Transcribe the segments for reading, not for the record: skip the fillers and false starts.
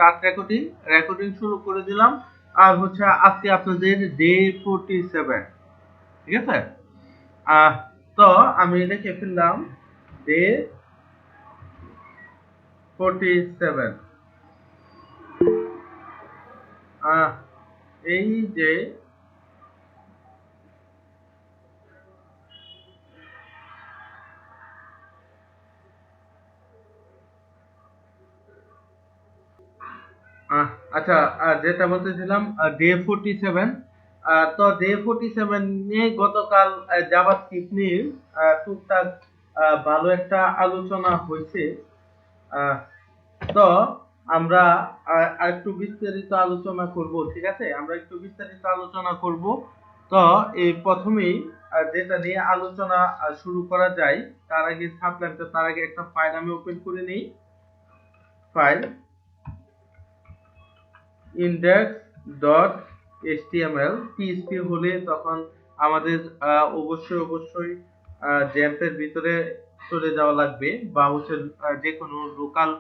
Start recording recording শুরু করে দিলাম। আর হচ্ছে আজকে আপনাদের ডে 47, ঠিক আছে। আহ তো আমি লিখে ফেললাম ডে 47। এই যে আচ্ছা, যেটা বলতেছিলাম ডে 47। তো ডে 47 নিয়ে গতকাল জাভাস্ক্রিপ্ট নিয়ে টুকটাক ভালো একটা আলোচনা হয়েছে। আহ, তো আমরা আরেকটু বিস্তারিত আলোচনা করব, ঠিক আছে। আমরা একটু বিস্তারিত আলোচনা করব। তো এই প্রথমেই যেটা নিয়ে আলোচনা শুরু করা যায়, তার আগে সাবলাইমটা, তার আগে একটা ফাইল আমি ওপেন করে নেই। ফাইল index.html পিএইচপি হলে তখন আমাদের অবশ্যই জ্যাম্পের ভিতরে চলে যাওয়া লাগবে, বা হচ্ছে যে কোনো লোকাল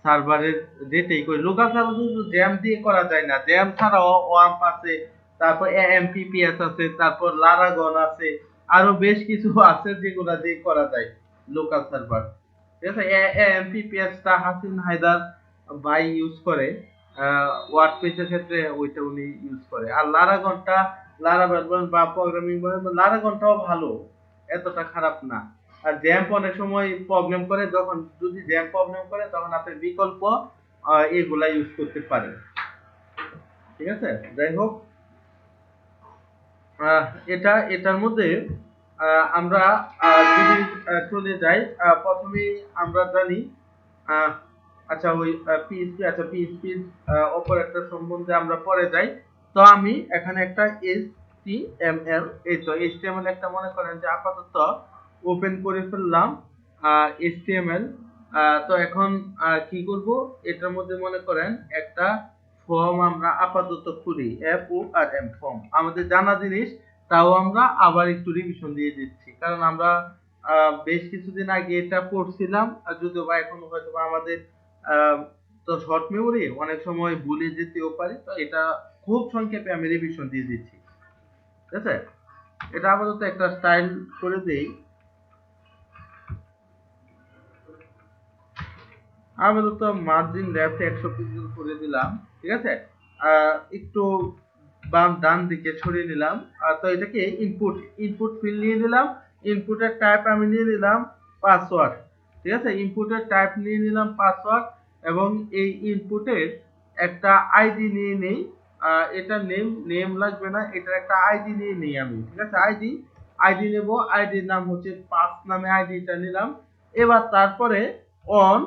সার্ভারের যেটাই করি। লোকাল সার্ভার কিন্তু জ্যাম দিয়ে করা যায় না, জ্যাম ছাড়াও ওয়াম্প আছে, তারপর এমপিপিএস আছে, তারপর লারাগন আছে, আরো বেশ কিছু আছে যেগুলা দিয়ে করা যায় লোকাল সার্ভার, ঠিক আছে। এমপিপিএস টা হাসিন হায়দার ভাই ইউজ করে ওয়ার্ডপ্রেসের ক্ষেত্রে, ওইটা উনি ইউজ করে। আর লারাগনটা, লারাগন বা প্রোগ্রামিং বলেন, লারাগনটাও ভালো, এতটা খারাপ না। আর জ্যাম্প অনেক সময় প্রবলেম করে, যখন যদি জ্যাম্প প্রবলেম করে তখন আপনি বিকল্প এগুলা ইউজ করতে পারেন, ঠিক আছে। যাই হোক, আহ, এটার মধ্যে আমরা যদি চলে যাই, প্রথমেই আমরা জানি আহ, আচ্ছা ওই পিএইচপি, আচ্ছা পিএইচপির অপারেটর সম্বন্ধে আমরা পরে যাই। তো আমি এখানে একটা এইচটিএমএল, এই তো এইচটিএমএল একটা মনে করেন যে আপাতত ওপেন করে ফেললাম। এইচটিএমএল তো এখন কি করব, এটার মধ্যে মনে করেন একটা ফর্ম আমরা আপাতত খুলি, F O R M form, আমাদের জানা জিনিস, তাও আমরা আবার একটু রিভিশন দিয়ে দিচ্ছি, কারণ আমরা বেশ কিছুদিন আগে এটা পড়ছিলাম, যদিও বা এখন হয়তো বা আমাদের আহ, তো শর্ট মেমোরি অনেক সময় ভুলে যেতেও পারি, তো এটা খুব সংক্ষেপে আমি রিভিশন দিয়ে দিচ্ছি, ঠিক আছে। এটা আপাতত একটা স্টাইল করে দেই, আপাতত মার্জিন লেফট 100 পিক্সেল করে দিলাম, ঠিক আছে। একটু বাম ডান দিকে ছড়িয়ে নিলাম। তো এটাকে ইনপুট ইনপুট ফিল্ড নিয়ে নিলাম। ইনপুটের টাইপ আমি নিয়ে নিলাম পাসওয়ার্ড, ঠিক আছে। ইনপুটের টাইপ নিয়ে নিলাম পাসওয়ার্ড, এবং এই ইনপুটের একটা আইডি নিয়ে নেই। এটা নেম নেম লাগবে না, এটার একটা আইডি নিয়ে নেই আমি, ঠিক আছে। আইডি আইডি নেব, আইডির নাম হচ্ছে পাস নামে আইডিটা নিলাম। এবার তারপরে অন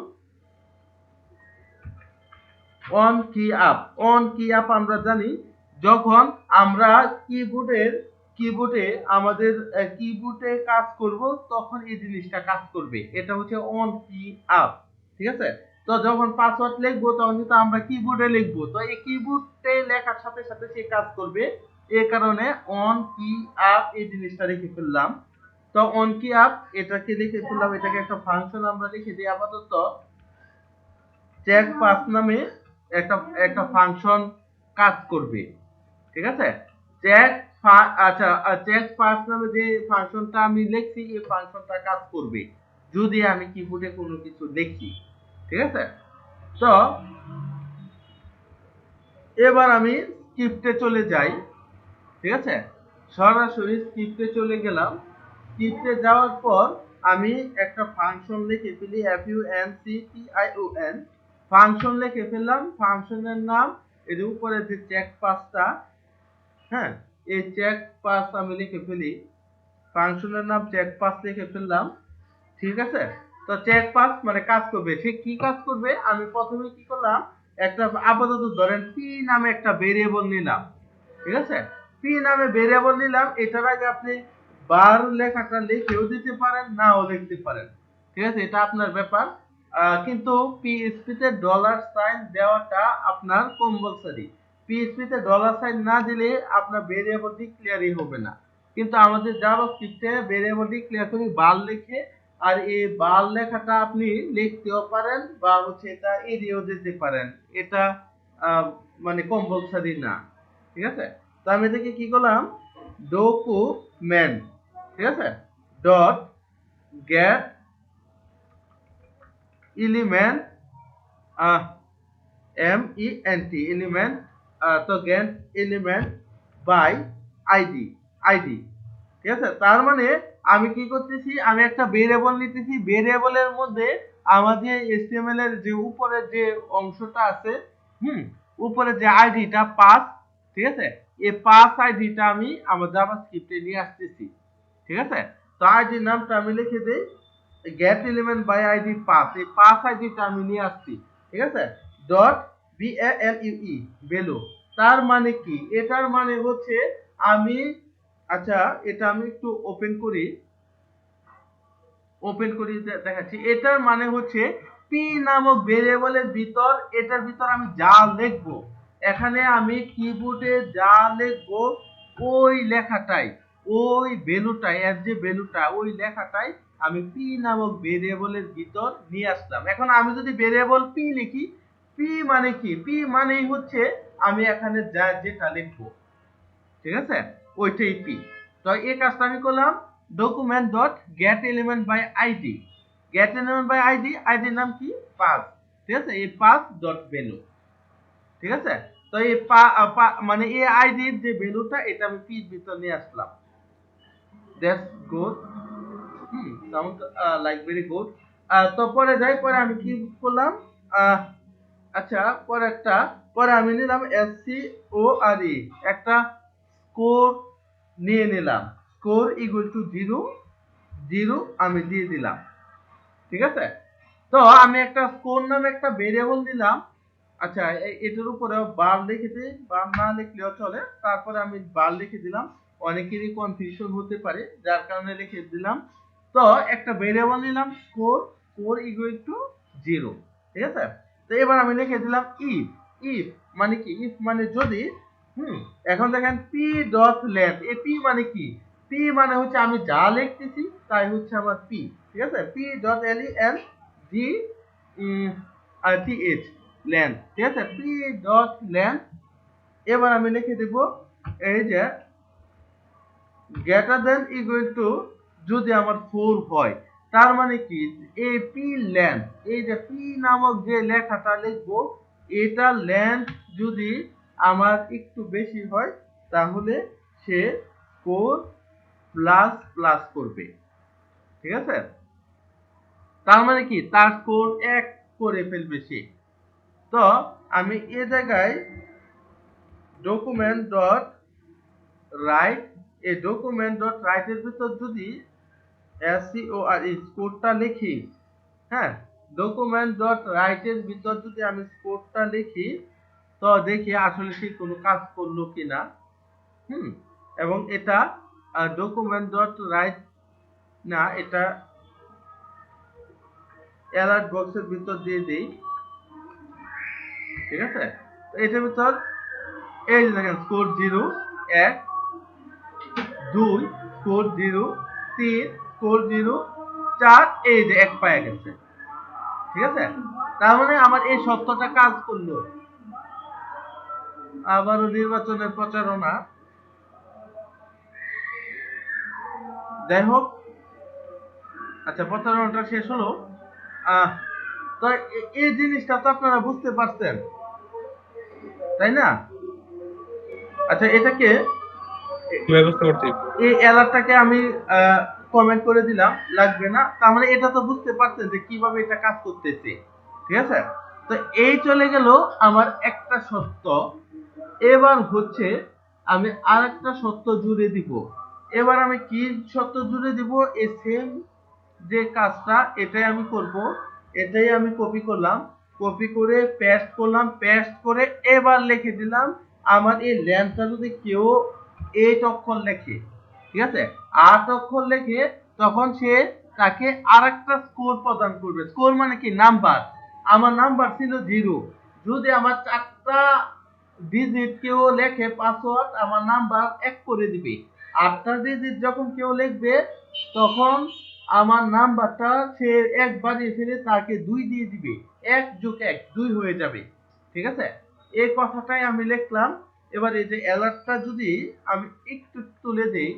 অন কি আপ, অন কি আপ আমরা জানি, যখন আমরা কিবোর্ডে আমাদের কিবোর্ডে কাজ করব, তখন এই জিনিসটা কাজ করবে, এটা হচ্ছে অন কি আপ, ঠিক আছে। তো যখন পাসওয়ার্ড লিখবো তখন কিন্তু আমরা কিবোর্ডে লিখবো, তো এই কিবোর্ডে লেখার সাথে সাথে সে কাজ করবে, এই কারণে অন কি আপ এই জিনিসটা লিখে ফেললাম। তো অন কি আপ এটাকে লিখে ফেললাম, এটাকে একটা ফাংশন আমরা লিখে দিই আপাতত, চেক পাস নামে একটা একটা ফাংশন কাজ করবে, ঠিক আছে। চেক আচ্ছা, চেক পাস নামে যে ফাংশনটা আমি লিখছি, এই ফাংশনটা কাজ করবে যদি আমি কিবোর্ডে কোনো কিছু লিখি, ঠিক আছে। তো এবার আমি স্ক্রিপ্টে চলে যাই, ঠিক আছে। সরাসরি স্ক্রিপ্টে চলে গেলাম। স্ক্রিপ্টে যাওয়ার পর আমি একটা ফাংশন লিখে ফেলি, FUNCTION ফাংশন লিখে ফেললাম। ফাংশনের নাম, এর উপরে যে চেক পাসটা, হ্যাঁ, এই চেক পাস আমি লিখে ফেলি, ফাংশনের নাম চেক পাস লিখে ফেললাম, ঠিক আছে। তো চেক পাস মানে কাজ করবে, সে কি কাজ করবে, আমি প্রথমে কি করলাম, একটা আপাতত ধরেন পি নামে একটা ভেরিয়েবল নিলাম, ঠিক আছে। পি নামে ভেরিয়েবল নিলাম, এটার আগে আপনি বার লেখাটা লিখেও দিতে পারেন, নাও লিখতে পারেন, ঠিক আছে, এটা আপনার ব্যাপার। কিন্তু পিএইচপি তে ডলার সাইন দেওয়াটা আপনার কম্পালসরি। পিএইচপি তে ডলার সাইন না দিলে আপনার ভেরিয়েবল ডিক্লেয়ারই হবে না। কিন্তু আমাদের জাভাস্ক্রিপ্টে ভেরিয়েবল ডিক্লেয়ার করি বার লিখে, আর এই বার লেখাটা আপনি লিখতেও পারেন বা হচ্ছে এটা এড়িয়েও যেতে পারেন, এটা মানে কম্পালসারি না। ঠিক আছে, তো আমি এটাকে কি করলাম, ডকুমেন্ট, ঠিক আছে, dot get element, MENT element, তো get element by ID, ID. ঠিক আছে, তার মানে আমি কি করতেছি, আমি একটা ভেরিয়েবল নিতেছি, ভেরিয়েবলের মধ্যে আমার যে HTML এর যে উপরে যে অংশটা আছে, উপরে যে আইডিটা পাস, ঠিক আছে, এই পাস আইডিটা আমি আমার জাভাস্ক্রিপ্টে নিয়ে আসতেছি। ঠিক আছে, তো আইডির নামটা আমি লিখে দেই get element by ID pass, এই পাস আইডিটা আমি নিয়ে আসছি। ঠিক আছে, ডট VALUE, ভ্যালু। তার মানে কি, এটার মানে হচ্ছে আমি, আচ্ছা এটা আমি একটু ওপেন করি, দেখাচ্ছি। এটার মানে হচ্ছে পি নামক ভেরিয়েবলের ভিতর, এটার ভিতর আমি যা লিখবো, এখানে আমি কিবোর্ডে যা লিখবো ওই লেখাটাই, ওই ভ্যালুটাই, এর যে ভ্যালুটা ওই লেখাটাই আমি পি নামক ভেরিয়েবলের ভিতর নিয়ে আসলাম। এখন আমি যদি ভেরিয়েবল পি লিখি, পি মানে কি, পি মানেই হচ্ছে আমি এখানে যা যেটা লিখবো, ঠিক আছে, ওইটাই পি। তো এই কাজটা আমি করলাম document dot get element by ID, get element by ID, আইডির নাম কি, পাস। ঠিক আছে, এই পাস ডট ভ্যালু। ঠিক আছে, তো এই মানে এই আইডির যে ভ্যালুটা এটা আমি পির ভিতর নিয়ে আসলাম। That's good, sound like very good. তো পরে যাই, পরে আমি কি করলাম, আচ্ছা পরে আমি নিলাম SCORE, একটা স্কোর নিয়ে নিলাম, স্কোর ইকুয়াল টু 0 0 আমি দিয়ে দিলাম। ঠিক আছে, তো আমি একটা স্কোর নামে একটা ভেরিয়েবল দিলাম। আচ্ছা এটার উপরে বার লিখে দিই, বার না লিখলেও চলে, তারপরে আমি বার লিখে দিলাম, অনেকেরই কনফিউশন হতে পারে যার কারণে লিখে দিলাম। তো একটা ভেরিয়েবল নিলাম স্কোর, স্কোর ইকুয়াল টু 0। ঠিক আছে, তো এবার আমি লিখে দিলাম ইফ, ইফ মানে কি, ইফ মানে যদি, এখন দেখেন পি ডট লেন্থ, এই পি মানে কি, পি মানে হচ্ছে আমি যা লিখতেছি তাই হচ্ছে আমার পি। ঠিক আছে, পি ডট LENGTH, লেন্থ। ঠিক আছে, পি ডট লেন্থ। এবার আমি লিখে দেব এই যে গ্রেটার দেন ইকুয়াল টু, যদি আমার 4 হয়, তার মানে কি, এই পি লেন্থ, এই যে পি নামক যে লেখাটা লিখবো, এটা লেন্থ যদি আমার একটু বেশি হয় তাহলে সে 4 প্লাস প্লাস করবে। ঠিক আছে, তার মানে কি, তার স্কোর 1 করে ফেলবে সে। তো আমি এই জায়গায় ডকুমেন্ট ডট রাইট, এই ডকুমেন্ট ডট রাইট এর ভিতর যদি SCORE স্কোরটা লিখি, হ্যাঁ, ডকুমেন্ট ডট রাইট এর ভিতর যদি আমি স্কোরটা লিখি, তো দেখি আসলে সে কোনো কাজ করলো কিনা। এবং এটা ডকুমেন্ট ডট রাইট না, এটা অ্যালার্ট বক্সের ভিতর দিয়ে দেই। ঠিক আছে, তো এটার ভিতর এই যে দেখেন স্কোর 0 1 2 স্কোর 0 3 স্কোর 0 4, এই যে 1 পাওয়া গেছে। ঠিক আছে, তার মানে আমার এই সত্যটা কাজ করলো। আবারও নির্বাচনের প্রচারণা, যাই হোক, আচ্ছা প্রচারণাটা শেষ হলো। তো এই জিনিসটা তো আপনারা বুঝতে পারছেন, তাই না? আচ্ছা এটাকে, ব্যবস্থা করতে এই অ্যালার্টটাকে আমি কমেন্ট করে দিলাম, লাগবে না। তার মানে এটা তো বুঝতে পারছেন যে কিভাবে এটা কাজ করতেছে। ঠিক আছে, তো এই চলে গেল আমার একটা সত্য। এবার হচ্ছে আমি আরেকটা সত্য জুড়ে দিব। এবার আমি কি সত্য জুড়ে দিব, এই সেম যে কাজটা এটাই আমি করব, এটাই আমি কপি করলাম, কপি করে পেস্ট করলাম, পেস্ট করে এবার লিখে দিলাম আমার এই লেন্থটা যদি কেউ 8 অক্ষর লেখে, ঠিক আছে, 8 অক্ষর লেখে, তখন সে তাকে আরেকটা স্কোর প্রদান করবে। স্কোর মানে কি, নাম্বার। আমার নাম্বার ছিল 0, যদি আমার 4টা ডিজিট কেউ লেখে পাসওয়ার্ড, আমার নাম্বার 1 করে দিবে। 8টা ডিজিট যখন কেউ লিখবে তখন আমার নাম্বারটা সে একবারই ফেলে তাকে 2 দিয়ে দিবে, 1 যোগ 1 2 হয়ে যাবে। ঠিক আছে, এই কথাটাই আমি লিখলাম। এবার এই যে অ্যালার্টটা যদি আমি একটু তুলে দেই,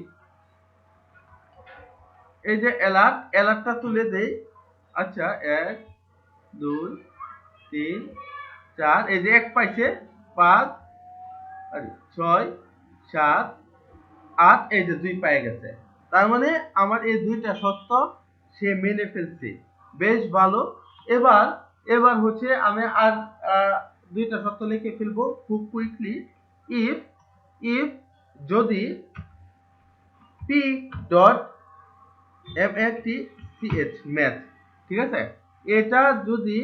এই যে অ্যালার্টটা তুলে দেই। আচ্ছা 1 2 3 4, এই যে 1 পাইছে, 5 6 7 8, এই যে 2 পেয়ে গেছে। তার মানে আমার এই দুইটা শর্ত সে মেনে ফেলছে, বেশ ভালো। এবার এবার হচ্ছে আমি আর দুইটা শর্ত লিখে ফেলবো খুব কুইকলি। ইফ ইফ যদি p ডট ম্যাথ, ম্যাথ, ঠিক আছে, এটা যদি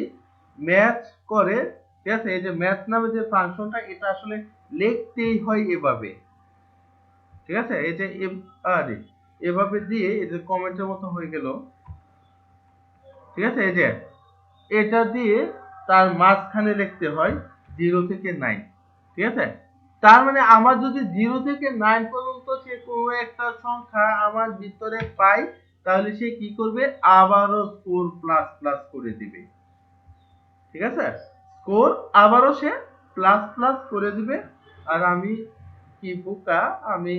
ম্যাচ করে, ঠিক আছে, এই যে ম্যাথ নামে যে ফাংশনটা, এটা আসলে লিখতেই হয় এভাবে। ঠিক আছে, এই যে আরে এভাবে দিয়ে এই যে কমেন্টের মতো হয়ে গেল। ঠিক আছে, এই যে এটা দিয়ে তার মাঝখানে লিখতে হয় 0 থেকে 9। ঠিক আছে, তার মানে আমার যদি 0 থেকে 9 পর্যন্ত সে কোনো একটা সংখ্যা আমার ভিতরে পায়, তাহলে সে কি করবে, আবারও স্কোর প্লাস প্লাস করে দিবে। ঠিক আছে, স্কোর আবারও সে প্লাস প্লাস করে দিবে। আর আমি কি বোকা, আমি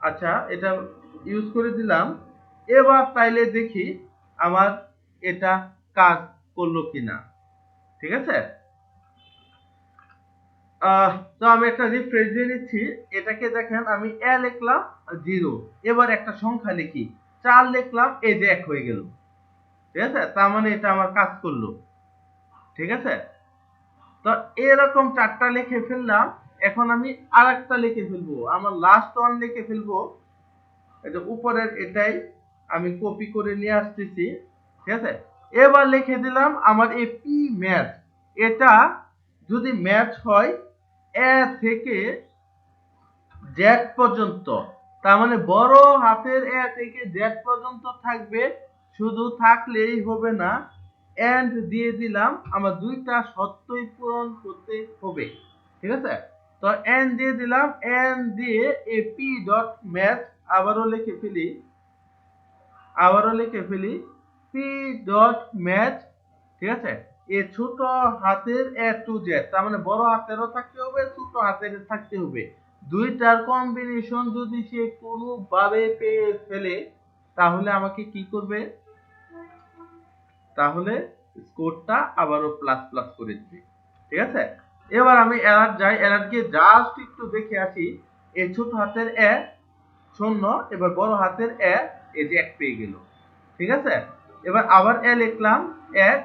আচ্ছা এটা ইউজ করে দিলাম। এবার তাইলে দেখি আমার এটা কাজ করলো কিনা। ঠিক আছে, তো আমি একটা রিফ্রেশ দিয়ে নিচ্ছি। এটাকে দেখেন, আমি এ লিখলাম 0, এবার একটা সংখ্যা লিখি 4 লিখলাম, এই যে 1 হয়ে গেল। ঠিক আছে, তার মানে এটা আমার কাজ করলো। ঠিক আছে, তো এরকম 4টা লিখে ফেললাম। এখন আমি আরেকটা লিখে ফেলবো, আমার লাস্ট ওয়ান লিখে ফেলবো। এটা উপরের এটাই আমি কপি করে নিয়ে আসতেছি। ঠিক আছে, এবার লিখে দিলাম আমার এই পি ম্যাথ, এটা যদি ম্যাচ হয় এ থেকে জেড পর্যন্ত, তার মানে বড় হাতের এ থেকে জেড পর্যন্ত থাকবে। শুধু থাকলেই হবে না, এন্ড দিয়ে দিলাম, আমার দুইটা শর্তই পূরণ করতে হবে। ঠিক আছে, তো এন্ড দিয়ে দিলাম, এন্ড দিয়ে পি ডট ম্যাথ আবারও লিখে ফেলি, পি ডট ম্যাথ। ঠিক আছে, এ ছোট হাতের এ টু জেড, তার মানে বড় হাতেরও থাকতে হবে, ছোট হাতের থাকতে হবে। দুইটার কম্বিনেশন যদি সে কোনোভাবে পেয়ে ফেলে, তাহলে আমাকে কি করবে, তাহলে স্কোরটা আবারও প্লাস প্লাস করে দিবে। ঠিক আছে, এবার আমি অ্যালার্ট যাই, অ্যালার্ট গিয়ে জাস্ট একটু দেখে আসি। এই ছোট হাতের এ 0, এবার বড় হাতের এ, এই যে 1 পেয়ে গেল। ঠিক আছে, এবার আবার এ লিখলাম 1,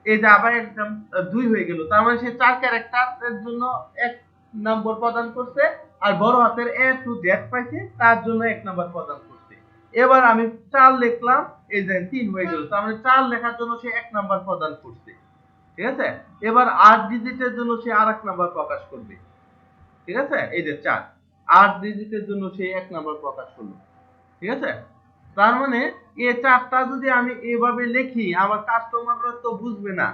এই যে আবার একদম 2 হয়ে গেল। তার মানে সে 4 ক্যারেক্টারের জন্য 1 নম্বর প্রদান করছে, আর বড় হাতের এ টু জেড পাইছে, তার জন্য 1 নম্বর প্রদান করছে। এবার আমি 4 লিখলাম, এই যে 3 হয়ে গেল। তার মানে 4 লেখার জন্য সে 1 নম্বর প্রদান করছে। ঠিক আছে, এবার 8 ডিজিটের জন্য সে আরেক নাম্বার প্রকাশ করবে। ঠিক আছে, এই যে 4 8 ডিজিটের জন্য সে 1 নাম্বার প্রকাশ করলো। ঠিক আছে, তার মানে এই 4টা যদি আমি এভাবে লিখি, আমার কাস্টমাররা তো বুঝবে না।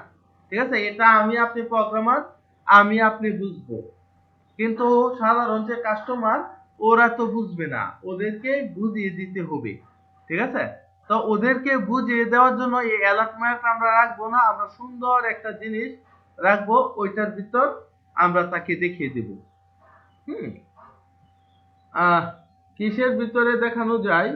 ঠিক আছে, এটা আমি আপনি প্রোগ্রামার, আমি আপনি বুঝবো, কিন্তু সাধারণ যে কাস্টমার, ওরা তো বুঝবে না, ওদেরকে বুঝিয়ে দিতে হবে। ঠিক আছে, তো ওদেরকে বুঝিয়ে দেওয়ার জন্য এই অ্যালার্ট ম্যাট আমরা রাখবো না, আমরা সুন্দর একটা জিনিস রাখবো, ওইটার ভিতর আমরা তাকে দেখিয়ে দেব। হুম, কিসের ভিতরে দেখানো যায়,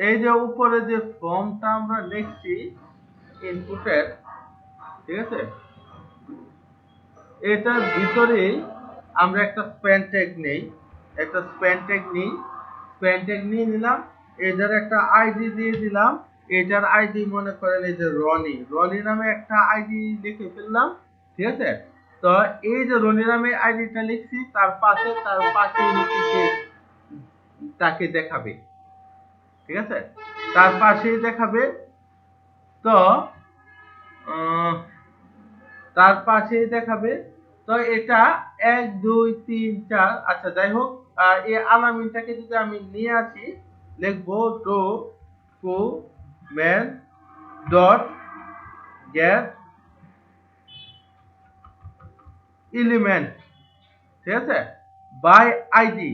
এই যে উপরে যে ফর্মটা আমরা লিখছি ইনপুটের, ঠিক আছে, এটার ভিতরেই আমরা একটা স্প্যান ট্যাগ নেই, একটা স্প্যান ট্যাগ নিই, স্প্যান ট্যাগ নিয়ে নিলাম, এটার একটা আইডি দিয়ে দিলাম। এটার আইডি মনে করেন এই যে রনি, রনি নামে একটা আইডি লিখে ফেললাম। ঠিক আছে, তো এই যে রনি নামে আইডিটা লিখছি, তার পাশে তাকে দেখাবে। ঠিক আছে, তার পাশেই দেখাবে। তো তার পাশেই দেখাবে। তো এটা 1 2 3 4, আচ্ছা যাই হোক, এই আলামিনটাকে যদি আমি নিয়ে আসি, লিখবো document dot get element. ঠিক আছে, by ID,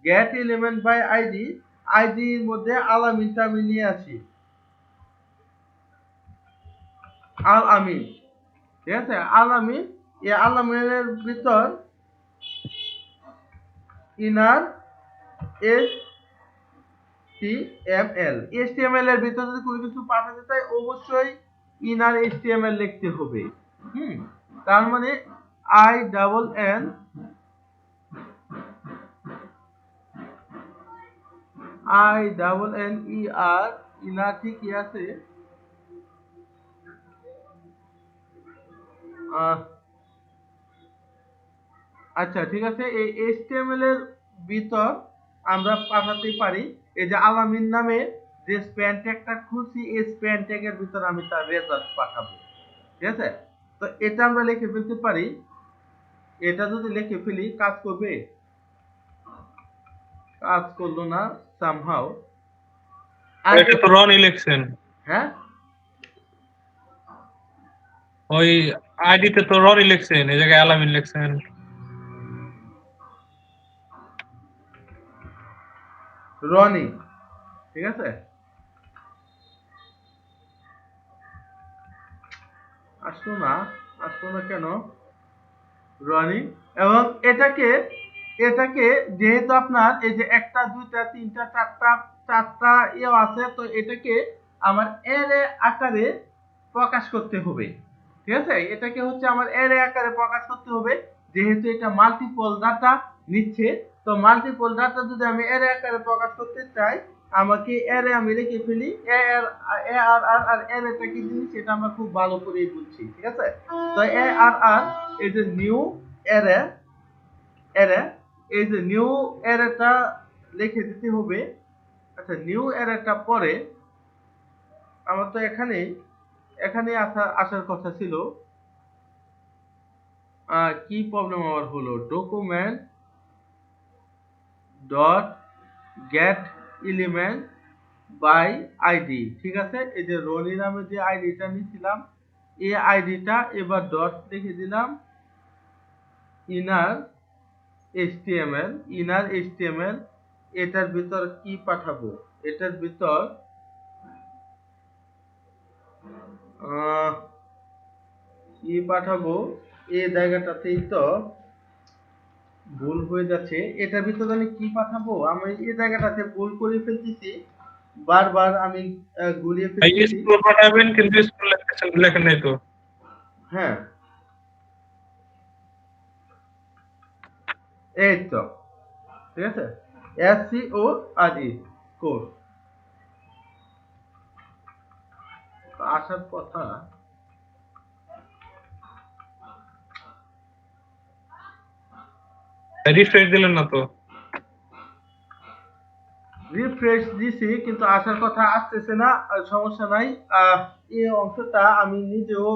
get element by ID, আইডির মধ্যে আলামিনটা আমি নিয়ে আসি, আল আমিন, ঠিক আছে, আল আমিন, এই আল আমিনের ভিতর ইনার এস HTML এর ভিতরে যদি কোনো কিছু পাঠাতে চাই অবশ্যই ইনার HTML লিখতে হবে। তার মানে INNER, ইনার ঠিকই আছে। আচ্ছা ঠিক আছে, এই HTML এর ভিতর আমরা পাঠাতে পারি এই যে আলামিন নামে যে স্প্যান ট্যাগটা খুলছি, এই স্প্যান ট্যাগের ভিতর আমি তার রেজাল্ট পাঠাবো, ঠিক আছে। তো এটা আমরা লিখে ফেলতে পারি, এটা যদি লিখে ফেলি কাজ করবে, কাজ করলো না সামহাউ। এটা তো রন ইলেকশন, হ্যাঁ ওই আইডিতে তো রন ইলেকশন, এই জায়গায় আলামিন ইলেকশন। রনি, ঠিক আছে, আসলো না কেন রনি। এবং এটাকে যেহেতু আপনার এই যে একটা দুইটা তিনটা চারটা ইয়ে আছে, তো এটাকে আমার অ্যারে আকারে প্রকাশ করতে হবে, ঠিক আছে। এটাকে হচ্ছে আমার অ্যারে আকারে প্রকাশ করতে হবে, যেহেতু এটা মাল্টিপল ডাটা নিচ্ছে। তো মাল্টিপল ডাটা যদি আমি অ্যারে আকারে প্রকাশ করতে চাই, আমাকে অ্যারে আমি লিখে ফেলি, আর অ্যারেটা কি জিনিস সেটা আমরা খুব ভালো করেই বুঝছি, ঠিক আছে। তো ARR এই যে নিউ অ্যারে, এই যে নিউ অ্যারেটা লিখে দিতে হবে। আচ্ছা নিউ অ্যারেটা পরে আমার তো এখানে আসার কথা ছিল, কি প্রবলেম আমার হলো, document dot get element by ID, ঠিক আছে। এই যে রনি নামে যে আইডিটা নিয়েছিলাম, এই আইডিটা এবার ডট লিখে দিলাম ইনার এইচটিএমএল, এটার ভিতর কি পাঠাবো, এটার ভিতর কি পাঠাবো, এই জায়গাটাতেই তো ভুল হয়ে যাচ্ছে। এটার ভিতরে আমি কি পাঠাবো, আমি এই জায়গাটাতে ভুল করে ফেলতেছি, বারবার আমি গুলিয়ে ফেলতেছি। স্কুল পাঠাবেন কিন্তু স্কুল লেখেন নাই তো। হ্যাঁ এই তো, ঠিক আছে, SCORE স্কোর আসার কথা। রিফ্রেশ দিলেন না তো। রিফ্রেশ দিছি কিন্তু আসার কথা আসতেছে না, সমস্যা নাই। এই অংশটা আমি নিজেও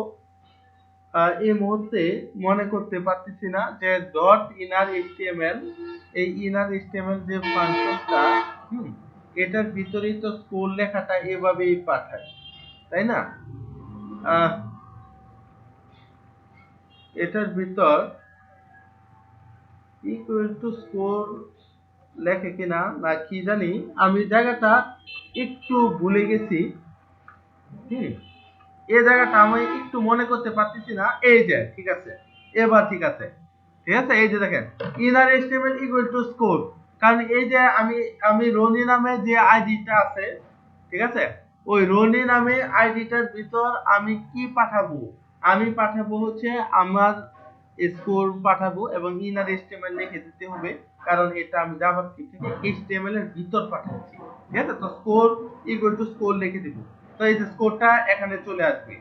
এই মুহূর্তে মনে করতে পারতেছি না যে ডট ইনার এইচটিএমএল, এই ইনার এইচটিএমএল যে ফাংশনটা, এটার ভিতরেই তো স্কুল লেখাটা এভাবেই পাঠায়, তাই না। এটার ভিতর ইকুয়াল টু স্কোর লেখে কিনা না কি জানি, আমি জায়গাটা একটু ভুলে গেছি। এই জায়গাটা আমি একটু মনে করতে পারতেছি না। এই যে ঠিক আছে, এবার ঠিক আছে, ঠিক আছে। এই যে দেখেন inner estimate equal to score, কারণ এই যে আমি রনি নামে যে আইডিটা আছে, ঠিক আছে, ওই রনি নামে আইডিটার ভিতর আমি কি পাঠাবো, আমি পাঠাবো হচ্ছে আমার স্কোর পাঠাবো এবং ইনার এস্টিমেট লিখে দিতে হবে, কারণ এটা আমি জাভাস্ক্রিপ্ট থেকে এইচটিএমএল এর ভিতর পাঠাচ্ছি, ঠিক আছে। তো স্কোর ইকুয়াল টু স্কোর লিখে দিব, তো এই যে স্কোরটা এখানে চলে আসবে,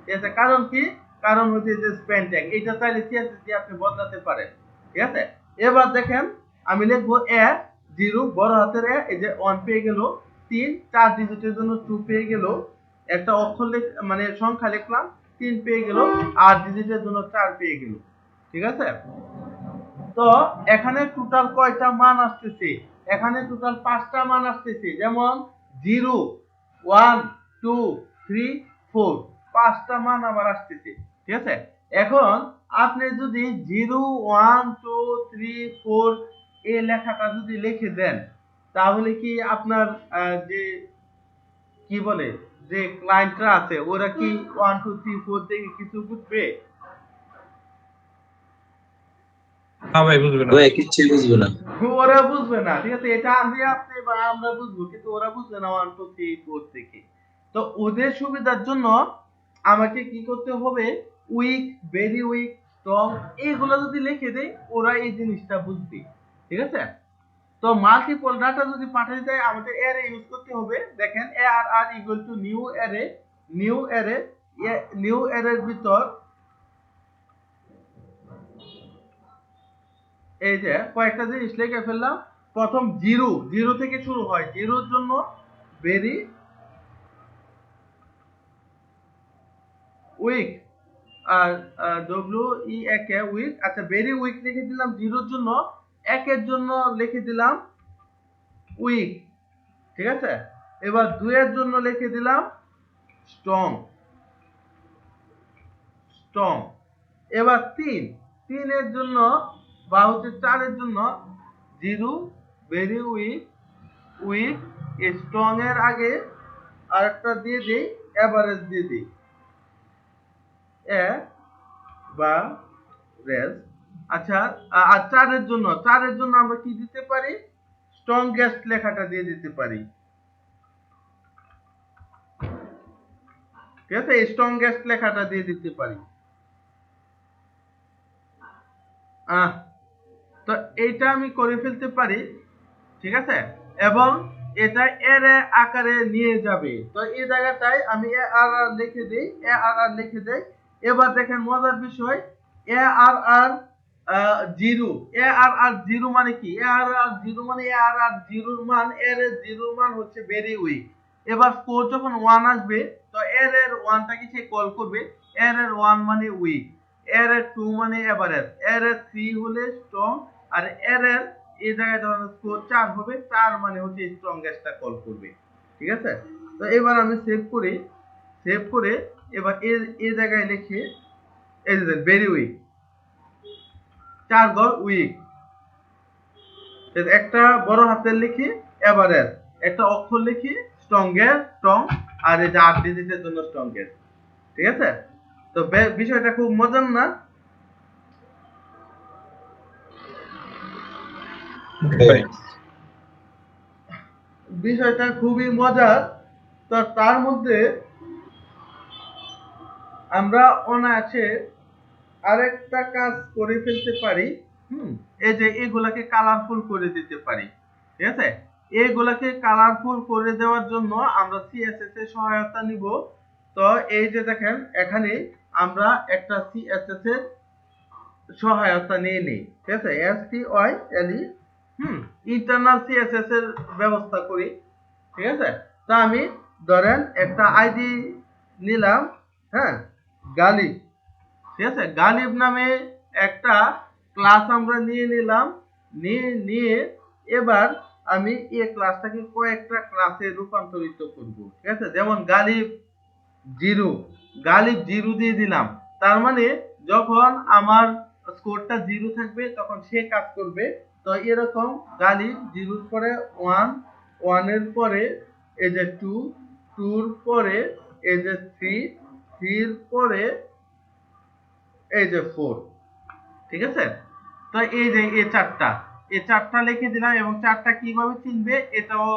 ঠিক আছে। কারণ কি, কারণ হচ্ছে যে স্প্যান ট্যাগ, এটা চাইলে সিএসএস দিয়ে আপনি বদলাতে পারেন, ঠিক আছে। এবার দেখেন আমি লিখবো জিরো বড় হাতের এই যে 1 পেয়ে গেল, 3 4 ডিজিটের জন্য 2 পেয়ে গেল, একটা অক্ষর মানে সংখ্যা লিখলাম 3 পেয়ে গেল, 8 ডিজিটের জন্য 4 পেয়ে গেল, ঠিক আছে। তো এখানে টোটাল কয়টা মান আসতেছে, এখানে টোটাল 5টা মান আসতেছে, যেমন 0 1 2 3 4, 5টা মান আমার আসতেছে, ঠিক আছে। এখন আপনি যদি 0 1 2 3 4 এই লেখাটা যদি লিখে দেন তাহলে কি আপনার যে কি বলে যে ক্লায়েন্টরা আছে ওরা কি 1 2 3 4 থেকে কিছু বুঝবে? না ভাই বুঝবে না। ভাই কিচ্ছুই বুঝবে না। ওরা বুঝবে না, ঠিক আছে? এটা আমি আপনি বা আমরা বুঝবো, কিন্তু ওরা বুঝবে না 1 2 3 4 থেকে। তো ওদের সুবিধার জন্য আমাকে কি করতে হবে, উইক, ভেরি উইক, স্ট্রং এইগুলো যদি লিখে দেই ওরা এই জিনিসটা বুঝবে, ঠিক আছে? তো মাল্টিপল ডাটা যদি পাঠাতে দেয় আমাদের অ্যারে ইউজ করতে হবে। দেখেন ARR equal to new array, new array, new অ্যারের ভিতর এই যে কয়েকটা জিনিস লিখে ফেললাম। প্রথম জিরো, জিরো থেকে শুরু হয়, জিরোর জন্য ভেরি উইক, আর WEAK উইক। আচ্ছা, ভেরি উইক লিখে দিলাম জিরোর জন্য, একের জন্য লিখে দিলাম উইক, ঠিক আছে? এবার দুইয়ের জন্য লিখে দিলাম স্ট্রং, স্ট্রং। এবার তিনের জন্য বা হচ্ছে চারের জন্য zero, very weak, weak, strong এর আগে আরেকটা দিয়ে দিই, এভারেজ দিয়ে দিই, বা রেজ। আচ্ছা, আর চারের জন্য আমরা কি দিতে পারি, স্ট্রংগেস্ট লেখাটা দিয়ে দিতে পারি, ঠিক আছে? স্ট্রংগেস্ট লেখাটা দিয়ে দিতে পারি। তো এইটা আমি করে ফেলতে পারি, ঠিক আছে? এবং এটা এর আকারে নিয়ে যাবে। তো এই জায়গাটায় আমি ARR লিখে দিই, ARR লিখে দেই। এবার দেখেন মজার বিষয়, ARR জিরো, ARR জিরো মানে কি? ARR জিরো মানে ARR জিরোর মান, এর জিরোর মান হচ্ছে ভেরি উইক। এবার স্কোর যখন 1 আসবে তো এর 1টাকে সে কল করবে, এর 1 মানে উইক, এর 2 মানে এভারেজ, এর 3 হলে স্ট্রং, আর এর এই জায়গায় যখন স্কোর 4 হবে, 4 মানে হচ্ছে স্ট্রংগেস্টটা কল করবে, ঠিক আছে? তো এবার আমি সেভ করি, সেভ করে এবার এই জায়গায় লিখি, এই যে ভেরি উইক, 4 ঘর উইক, একটা বড় হাতের লিখি এভারেজ, একটা অক্ষর লিখি স্ট্রংগেস্ট, স্ট্রং, আর এই যে 8 ডিজিটের জন্য স্ট্রংগেস্ট, ঠিক আছে? তো বিষয়টা খুব মজার না? ভাই বিষয়টা খুবই মজার। তো তার মধ্যে আমরা অনায়াসে আরেকটা কাজ করে ফেলতে পারি। এই যে এগুলাকে কালারফুল করে দিতে পারি, ঠিক আছে? এইগুলাকে কালারফুল করে দেওয়ার জন্য আমরা CSS এর সহায়তা নিব। তো এই যে দেখেন এখানে আমরা একটা CSS এর সহায়তা নিয়ে নিই, ঠিক আছে? STYLE, ইন্টারনাল CSS এর ব্যবস্থা করি, ঠিক আছে? তো আমি ধরেন একটা আইডি নিলাম, হ্যাঁ, গালিব, ঠিক আছে? গালিব নামে একটা ক্লাস আমরা নিয়ে নিলাম, নিয়ে এবার আমি এই ক্লাসটাকে কয়েকটা ক্লাসে রূপান্তরিত করব, ঠিক আছে? যেমন গালিব জিরো, গালিব জিরো দিয়ে দিলাম, তার মানে যখন আমার স্কোরটা জিরো থাকবে তখন সে কাজ করবে। তো এরকম গালিব জিরোর পরে ওয়ান, ওয়ানের পরে এই যে টু, টুর পরে এই যে থ্রি, থ্রির পরে এই যে ফোর, ঠিক আছে? তো এই যে এই চারটা লিখে দিলাম, এবং চারটা কিভাবে চিনবে এটাও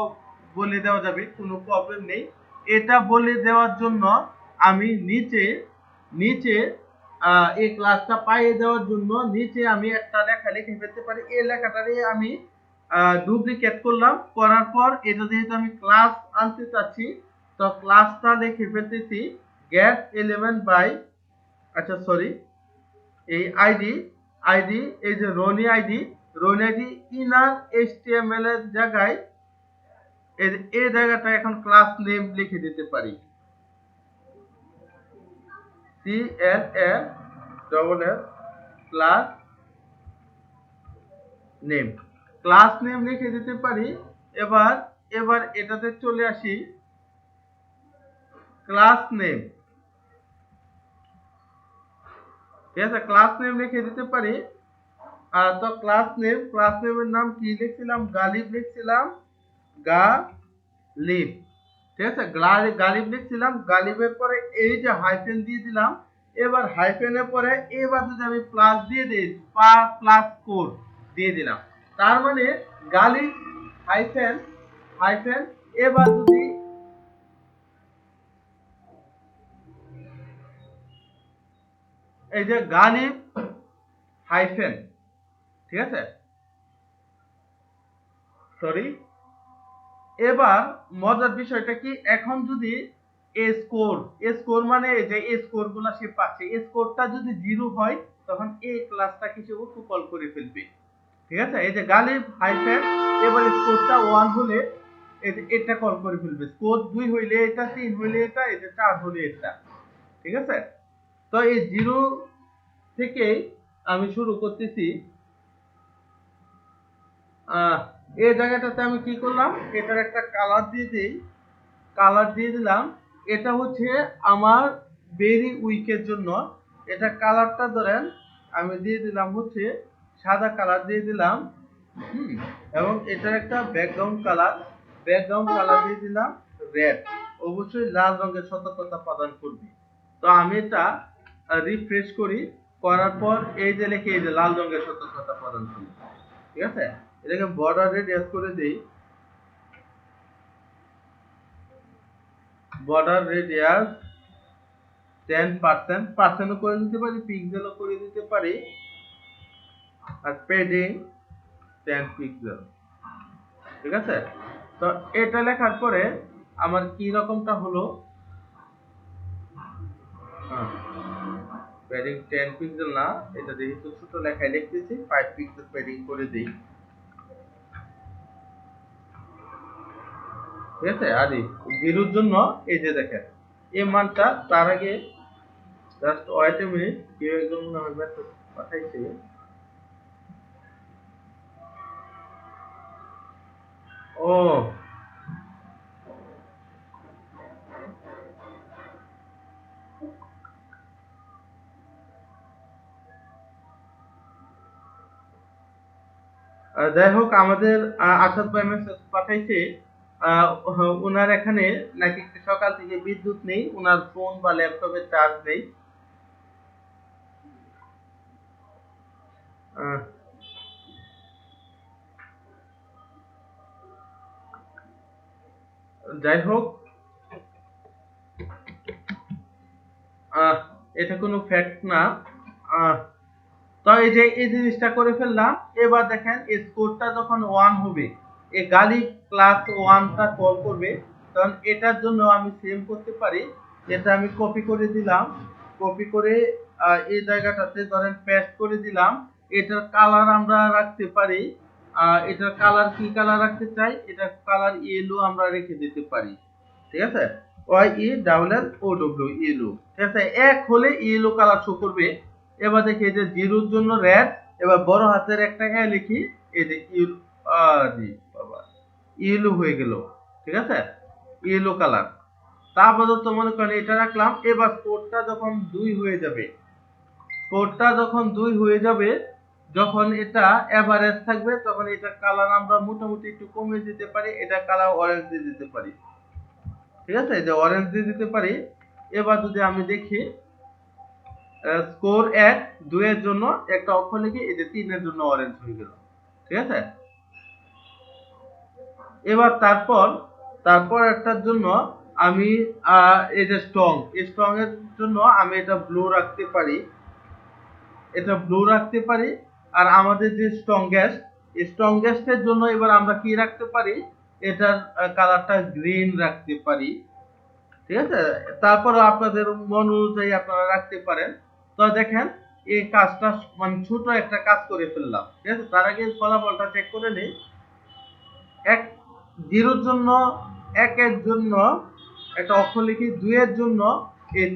বলে দেওয়া যাবে, কোনো প্রবলেম নেই। এটা বলে দেওয়ার জন্য আমি নিচে নিচে এই ক্লাসটা পাইয়ে দেওয়ার জন্য নিচে আমি একটা লেখা লিখে ফেলতে পারি। এই লেখাটারে আমি ডুপ্লিকেট করলাম, করার পর এটা যেহেতু আমি ক্লাস আনতে চাচ্ছি তো ক্লাসটা লিখে ফেলতেছি গেট এলিমেন্ট বাই, আচ্ছা সরি, এই আইডি এই যে Roni ID, Roni ID inner HTML এর জায়গায় এই জায়গাটা এখন ক্লাস নেম লিখে দিতে পারি, CLS class name, class name লিখে দিতে পারি। এবার এবার এটাতে চলে আসি, ক্লাস নেম, ঠিক আছে? ক্লাস নেম লিখে দিতে পারি তো ক্লাস নেমের নাম কি লিখছিলাম? গালিব লিখছিলাম, গালিব। ঠিক আছে, গালিব লিখছিলাম, গালিবের পরে এই যে হাইফেন দিয়ে দিলাম। এবার হাইফেনের পরে এবার যদি আমি প্লাস দিয়ে দিই, প্লাস কোর দিয়ে দিলাম, তার মানে গালিব হাইফেন হাইফেন। এবার যদি এই যে গালিব হাইফেন, ঠিক আছে, সরি। এবার মজার বিষয়টা কি, এখন যদি স্কোর মানে এই যে স্কোর গুলা সে পাচ্ছে, স্কোরটা যদি 0 হয় তখন এই ক্লাসটাকে সে কল করে ফেলবে। ঠিক আছে, এই যে গালিব হাইফেন, এবার স্কোরটা 1 হলে এটা কল করে ফেলবে, স্কোর 2 হইলে এটা, 3 হইলে এটা, এই যে 4 হলে এটা। ঠিক আছে, তো এই 0 থেকে আমি শুরু করতেছি। এই জায়গাটাতে আমি কি করলাম, এটার একটা কালার দিয়ে দিই, কালার দিয়ে দিলাম। এটা হচ্ছে আমার ভেরি উইকের জন্য, এটা কালারটা ধরেন আমি দিয়ে দিলাম হচ্ছে সাদা কালার দিয়ে দিলাম। এবং এটার একটা ব্যাকগ্রাউন্ড কালার দিয়ে দিলাম রেড। অবশ্যই লাল রঙের সতর্কতা প্রদান করবে। তো আমি এটা রিফ্রেশ করি, করার পর এই যে লিখে এই যে লাল রঙের সতর্কতা প্রদান করি। ঠিক আছে, এটাকে বর্ডার রেডিয়াস করে দেই, বর্ডার রেডিয়াস 10% করে দিতে পারি, পিক্সেলও করে দিতে পারি, আর পেডিং 10 পিক্সেল। ঠিক আছে, তো এটা লেখার পরে আমার কি রকমটা হলো, পেডিং 10 পিক্সেল না, এটা যেহেতু ছোট লেখায় লিখতেছি 5 পিক্সেল পেডিং করে দিই। ঠিক আছে, আর জিরোর জন্য এই যে দেখেন এই মানটা, তার আগে জাস্ট ওয়েট এ মিনিট, কেউ একজন আমার মেসেজ পাঠাইছে। ও যাই হোক, আমাদের আসাদ ভাই মেসেজ পাঠাইছে, ওনার এখানে নাকি সকাল থেকে বিদ্যুৎ নেই, ওনার ফোন বা ল্যাপটপে চার্জ নেই। যাই হোক, এটা কোনো ফ্যাক্ট না। তো এই যে এই জিনিসটা করে ফেললাম। এবার দেখেন স্কোরটা যখন 1 হবে, এই গালি ক্লাস 1টা কল করবে, তখন এটার জন্য আমি সেম করতে পারি। এটা আমি কপি করে দিলাম, কপি করে এই জায়গাটাতে ধরেন পেস্ট করে দিলাম। এটার কালার আমরা রাখতে পারি, এটার কালার কি কালার রাখতে চাই, এটার কালার ইয়েলো আমরা রেখে দিতে পারি। ঠিক আছে, YELLOW ইয়েলো। ঠিক আছে, এক হলে ইয়েলো কালার শো করবে। এবার দেখি এই যে জিরোর জন্য রেড, এবার বড় হাতের একটা এ লিখি, এই যে বাবা ইয়েলো হয়ে গেল। ঠিক আছে, ইয়েলো কালার। তারপরে তো মনে করেন এটা রাখলাম। এবার কোডটা যখন 2 হয়ে যাবে, কোডটা যখন 2 হয়ে যাবে, যখন এটা এভারেজ থাকবে, তখন এটা কালার আমরা মোটামুটি একটু কমিয়ে দিতে পারি, এটা কালার অরেঞ্জ দিয়ে দিতে পারি। ঠিক আছে, এই যে অরেঞ্জ দিয়ে দিতে পারি। এবার যদি আমি দেখি স্কোর 1, 2 এর জন্য একটা অক্ষর লিখি, এই যে 3 এর জন্য অরেঞ্জ হয়ে গেল। ঠিক আছে, এবার তারপর একটার জন্য আমি এই যে স্ট্রং এর জন্য আমি এটা ব্লু রাখতে পারি, এটা ব্লু রাখতে পারি। আর আমাদের যে স্ট্রংগেস্টের জন্য এবার আমরা কি রাখতে পারি, এটার কালারটা গ্রিন রাখতে পারি। ঠিক আছে, তারপর আপনাদের মন অনুযায়ী আপনারা রাখতে পারেন। তো দেখেন এই কাজটা মানে ছোট একটা কাজ করে ফেললাম। ঠিক আছে, তার আগে ফলাফলটা চেক করে নিই। 0 এর জন্য, 1 এর জন্য একটা অক্ষর লিখি, 2 এর জন্য,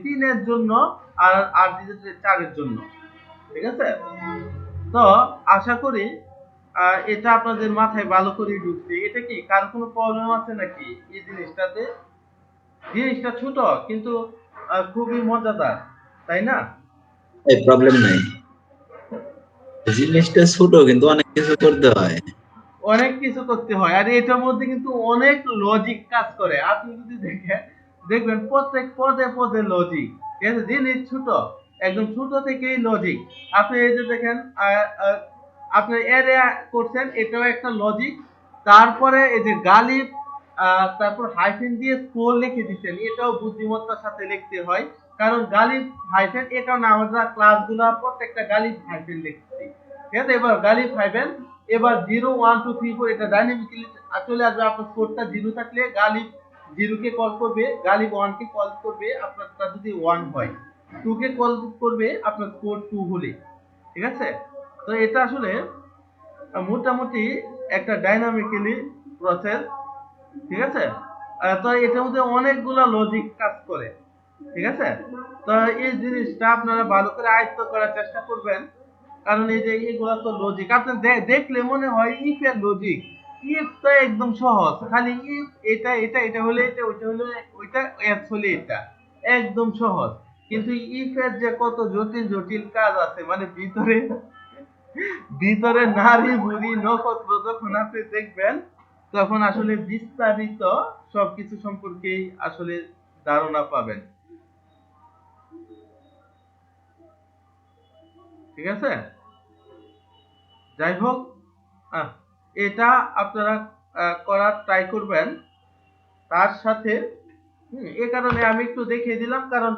3 এর জন্য, আর 4 এর জন্য। ঠিক আছে, তো আশা করি এটা আপনাদের মাথায় ভালো করে ঢুকছে। এটা কি কার কোনো প্রবলেম আছে নাকি এই জিনিসটাতে? জিনিসটা ছোট কিন্তু খুবই মজাদার, তাই না? এই প্রবলেম নাই। জিনিসটা ছোট কিন্তু অনেক কিছু করতে হয়। অনেক কিছু করতে হয় আর এটার মধ্যে কিন্তু অনেক লজিক কাজ করে। আপনি যদি দেখবেন প্রত্যেক পদে পদে লজিক। ঠিক আছে? জিনিস ছোট, একদম ছোট থেকেই লজিক। আপনি এই যে দেখেন আপনি এরিয়া করছেন, এটাও একটা লজিক। তারপরে এই যে গালিব তারপর হাইফেন দিয়ে স্কোর লিখে দিচ্ছেন, এটাও বুদ্ধিমত্তার সাথে লিখতে হয়। কারণ গালিব হাইফেন, এ কারণে আমরা ক্লাসগুলো প্রত্যেকটা গালিব হাইফেন লিখছি। ঠিক আছে? এবার গালিব হাইফেন, এবার 0 1 2 3 4 এটা ডাইনামিক্যালি চলে আসবে। আপনার স্কোরটা 0 থাকলে গালিব 0 কে কল করবে, গালিব 1 কে কল করবে আপনারটা যদি 1 হয়, 2 কে কল করবে আপনার স্কোর 2 হলে। ঠিক আছে? তো এটা আসলে মোটামুটি একটা ডাইনামিক্যালি প্রসেস। ঠিক আছে? তো এটার মধ্যে অনেকগুলা লজিক কাজ করে। ঠিক আছে? তো এই জিনিসটা আপনারা ভালো করে আয়ত্ত করার চেষ্টা করবেন। কারণ এই যে এগুলা তো লজিক, আপনি দেখলে মনে হয় ইফ এর লজিক। ইফ তো একদম সহজ, খালি ইফ এটা এটা এটা হলে এটা, ওইটা হলে ওইটা, এলস হলে এটা, একদম সহজ। কিন্তু ইফ এর যে কত জটিল জটিল কাজ আছে, মানে ভিতরে ভিতরে নারী বুড়ি নক্ষত্র যখন আপনি দেখবেন, তখন আসলে বিস্তারিত সবকিছু সম্পর্কেই আসলে ধারণা পাবেন। ঠিক আছে? যাই হোক, আহ, এটা আপনারা করার ট্রাই করবেন। তার সাথে এ কারণে আমি একটু দেখিয়ে দিলাম, কারণ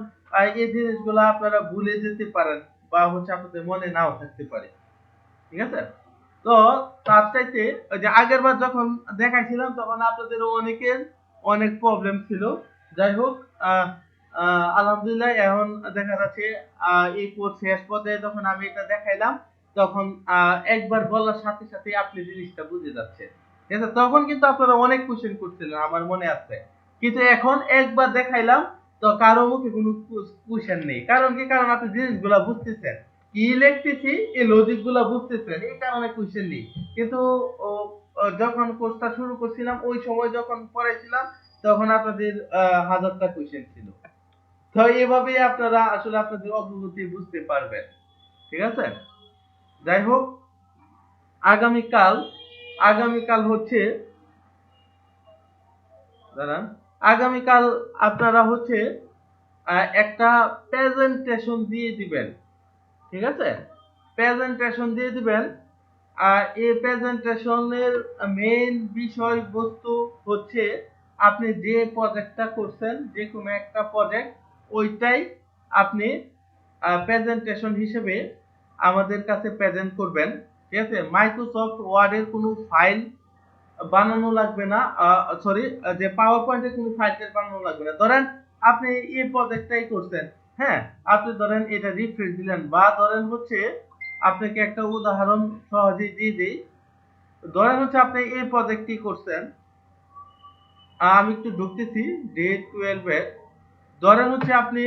এই জিনিসগুলো আপনারা ভুলে যেতে পারেন বা হচ্ছে আপনাদের মনে নাও থাকতে পারে। ঠিক আছে? তো তার চাইতে ওই যে আগের বার যখন দেখাইছিলাম তখন আপনাদের অনেকের অনেক প্রবলেম ছিল। যাই হোক, আহ, আলহামদুলিল্লাহ এখন দেখা যাচ্ছে এই কোর্স শেষ পর্যায়ে যখন আমি এটা দেখাইলাম, তখন একবার বলার সাথে সাথে আপনি জিনিসটা বুঝে যাচ্ছেন। ঠিক আছে? তখন কিন্তু আপনারা অনেক কোশ্চেন করছিলেন, আমার মনে আছে। কিন্তু এখন একবার দেখাইলাম, তো কারো মুখে কোনো কোশ্চেন নেই। কারণ কি? কারণ আপনি জিনিসগুলা বুঝতেছেন, কি লিখতেছি এই লজিক গুলা বুঝতেছেন, এই কারণে কোশ্চেন নেই। কিন্তু ও, যখন কোর্সটা শুরু করছিলাম ওই সময় যখন পড়াইছিলাম, তখন আপনাদের হাজারটা কোশ্চেন ছিল। তো এভাবেই আপনারা আসলে আপনাদের অগ্রগতি বুঝতে পারবেন। ঠিক আছে? যাই হোক, আগামীকাল আগামীকাল হচ্ছে, দাঁড়ান, আগামীকাল আপনারা হচ্ছে একটা প্রেজেন্টেশন দিয়ে দিবেন। ঠিক আছে? প্রেজেন্টেশন দিয়ে দিবেন। আর এই প্রেজেন্টেশনের মেইন বিষয়বস্তু হচ্ছে আপনি যে প্রজেক্টটা করছেন, যে কোনো একটা প্রজেক্ট, ওইটাই আপনি প্রেজেন্টেশন হিসেবে আমাদের কাছে প্রেজেন্ট করবেন। ঠিক আছে? মাইক্রোসফট ওয়ার্ডের কোনো ফাইল বানানো লাগবে না, সরি, যে পাওয়ার পয়েন্টের কোনো ফাইল বানানো লাগবে না। ধরেন আপনি এই প্রজেক্টটাই করছেন, হ্যাঁ, আপনি ধরেন এটা রিফ্রেশ দিলেন, বা ধরেন হচ্ছে আপনাকে একটা উদাহরণ সহজেই দিয়ে দিই। ধরেন হচ্ছে আপনি এই প্রজেক্টটি করছেন, আমি একটু ঢুকতেছি ডে 12 এর। ধরেন হচ্ছে আপনি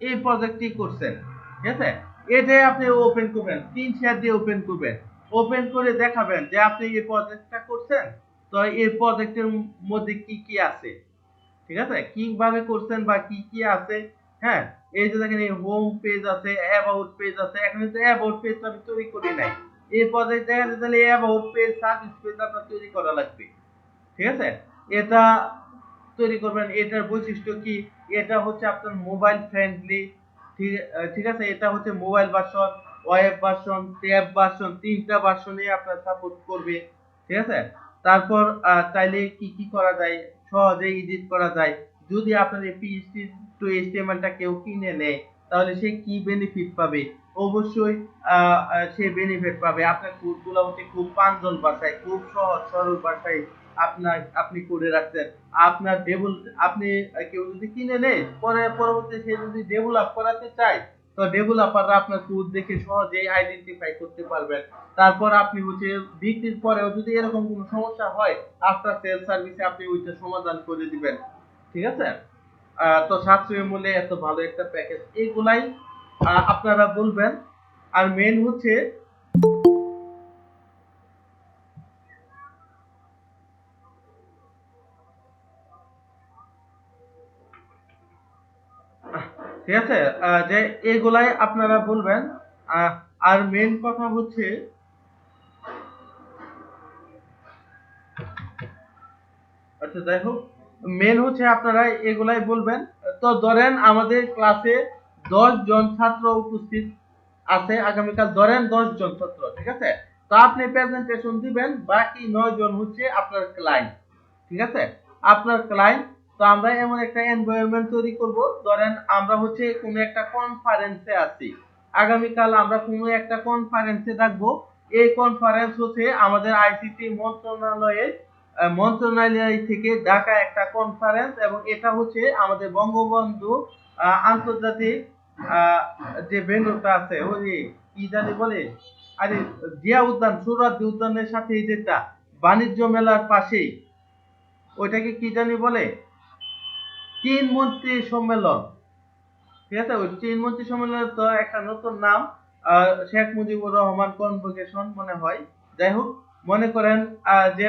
এই প্রজেক্টটি করছেন, ঠিক আছে? এটাই আপনি ওপেন করবেন, স্ক্রিন শেয়ার দিয়ে ওপেন করবেন। ওপেন করে দেখাবেন যে আপনি এই প্রজেক্টটা করছেন, তো এই প্রজেক্টের মধ্যে কি কি আছে। ঠিক আছে? কিভাবে করছেন বা কি কি আছে। হ্যাঁ, এই যে দেখেন এই হোম পেজ আছে, অ্যাবাউট পেজ আছে। এখানে তো অ্যাবাউট পেজ আমি তৈরি করি নাই। এই প্রজেক্ট দেখা যাচ্ছে তাহলে অ্যাবাউট পেজ, সার্ভিস পেজ আপনার তৈরি করা লাগবে। ঠিক আছে? এটা তৈরি করবেন। এটার বৈশিষ্ট্য কি? এটা হচ্ছে আপনার মোবাইল ফ্রেন্ডলি। ঠিক আছে? এটা হচ্ছে mobile version, web version, tab version, তিনটা ভার্সনে আপনার সাপোর্ট করবে। ঠিক আছে? তারপর চাইলে কি কি করা যায়, সহজে এডিট করা যায়। যদি আপনার এই পিএইচপি টু এইচটিএমএল টা কেউ কিনে নেয়, তাহলে সে কি বেনিফিট পাবে? অবশ্যই সে বেনিফিট পাবে। আপনার কোডগুলো হচ্ছে খুব প্রাঞ্জল ভাষায়, খুব সহজ সরল ভাষায় আপনি করে রাখছেন। আপনার আপনি কেউ যদি কিনে নেয়, পরে পরবর্তীতে সে যদি ডেভেলপ করাতে চায়, তো ডেভেলপাররা আপনার কোড দেখে সহজেই আইডেন্টিফাই করতে পারবেন। তারপর আপনি হচ্ছে বিক্রির পরেও যদি এরকম কোনো সমস্যা হয়, আফটার সেল সার্ভিসে আপনি ওইটা সমাধান করে দিবেন। ঠিক আছে? তো সাশ্রয়ী মূল্যে এত ভালো একটা প্যাকেজ, এইগুলাই আপনারা বলবেন। আর মেন হচ্ছে, ঠিক আছে, যে এগুলাই আপনারা বলবেন। আর মেন কথা হচ্ছে আচ্ছা যাই হোক, মেন হচ্ছে আপনারা এগুলাই বলবেন। তো ধরেন আমাদের ক্লাসে 10 জন ছাত্র উপস্থিত আছে আগামীকাল, ধরেন 10 জন ছাত্র, ঠিক আছে? তো আপনি প্রেজেন্টেশন দিবেন, বাকি 9 জন হচ্ছে আপনার ক্লায়েন্ট, ঠিক আছে? আপনার ক্লায়েন্ট। তো আমরা এমন একটা এনভায়রনমেন্ট তৈরি করব, ধরেন আমরা হচ্ছে কোনো একটা কনফারেন্সে আছি, আগামীকাল আমরা কোনো একটা কনফারেন্সে থাকবো। এই কনফারেন্স হচ্ছে আমাদের আইসিটি মন্ত্রণালয় থেকে ঢাকা একটা কনফারেন্স, এবং এটা হচ্ছে আমাদের বঙ্গবন্ধু আন্তর্জাতিক যে ভেন্যুটা আছে, ওই যে কি জানি বলে, আরে জিয়া উদ্যান, সোহরাওয়ার্দী উদ্যানের সাথে যেটা বাণিজ্য মেলার পাশেই, ওইটাকে কি জানি বলে, চীন মন্ত্রী সম্মেলন, ঠিক আছে? ওই চীন মন্ত্রী সম্মেলনের তো একটা নতুন নাম, শেখ মুজিবুর রহমান কনভোকেশন মনে হয়। যাই হোক, মনে করেন যে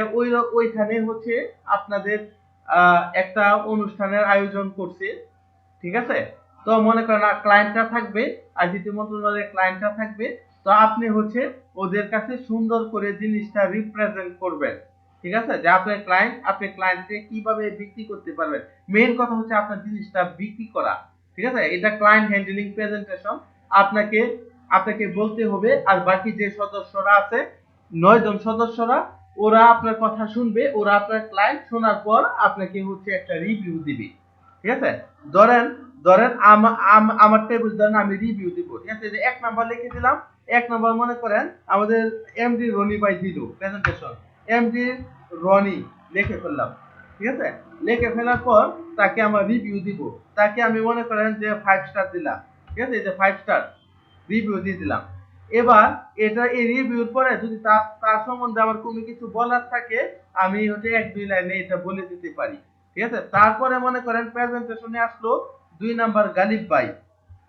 ওইখানে হচ্ছে আপনাদের একটা অনুষ্ঠানের আয়োজন করছে, ঠিক আছে? তো মনে করেন ক্লায়েন্টরা থাকবে, আইসিটি মন্ত্রণালয়ের ক্লায়েন্টরা থাকবে। তো আপনি হচ্ছে ওদের কাছে সুন্দর করে জিনিসটা রিপ্রেজেন্ট করবেন, ঠিক আছে? যে আপনার ক্লায়েন্ট, আপনি ক্লায়েন্টকে কিভাবে বিক্রি করতে পারবেন। মেইন কথা হচ্ছে আপনার জিনিসটা বিক্রি করা, ঠিক আছে? এটা ক্লায়েন্ট হ্যান্ডলিং প্রেজেন্টেশন আপনাকে আপনাকে বলতে হবে। আর বাকি যে সদস্যরা আছে, 9 জন সদস্যরা, ওরা আপনার কথা শুনবে, ওরা আপনার ক্লায়েন্ট শোনার পর আপনাকে হচ্ছে একটা রিভিউ দিবে, ঠিক আছে? ধরেন ধরেন আমার টেবিল, ধরেন আমি রিভিউ দিব, ঠিক আছে? যে 1 নাম্বার লিখে দিলাম। 1 নাম্বার মনে করেন আমাদের এমডি রনি ভাই দিল প্রেজেন্টেশন, এমডি রনি লিখে ফেললাম, ঠিক আছে? লিখে ফেলার পর তাকে আমার রিভিউ দিব। তাকে আমি মনে করেন যে 5 স্টার দিলাম, ঠিক আছে? এই যে 5 স্টার রিভিউ দিয়ে দিলাম। এবার এটা এই রিভিউর পরে যদি তার সম্বন্ধে আমার কোনো কিছু বলার থাকে, আমি হচ্ছে 1-2 লাইনে এটা বলে দিতে পারি, ঠিক আছে? তারপরে মনে করেন প্রেজেন্টেশনে আসলো 2 নাম্বার গালিব ভাই,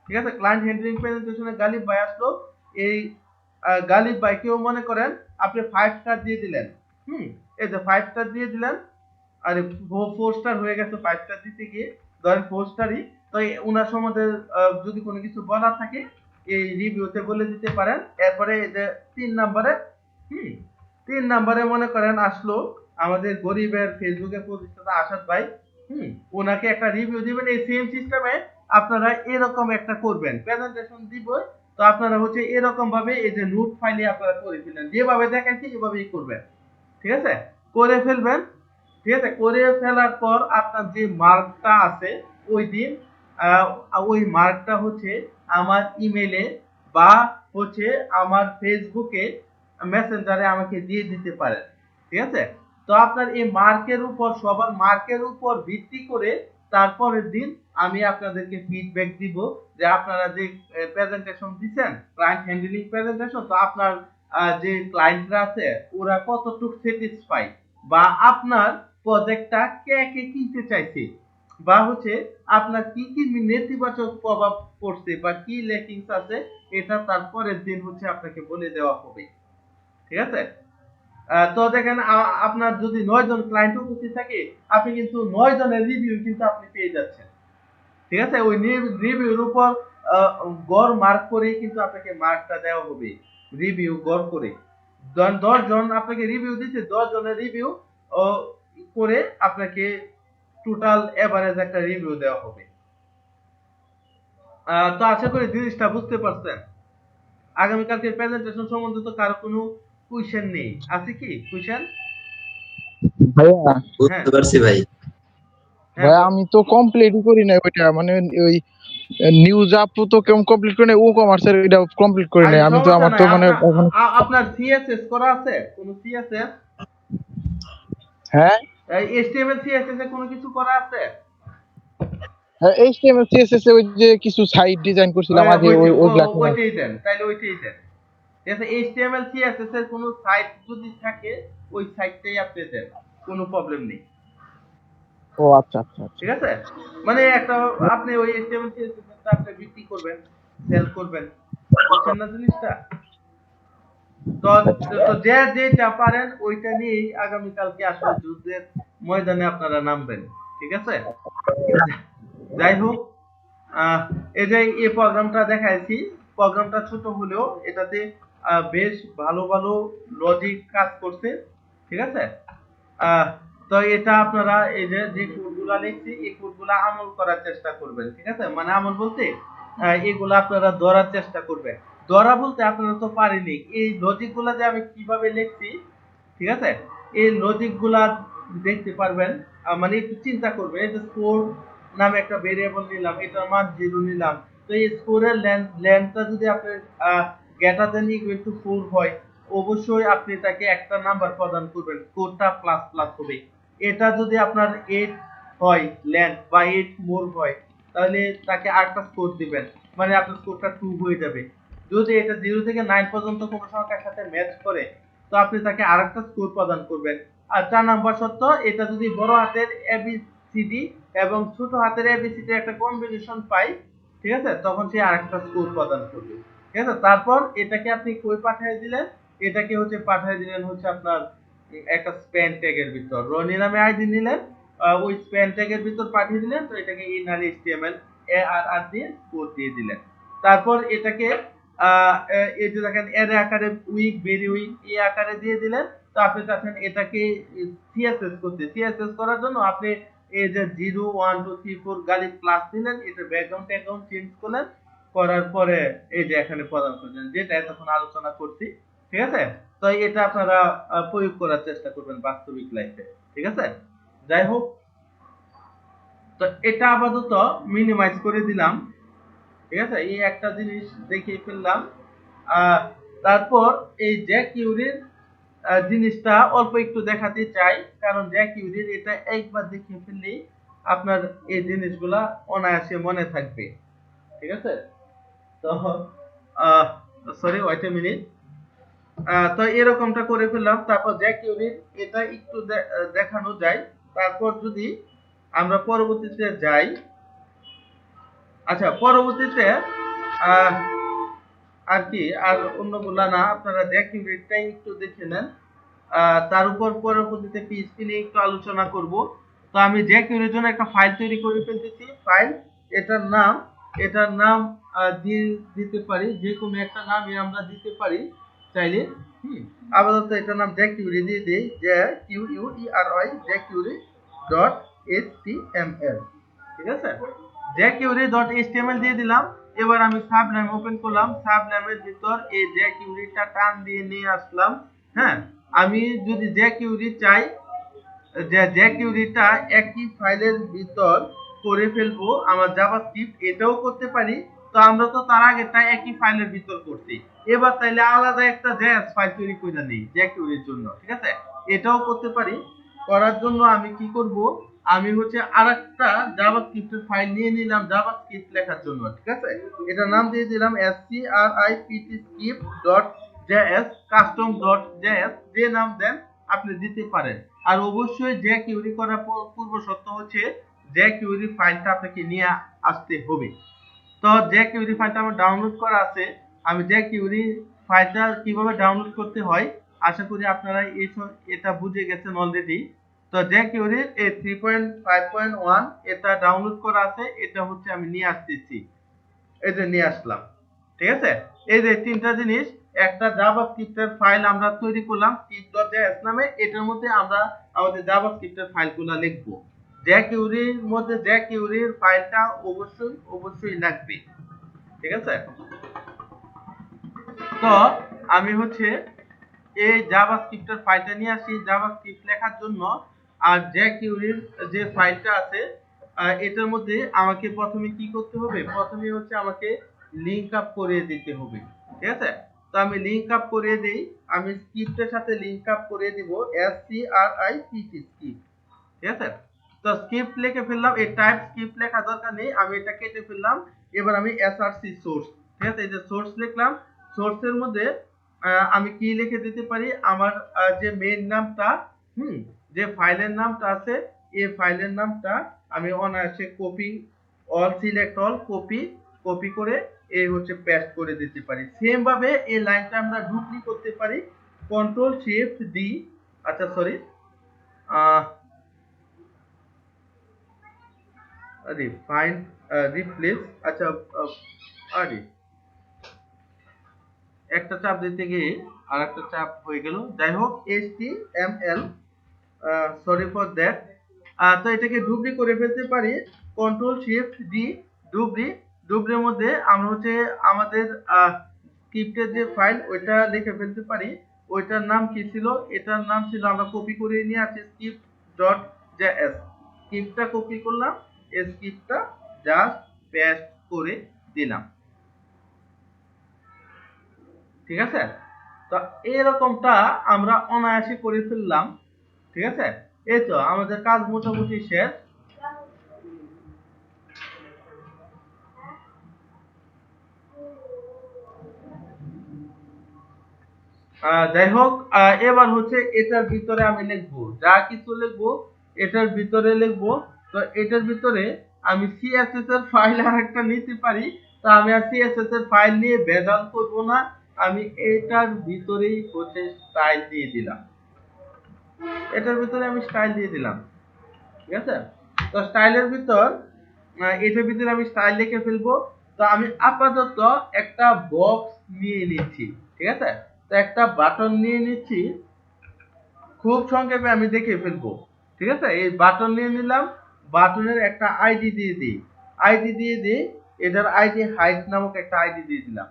ঠিক আছে? ক্লায়েন্ট হ্যান্ডলিং প্রেজেন্টেশনে গালিব ভাই আসলো। এই গালিব ভাইকেও মনে করেন আপনি 5 স্টার দিয়ে দিলেন। এই যে 5 স্টার দিয়ে দিলেন, আরে 4 স্টার হয়ে গেছে 5 স্টার দিতে গিয়ে, ধরেন 4 স্টারই। তো উনার সম্বন্ধে যদি কোনো কিছু বলার থাকে এই রিভিউতে বলে দিতে পারেন। এরপরে এই যে 3 নাম্বারে, হুম 3 নাম্বারে মনে করেন আসলো আমাদের গরিবের ফেসবুকে প্রতিষ্ঠাতা আসাদ ভাই, ওনাকে একটা রিভিউ দিবেন। এই সেম সিস্টেমে আপনারা এরকম একটা করবেন, প্রেজেন্টেশন দিব। তো আপনারা হচ্ছে এরকম ভাবে এই যে নোট ফাইলে আপনারা করে ফেলেন, যেভাবে দেখাইছি এভাবেই করবেন, ঠিক আছে? করে ফেলবেন, ঠিক আছে? করে ফেলার পর আপনার যে মার্কটা আছে ওই দিন, ওই মার্কটা হচ্ছে আমার ইমেলে বা হচ্ছে আমার ফেসবুকে মেসেঞ্জারে আমাকে দিয়ে দিতে পারেন, ঠিক আছে? তো আপনার এই মার্কের উপর, সবার মার্কের উপর ভিত্তি করে তারপরের দিন আমি আপনাদেরকে ফিডব্যাক দিব যে আপনারা যে প্রেজেন্টেশন দিচ্ছেন, ক্লায়েন্ট হ্যান্ডলিং প্রেজেন্টেশন, তো আপনার যে ক্লায়েন্টরা আছে ওরা কতটুকু স্যাটিসফাই, বা আপনার প্রজেক্টটা কে কে কিনতে চাইছে, বা হচ্ছে আপনার কি কি নেতিবাচক প্রভাব পড়ছে বা কি ল্যাকিংস আছে, এটা তারপরের দিন হচ্ছে আপনাকে বলে দেওয়া হবে, ঠিক আছে? তো দেখেন আপনার যদি 9 জন ক্লায়েন্ট উপস্থিত থাকে, আপনি কিন্তু 9 জনের রিভিউ কিন্তু আপনি পেয়ে যাচ্ছেন, ঠিক আছে? ওই রিভিউর উপর গড় মার্ক করে কিন্তু আপনাকে মার্কটা দেওয়া হবে, রিভিউ গড় করে। 10 জন আপনাকে রিভিউ দিচ্ছে, 10 জনের রিভিউ করে আপনাকে টোটাল এভারেজ একটা রিভিউ দেওয়া হবে। তো আশা করি জিনিসটা বুঝতে পারছেন। আগামীকালকে প্রেজেন্টেশন সম্বন্ধে তো কারো কোনো কোয়েশ্চেন নেই, আছে কি কোয়েশ্চেন? ভাইয়া হ্যাঁ বুঝতে পারছি ভাই। হ্যাঁ ভাইয়া আমি তো কমপ্লিটই করি নাই ওইটা, মানে ওই নিউজ আপ তো কেমন কমপ্লিট করি নাই, ও কমার্সের এটা কমপ্লিট করি আরে নাই আমি তো, সমস্যা আমার নাই, তো মানে এখন। আপনার সিএসএস করা আছে? কোন সিএসএস, হ্যাঁ এইচটিএমএল সিএসএস এ কোনো কিছু করা আছে? হ্যাঁ, এইচটিএমএল সিএসএস এ ওই যে কিছু সাইট ডিজাইন করছিলাম আগে, ওইগুলা ওইটাই দেন, তাইলে ওইটাই দেন, ঠিক আছে? এইচটিএমএল সিএসএস এর কোনো সাইট যদি থাকে ওই সাইটটাই আপনি দেন, কোনো প্রবলেম নেই, ও আচ্ছা আচ্ছা আচ্ছা। ঠিক আছে? মানে একটা আপনি ওই এইচটিএমএল সিএসএস টা আপনি বিক্রি করবেন, সেল করবেন, বুঝছেন না জিনিসটা? তো তো যে যেটা পারেন ওইটা নিয়েই আগামীকালকে আসলে যুদ্ধের ময়দানে আপনারা নামবেন, ঠিক আছে? যাই হোক, এই যে এই প্রোগ্রামটা দেখাইছি, প্রোগ্রামটা ছোট হলেও এটাতে বেশ ভালো ভালো লজিক কাজ করছে, ঠিক আছে। আহ, তো এটা আপনারা এই যে যে কোডগুলা লিখছি এই কোডগুলা আমল করার চেষ্টা করবেন, ঠিক আছে। মানে আমল বলতে এগুলা আপনারা ধরার চেষ্টা করবেন। ধরা বলতে আপনারা তো পারেনি, এই লজিক গুলা যে আমি কিভাবে লিখছি, ঠিক আছে, এই লজিক গুলা দেখতে পারবেন। মানে একটু চিন্তা করবেন, এই যে স্কোর নামে একটা ভেরিয়েবল নিলাম, এটার মান 0 নিলাম। তো এই স্কোরের লেন্থটা যদি আপনার গ্রেটার দ্যান ইকুয়াল টু 4 হয়, অবশ্যই আপনি তাকে একটা নাম্বার প্রদান করবেন, স্কোরটা প্লাস প্লাস হবে। এটা যদি আপনার 8 হয় লেন্থ বা 8 মোর হয়, তাহলে তাকে আরেকটা স্কোর দিবেন, মানে আপনার স্কোরটা 2 হয়ে যাবে। যদি এটা 0 থেকে 9 পর্যন্ত কোনো সংখ্যার সাথে ম্যাচ করে, তো আপনি তাকে আরেকটা স্কোর প্রদান করবেন। আর 4 নাম্বার শর্ত, এটা যদি বড় হাতের ABCD এবং ছোট হাতের ABCD একটা কম্বিনেশন পাই, ঠিক আছে, তখন সে আরেকটা স্কোর প্রদান করবে, ঠিক আছে। তারপর এটাকে আপনি কই পাঠিয়ে দিলেন, এটাকে হচ্ছে পাঠিয়ে দিলেন হচ্ছে আপনার একটা স্প্যান ট্যাগের ভিতর, রনি নামে আইডি নিলেন, ওই স্প্যান ট্যাগের ভিতর পাঠিয়ে দিলেন। তো এটাকে ইনার HTML ARR দিয়ে স্কোর দিয়ে দিলেন। তারপর এটাকে এই যে দেখেন অ্যারে আকারে উইক ভেরি উইক এই আকারে দিয়ে দিলেন। তো আপনি চাচ্ছেন এটাকে সিএসএস করতে, সিএসএস করার জন্য আপনি এই যে 0 1 2 3 4 গালি প্লাস দিলেন, এটা ব্যাকগ্রাউন্ড ট্যাগগ্রাউন্ড চেঞ্জ করলেন, করার পরে এই যে এখানে প্রদান করলেন, যেটা এতক্ষণ আলোচনা করছি, ঠিক আছে। তো এটা আপনারা প্রয়োগ করার চেষ্টা করবেন বাস্তবিক লাইফে, ঠিক আছে। যাই হোক, তো এটা আপাতত মিনিমাইজ করে দিলাম, ঠিক আছে। এই একটা জিনিস দেখিয়ে ফেললাম। আহ, তারপর এই জ্যাক ইউরির জিনিসটা অল্প একটু দেখাতে চাই, কারণ জ্যাক ইউরির এটা একবার দেখিয়ে ফেললেই আপনার এই জিনিসগুলা অনায়াসে মনে থাকবে, ঠিক আছে। তো সরি ওয়েট এ মিনিট। তো এরকমটা করে ফেললাম। তারপর জ্যাক ইউরির এটা একটু দেখানো যায়। তারপর যদি আমরা পরবর্তীতে যাই, আচ্ছা পরবর্তীতে আহ আর কি আর অন্যগুলা না, আপনারা জ্যাক ইউরিটটাই একটু দেখে নেন। তার উপর পরবর্তীতে পিএইচপি নিয়ে একটু আলোচনা করব। তো আমি জ্যাক ইউরির জন্য একটা ফাইল তৈরি করে ফেলতেছি। ফাইল এটার নাম দিয়ে দিতে পারি, যে কোনো একটা নামই আমরা দিতে পারি চাইলে। আপাতত এটার নাম জ্যাক ইউরি দিয়ে দেই, JQUERY জ্যাকইউরি ডট HTML, ঠিক আছে। জ্যাকইউরি ডট HTML দিয়ে দিলাম। এবার আমি সাবলাইম ওপেন করলাম, সাবলাইমের ভিতর এই জ্যাকইউরিটা টান দিয়ে নিয়ে আসলাম। হ্যাঁ, আমি যদি জ্যাকইউরি চাই যে জ্যাকইউরিটা একই ফাইলের ভিতর করে ফেলবো আমার জাভাস্ক্রিপ্ট, এটাও করতে পারি। তো আমরা তো তার আগেটা একই ফাইলের ভিতর করছি, এবার তাইলে আলাদা একটা জেএস ফাইল তৈরি করে নেই জ্যাকইউরির জন্য, ঠিক আছে। এটাও করতে পারি। করার জন্য আমি কি করব, আমি হচ্ছে আরেকটা জাভাস্ক্রিপ্টের ফাইল নিয়ে নিলাম জাভাস্ক্রিপ্ট লেখার জন্য, ঠিক আছে। এটার নাম দিয়ে দিলাম scriptscript.js custom.js, যে নাম দেন আপনি দিতে পারেন। আর অবশ্যই জ্যাকইউরি করার পূর্ব শর্ত হচ্ছে জ্যাকইউরি ফাইলটা আপনাকে নিয়ে আসতে হবে। তো জ্যাকইউরি ফাইলটা আমার ডাউনলোড করা আছে। আমি জ্যাকইউরি ফাইলটা কিভাবে ডাউনলোড করতে হয় আশা করি আপনারা এটা বুঝে গেছেন অলরেডি। তো জ্যাকইউরি এই 3.5.1 এটা ডাউনলোড করা আছে, এটা হচ্ছে আমি নিয়ে আসতেছি, এই যে নিয়ে আসলাম, ঠিক আছে। এই যে তিনটা জিনিস, একটা জাভাস্ক্রিপ্টের ফাইল আমরা তৈরি করলাম script.js নামে, এটার মধ্যে আমরা আমাদের জাভাস্ক্রিপ্টের ফাইলগুলো লিখব। জ্যাকইউরির মধ্যে জ্যাকইউরির ফাইলটা অবশ্যই অবশ্যই লাগবে, ঠিক আছে। তো আমি হচ্ছে এই জাভাস্ক্রিপ্টের ফাইলটা নিয়ে আসি জাভাস্ক্রিপ্ট লেখার জন্য। আর জ্যাকইউরির যে ফাইলটা আছে এটার মধ্যে আমাকে প্রথমে কি করতে হবে, প্রথমে হচ্ছে আমাকে লিংক আপ করিয়ে দিতে হবে, ঠিক আছে। তো আমি লিংক আপ করিয়ে দেই, আমি স্ক্রিপ্টের সাথে লিংক আপ করিয়ে দিব SCRIPT স্ক্রিপ্ট, ঠিক আছে। তো স্ক্রিপ্ট লিখে ফেললাম, এই টাইপ স্ক্রিপ্ট লেখা দরকার নেই, আমি এটা কেটে ফেললাম। এবার আমি src সোর্স, ঠিক আছে, এই যে সোর্স লিখলাম। সোর্সের মধ্যে আমি কি লিখে দিতে পারি, আমার যে মেইন নামটা, যে ফাইলের নামটা আছে, এই ফাইলের নামটা আমি অনায়াসে copy all select all copy copy করে এই হচ্ছে পেস্ট করে দিতে পারি। সেম ভাবে এই লাইনটা আমরা ডুপ্লি করতে পারি, কন্ট্রোল শিফট ডি, আচ্ছা সরি আরে ফাইন্ড রিপ্লেস, আচ্ছা আরে একটা চাপ দিতে গিয়ে আর একটা চাপ হয়ে গেল। যাই হোক, HTML, সরি ফর দ্যাট। তো এটাকে ডুবলি করে ফেলতে পারি, কন্ট্রোল শিফট ডি, ডুবলি। ডুবলির মধ্যে আমরা হচ্ছে আমাদের স্ক্রিপ্টের যে ফাইল ওইটা লিখে ফেলতে পারি। ওইটার নাম কি ছিল? এটার নাম ছিল, আমরা কপি করে নিয়ে আসি স্ক্রিপ্ট ডট জেএস। স্ক্রিপ্টটা কপি করলাম, এই স্ক্রিপ্টটা জাস্ট পেস্ট করে দিলাম। ঠিক আছে? তো এরকমটা আমরা অনায়াসে করে ফেললাম। ঠিক আছে? এই তো আমাদের কাজ মোটামুটি শেষ। যাই হোক, এবার হচ্ছে এটার ভিতরে আমি লিখবো যা কিছু লিখবো, এটার ভিতরে লিখবো। তো এটার ভিতরে আমি সিএসএস এর ফাইল আর একটা নিতে পারি। তো আমি আর সিএসএস এর ফাইল নিয়ে ভেজাল করবো না, আমি এটার ভিতরেই হচ্ছে স্টাইল দিয়ে দিলাম। এটার ভিতরে আমি স্টাইল দিয়ে দিলাম। ঠিক আছে? তো স্টাইলের ভিতর এটার ভিতরে আমি স্টাইল লিখে ফেলবো। তো আমি আপাতত একটা বক্স নিয়ে নিচ্ছি। ঠিক আছে? তো একটা বাটন নিয়ে নিচ্ছি, খুব সংক্ষেপে আমি দেখে ফেলবো। ঠিক আছে? এই বাটন নিয়ে নিলাম, বাটনের একটা আইডি দিয়ে দিই, আইডি দিয়ে দিই, এটার আইডি হাইট নামক একটা আইডি দিয়ে দিলাম।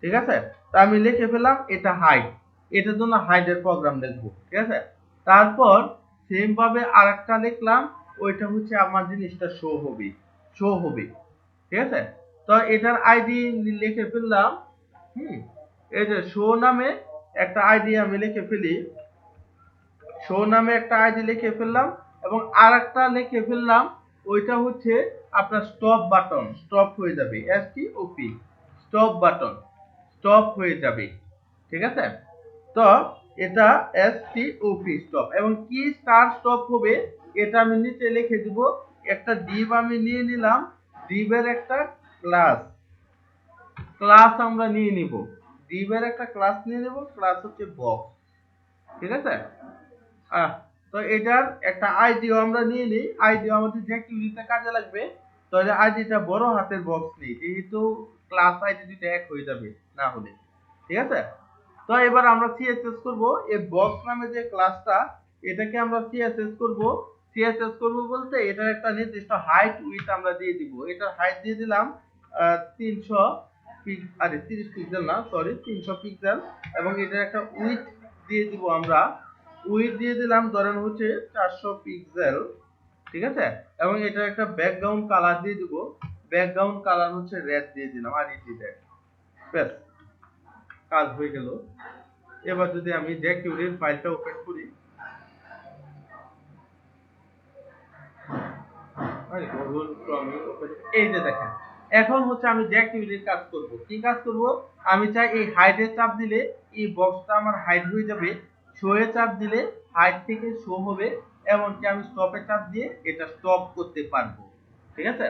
ঠিক আছে? তো আমি লিখে ফেললাম এটা হাইট, এটার জন্য হাইটের প্রোগ্রাম লিখবো। ঠিক আছে? তারপর সেম ভাবে আরেকটা লিখলাম, ওইটা হচ্ছে আমার জিনিসটা শো হবে, শো হবে। ঠিক আছে? তো এটার আইডি লিখে ফেললাম। এই যে শো নামে একটা আইডি আমি লিখে ফেলি, শো নামে একটা আইডি লিখে ফেললাম, এবং আরেকটা লিখে ফেললাম, ওইটা হচ্ছে আপনার স্টপ বাটন, স্টপ হয়ে যাবে, এসটিওপি, স্টপ বাটন, স্টপ হয়ে যাবে। ঠিক আছে? তো এটা এসটিওপি স্টপ, এবং কি স্টার স্টপ হবে এটা আমি নিচে লিখে দিব। একটা ডিভ আমি নিয়ে নিলাম, ডিভের একটা ক্লাস, ক্লাস আমরা নিয়ে নিব, ডিভের একটা ক্লাস নিয়ে নেব, ক্লাস হচ্ছে বক্স। ঠিক আছে? তো এটার একটা আইডিও আমরা নিয়ে নিই, আইডিও আমাদের যে কিউরিতে কাজে লাগবে। তো আইডিটা বড় হাতের বক্স নেই, যেহেতু ক্লাস আইডি দুটো এক হয়ে যাবে না হলে। ঠিক আছে? তো এবার আমরা সিএসএস করব এই বক্স নামে যে ক্লাসটা, এটাকে আমরা সিএসএস করব। সিএসএস করব বলতে এটার একটা নির্দিষ্ট হাইট উইডথ আমরা দিয়ে দিব। এটার হাইট দিয়ে দিলাম 300 আরে 30 পিক্সেল না, সরি 300 পিক্সেল, এবং এটার একটা উইডথ দিয়ে দিব আমরা, উইডথ দিয়ে দিলাম ধরেন হচ্ছে 400 পিক্সেল। ঠিক আছে? এবং এটার একটা ব্যাকগ্রাউন্ড কালার দিয়ে দিব, ব্যাকগ্রাউন্ড কালার হচ্ছে রেড দিয়ে দিলাম, আর ইজি রেড। ব্যাস, কাজ হয়ে গেল। এবার যদি আমি jQuery ফাইলটা ওপেন করি, গুগল ক্রমে ওপেন, এই যে দেখেন, এখন হচ্ছে আমি jQuery কাজ করব। কি কাজ করব? আমি চাই এই হাইডে চাপ দিলে এই বক্সটা আমার হাইড হয়ে যাবে, শোয়ে চাপ দিলে হাইড থেকে শো হবে, এমনকি আমি স্টপে চাপ দিয়ে এটা স্টপ করতে পারবো। ঠিক আছে?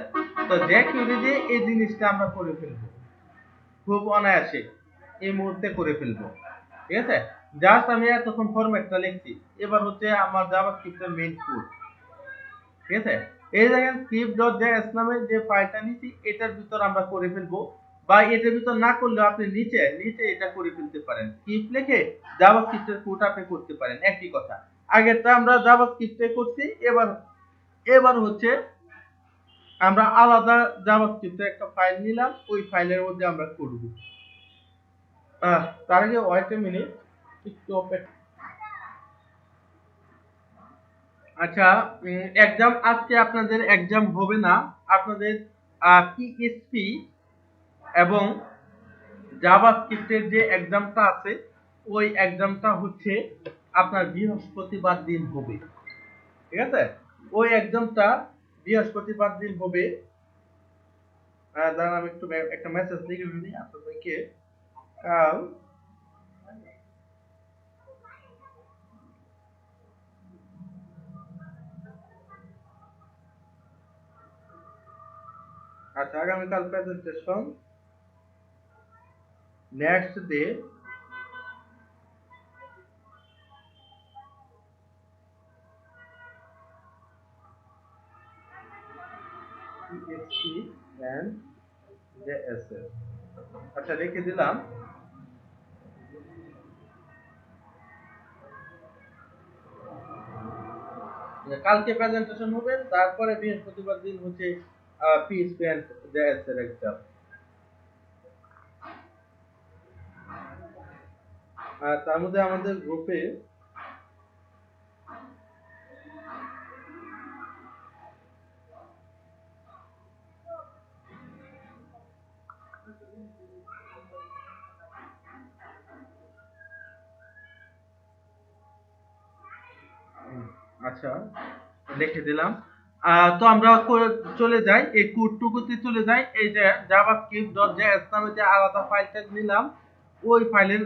তো jQuery দিয়ে এই জিনিসটা আমরা করে ফেলবো খুব অনায়াসে, এই মুহূর্তে করে ফেলবো। ঠিক আছে? জাস্ট আমি এতক্ষণ ফরম্যাটটা লিখছি, এবার হচ্ছে আমার জাভাস্ক্রিপ্টের মেইন কোড। ঠিক আছে? এই দেখেন script.js নামে যে ফাইলটা নিছি, এটার ভিতর আমরা করে ফেলবো, বা এটার ভিতর না করলেও আপনি নিচে নিচে এটা করে ফেলতে পারেন, স্ক্রিপ্ট লিখে জাভাস্ক্রিপ্টের কোড আপনি করতে পারেন, একই কথা। আগেরটা আমরা জাভাস্ক্রিপ্টে করছি, এবার এবার হচ্ছে আমরা আলাদা জাভাস্ক্রিপ্টের একটা ফাইল নিলাম, ওই ফাইলের মধ্যে আমরা করব। তার আগে ওয়েট এ মিনিট, একটু অপেক্ষা। আচ্ছা, এক্সাম আজকে আপনাদের এক্সাম হবে না, আপনাদের পিএইচপি এবং জাভাস্ক্রিপ্টের যে এক্সামটা আছে, ওই এক্সামটা হচ্ছে আপনার বৃহস্পতিবার দিন হবে। ঠিক আছে? ওই এক্সামটা বৃহস্পতিবার দিন হবে। দাঁড়ান আমি একটু একটা মেসেজ লিখে ফেলি আপনাদেরকে। কাল আচ্ছা, আগামীকাল presentation, next day PHP and JSS। আচ্ছা, লিখে দিলাম। কালকে প্রেজেন্টেশন হবে, তারপরে বৃহস্পতিবার দিন হচ্ছে পিএইচপি এন্ড জেএস এর এক্সাম। আর তার মধ্যে আমাদের গ্রুপে আচ্ছা লিখে দিলাম। তো আমরা চলে যাই এই কোডটুকুতে চলে যাই। এই যে javascript.js নামে যে আলাদা ফাইলটা নিলাম, ওই ফাইলের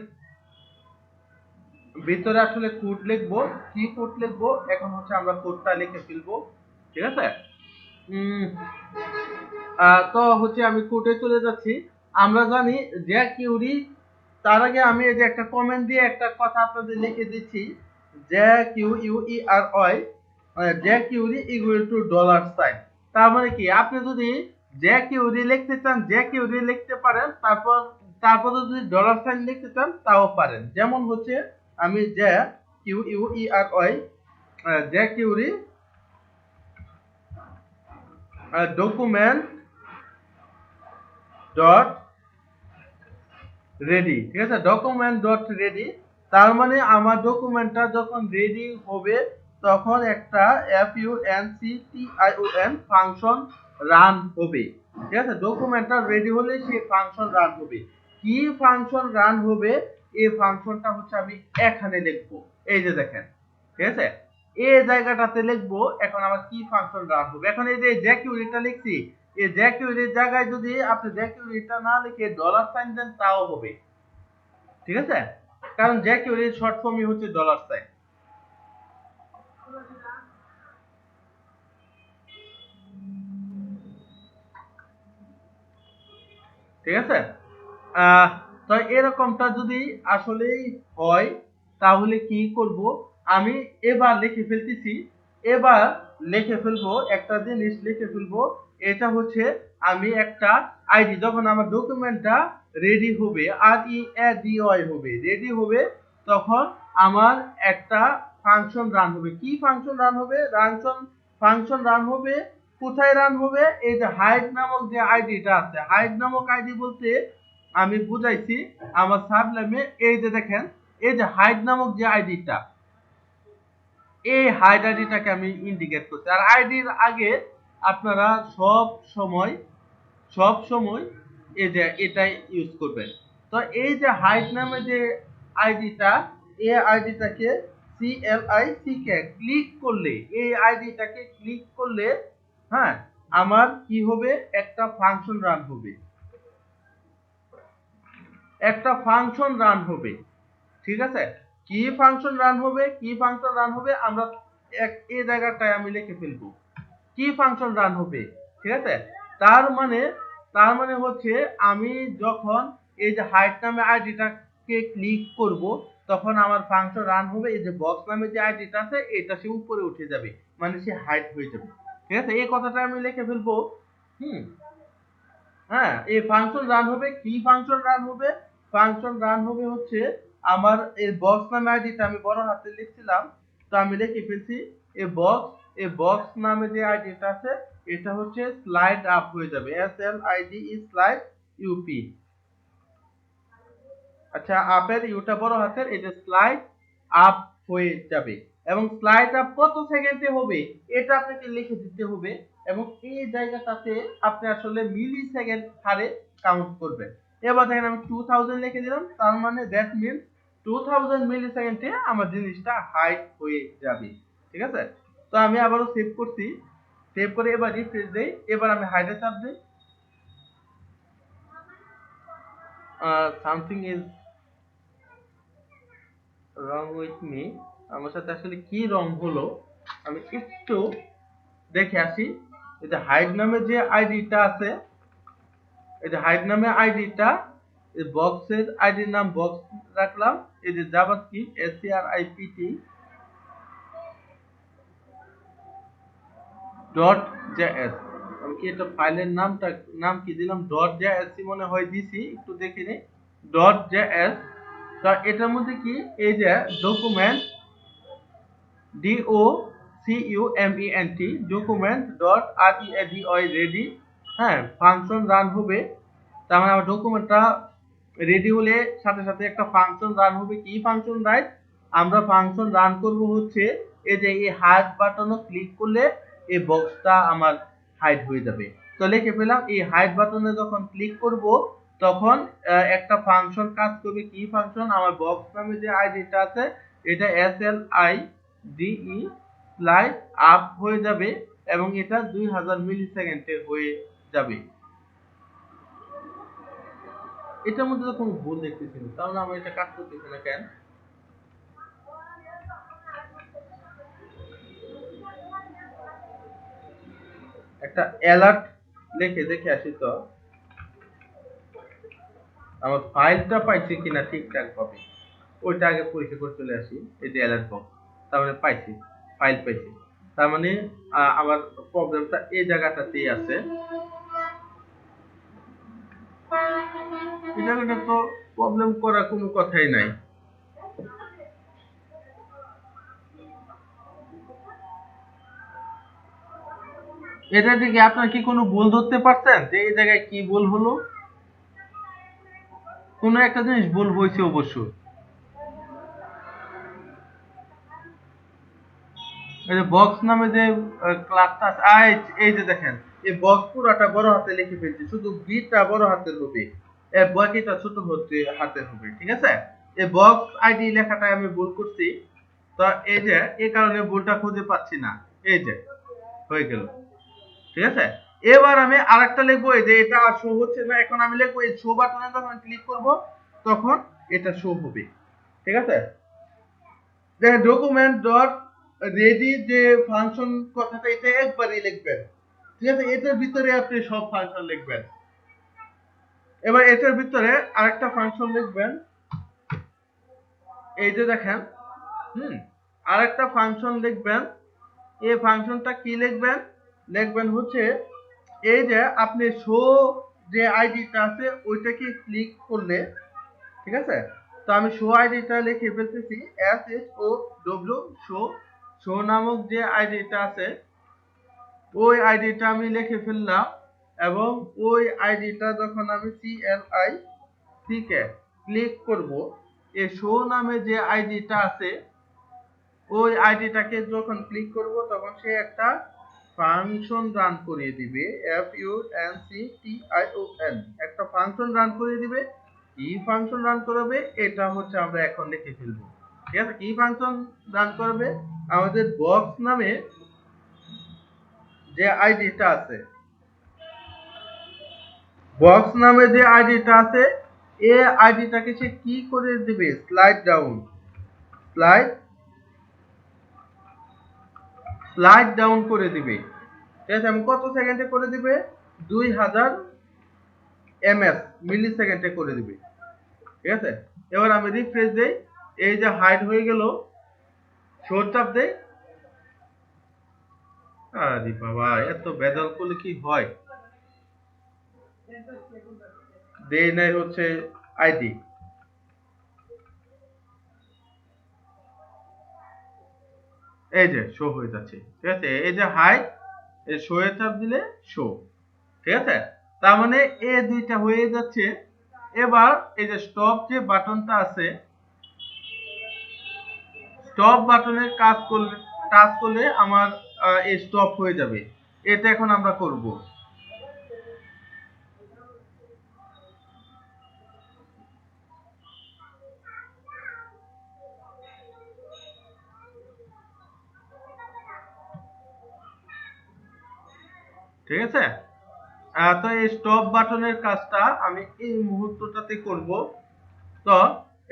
ভিতরে আসলে কোড লিখবো। কি কোড লিখবো এখন হচ্ছে আমরা কোডটা লিখে ফেলবো, ঠিক আছে। তো হচ্ছে আমি কোডে চলে যাচ্ছি। আমরা জানি যে কিউরি, তার আগে আমি এই যে একটা কমেন্ট দিয়ে একটা কথা আপনাদের লিখে দিচ্ছি, যে Q U E R Y, যে query equal to dollar sign. তার মানে কি, আপনি যদি যে কিউরি লিখতে চান যে কিউরি লিখতে পারেন, তারপর যদি ডলার সাইন লিখতে চান তাও পারেন। যেমন হচ্ছে আমি যে Q U E R Y, যে কিউরি ডকুমেন্ট ডট রেডি, ঠিক আছে, ডকুমেন্ট ডট রেডি। তার মানে আমার ডকুমেন্টটা যখন রেডি হবে তখন একটা FUNCTION ফাংশন রান হবে, ঠিক আছে। ডকুমেন্টটা রেডি হলে সেই ফাংশন রান হবে। কি ফাংশন রান হবে, এই ফাংশনটা হচ্ছে আমি এখানে লিখবো, এই যে দেখেন, ঠিক আছে, এই জায়গাটাতে লিখবো। এখন আমার কি ফাংশন রান হবে, এখন এই যে জ্যাকুইরিটা লিখছি, এই জ্যাকুইরির জায়গায় যদি আপনি জ্যাকুইরিটা না লিখে ডলার সাইন দেন তাও হবে, ঠিক আছে, কারণ জ্যাকুইরির শর্ট ফর্মই হচ্ছে ডলার সাইন। ঠিক আছে। তো এরকমটা যদি আসলেই হয় তাহলে কি করব, আমি এবার লিখে ফেলতেছি। এবার লিখে ফেলবো একটা জিনিস, লিখে ফেলবো। এটা হচ্ছে আমি একটা আইডি, যখন আমার ডকুমেন্টটা রেডি হবে, আর ই এ ডি ওয়াই হবে, রেডি হবে, তখন আমার একটা ফাংশন রান হবে। কি ফাংশন রান হবে, ফাংশন রান হবে। কোথায় রান হবে, এই যে হাইড নামক যে আইডিটা আছে, হাইড নামক আইডি বলতে আমি বুঝাইছি আমার সাবলেমে। এই যে দেখেন, এই যে হাইড নামক যে আইডিটা, এই হাইড আইডিটাকে আমি ইন্ডিকেট করছি। আর আইডির আগে আপনারা সব সময় এই যে এটাই ইউজ করবেন। তো এই যে হাইড নামে যে আইডিটা, এই আইডিটাকে CLICK ক্লিক করলে, এই আইডিটাকে ক্লিক করলে, হ্যাঁ, আমার কি হবে, একটা ফাংশন রান হবে, একটা ফাংশন রান হবে, ঠিক আছে। কি ফাংশন রান হবে, কি ফাংশন রান হবে, আমরা এই জায়গাটায় আমি লিখে ফেলবো কি ফাংশন রান হবে, ঠিক আছে। তার মানে হচ্ছে আমি যখন এই যে হাইড নামে আইডিটাকে ক্লিক করব তখন আমার ফাংশন রান হবে। এই যে বক্স নামে যে আইডিটা আছে এটা সে উপরে উঠে যাবে, মানে সে হাইড হয়ে যাবে, ঠিক আছে। এই কথাটা আমি লিখে ফেলবো। হ্যাঁ, এই ফাংশন রান হবে। কি ফাংশন রান হবে, ফাংশন রান হবে হচ্ছে আমার এই বক্স নামে আইডিটা আমি বড় হাতে লিখছিলাম, তো আমি লিখে ফেলছি এই বক্স নামে যে আইডিটা আছে এটা হচ্ছে স্লাইড আপ হয়ে যাবে, SLID স্লাইড ইউপি। আচ্ছা, আপের ইউটা বড় হাতের, এই যে স্লাইড আপ হয়ে যাবে। এবং স্লাইড আপ কত সেকেন্ডে হবে এটা আপনাকে লিখে দিতে হবে, এবং এই জায়গাটাতে আপনি আসলে মিলি সেকেন্ড হারে কাউন্ট করবেন। এবার দেখেন আমি 2000 লিখে দিলাম, তার মানে দ্যাট মিন্স 2000 মিলি সেকেন্ডে আমার জিনিসটা হাইড হয়ে যাবে, ঠিক আছে। তো আমি আবারও সেভ করছি, সেভ করে এবার রিফ্রেশ দেই। এবার আমি হাইডে চাপ দিই। Something is wrong with me, আমার সাথে আসলে কি রং হলো আমি একটু দেখে আসি। এই যে হাইড নামে যে আইডিটা আছে, এই যে হাইড নামে আইডিটা, এই বক্সের আইডির নাম বক্স রাখলাম। এই যে জাভাস্ক্রিপ্ট SCRIPT .js, আমি কি এটা ফাইলের নাম কি দিলাম, .js মনে হয় দিছি, একটু দেখে নিই। .js, তা এটার মধ্যে কি, এই যে ডকুমেন্ট CUMENT document.ready ready, হ্যাঁ ফাংশন রান হবে। তার মানে আমার ডকুমেন্টটা রেডি হলে সাথে সাথে একটা ফাংশন রান হবে। কি ফাংশন রাইট? আমরা ফাংশন রান করব হচ্ছে এই যে এই হাইড বাটনও ক্লিক করলে এই বক্সটা আমার হাইড হয়ে যাবে। তো লিখে ফেলাম, এই হাইড বাটনে যখন ক্লিক করব তখন একটা ফাংশন কাজ করবে। কি ফাংশন? আমার বক্স নামে যে আইডিটা আছে এটা SLIDE স্লাইড আপ হয়ে যাবে এবং এটা 2000 মিলি সেকেন্ডে হয়ে যাবে। এটার মধ্যে তো কোনো ভুল দেখতেছি না, তাহলে আমার এটা কাজ করতেছে না কেন? একটা অ্যালার্ট লিখে দেখে আসি তো আমার ফাইলটা পাইছি কিনা ঠিকঠাক ভাবে, ওইটা আগে পরীক্ষা করে চলে আসি। এই যে অ্যালার্ট বক্স, তার মানে পাইছি, ফাইল পাইছি, তার মানে আমার প্রবলেমটা এই জায়গাটাতেই আছে। এই জায়গাটা তো প্রবলেম করার কোনো কথাই নাই। এটা থেকে আপনার কি কোনো ভুল ধরতে পারছেন যে এই জায়গায় কি ভুল হলো? কোনো একটা জিনিস ভুল হয়েছে অবশ্যই। এই যে বক্স নামে যে ক্লাসটা আছে, এই যে দেখেন এই বক্স পুরাটা বড় হাতে লিখে ফেলছি, শুধু বিটা বড় হাতের হবে, এই বাকিটা ছোট হাতের হবে। ঠিক আছে, এই বক্স আইডি লেখাটা আমি ভুল করছি, তো এই যে এই কারণে ভুলটা খুঁজে পাচ্ছি না। এই যে হয়ে গেল। ঠিক আছে, এবার আমি আরেকটা লিখবো, এই যে এটা শো হচ্ছে না, এখন আমি লিখবো এই শো বাটনে যখন ক্লিক করব তখন এটা শো হবে। ঠিক আছে, দেখেন ডকুমেন্ট ডট রেডি যে ফাংশন কথাটা এটা একবারই লিখবেন। ঠিক আছে, এটার ভিতরে আপনি সব ফাংশন লিখবেন। এবার এটার ভিতরে আরেকটা ফাংশন লিখবেন, এই যে দেখেন আরেকটা ফাংশন লিখবেন। এই ফাংশনটা কি লিখবেন? লিখবেন হচ্ছে এই যে আপনি শো যে আইডিটা আছে ওইটাকে ক্লিক করলে, ঠিক আছে, তো আমি শো আইডিটা লিখে ফেলতেছি SHOW শো। শো নামক যে আইডিটা আছে ওই আইডিটা আমি লিখে ফেললাম এবং ওই আইডিটা যখন আমি CLIC ক্লিক করব, এই শো নামে যে আইডিটা আছে ওই আইডিটাকে যখন ক্লিক করব তখন সে একটা ফাংশন রান করিয়ে দিবে, FUNCTION একটা ফাংশন রান করিয়ে দিবে। কি ফাংশন রান করবে এটা হচ্ছে আমরা এখন লিখে ফেলবো। ঠিক আছে, কি ফাংশন রান করবে? আমাদের বক্স নামে যে আইডিটা আছে, বক্স নামে যে আইডিটা আছে এই আইডিটাকে সে কি করে দিবে? স্লাইড ডাউন করে দিবে। ঠিক আছে, আমি কত সেকেন্ডে করে দিবে? 2000 ms মিলি সেকেন্ডে করে দিবে। ঠিক আছে, এবার আমি রিফ্রেশ দেই, এই যে হাইড হয়ে গেল, শো চাপ দেই। আরে বাবা, এত বেদল করলে কি হয়? দেই নাই হচ্ছে আইডি, এই যে শো হয়ে যাচ্ছে। ঠিক আছে, এই যে হাই, এই শো এর চাপ দিলে শো। ঠিক আছে, তার মানে এই দুইটা হয়ে যাচ্ছে। এবার এই যে স্টপ যে বাটনটা আছে, স্টপ বাটনের কাজ করলে আমার এই স্টপ হয়ে যাবে। এটা এখন আমরা করব। ঠিক আছে, তো এই স্টপ বাটনের কাজটা আমি এই মুহূর্তটাতে করব। তো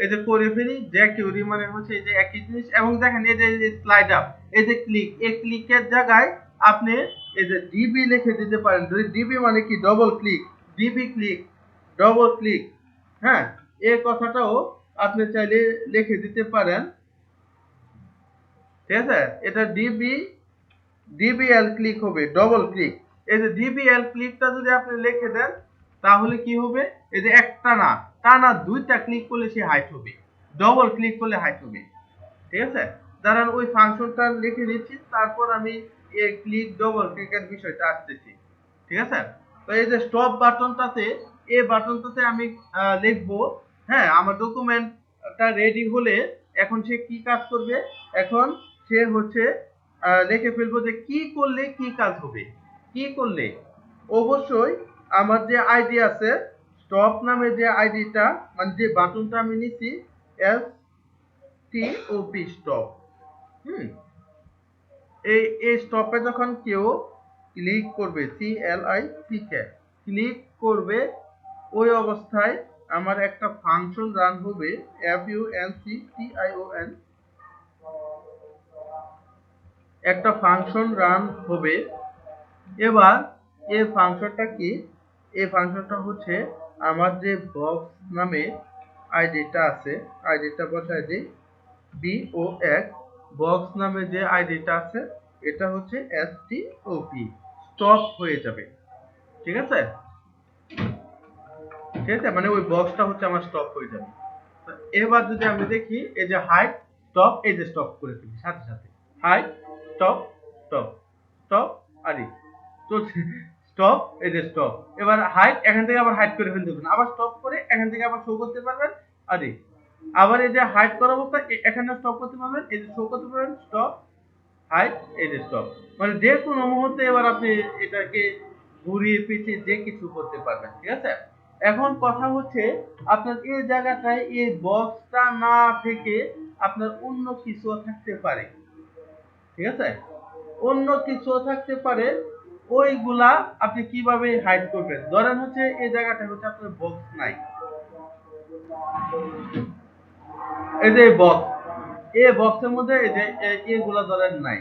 এই যে করে ফেলি, যে কিউরি মানে হচ্ছে এই যে একই জিনিস। এবং দেখেন এই যে স্লাইড আপ, এই যে ক্লিক, এই ক্লিকের জায়গায় আপনি এই যে ডিবি লিখে দিতে পারেন। ডিবি মানে কি? Double click, DB click, double click. হ্যাঁ, এই কথাটাও আপনি চাইলে লিখে দিতে পারেন। ঠিক আছে, এটা ডিবিএল ক্লিক হবে, ডবল ক্লিক। এই যে ডিবিএল ক্লিকটা যদি আপনি লিখে দেন তাহলে কি হবে? এই যে একটা না, টানা দুইটা ক্লিক করলে সে হাইট হবে, ডবল ক্লিক করলে হাইট হবে। ঠিক আছে, দাঁড়ান ওই ফাংশনটা লিখে নিচ্ছি, তারপর আমি এই ক্লিক ডবল ক্লিকের বিষয়টা আসতেছি। ঠিক আছে? তো এই যে স্টপ বাটনটাতে, এই বাটনটাতে আমি লিখবো, হ্যাঁ, আমার ডকুমেন্টটা রেডি হলে এখন সে কি কাজ করবে, এখন সে হচ্ছে লিখে ফেলবো যে কি করলে কি কাজ হবে। কি করলে অবশ্যই আমার যে আইডি আছে, স্টপ নামে যে আইডিটা, মানে যে বাটনটা আমি নিছি, S T O P stop. হুম, এই স্টপে যখন কেউ ক্লিক করবে, C L I C K click করবে, ওই অবস্থায় আমার একটা ফাংশন রান হবে, F U N C T I O N, একটা ফাংশন রান হবে। এবার এই ফাংশনটা কি, এই ফাংশনটা হচ্ছে আমার যে বক্স নামে আইডিটা আছে, আইডিটা বসায় দিই বি ও এক্স, বক্স নামে যে আইডিটা আছে এটা হচ্ছে S T O P, stop হয়ে যাবে। ঠিক আছে? ঠিক আছে, মানে ওই বক্সটা হচ্ছে আমার স্টপ হয়ে যাবে। তো এবার যদি আমি দেখি, এই যে হাইট স্টপ, এই যে স্টপ করে ফেলি সাথে সাথে, হাইট স্টপ স্টপ স্টপ, আরে চলছে, স্টপ, এই যে স্টপ। এবার হাইট, এখান থেকে আবার হাইট করে ফেলতে পারবেন, আবার স্টপ করে এখান থেকে আবার শো করতে পারবেন, আরে আবার এই যে হাইট করা অবস্থা এখানে স্টপ করতে পারবেন, এই যে শো করতে পারবেন, স্টপ, হাইট, এই যে স্টপ। মানে যে কোনো মুহূর্তে এবার আপনি এটাকে ঘুরিয়ে পিছিয়ে যে কিছু করতে পারবেন। ঠিক আছে? এখন কথা হচ্ছে, আপনার এই জায়গাটায় এই বক্সটা না থেকে আপনার অন্য কিছু থাকতে পারে। ঠিক আছে? অন্য কিছু থাকতে পারে, ওইগুলা আপনি কিভাবে হাইড করবেন? ধরেন হচ্ছে এই জায়গাটা হচ্ছে আপনার বক্স নাই, এই যে বক্স, এই বক্সের মধ্যে এই যে এগুলা ধরেন নাই,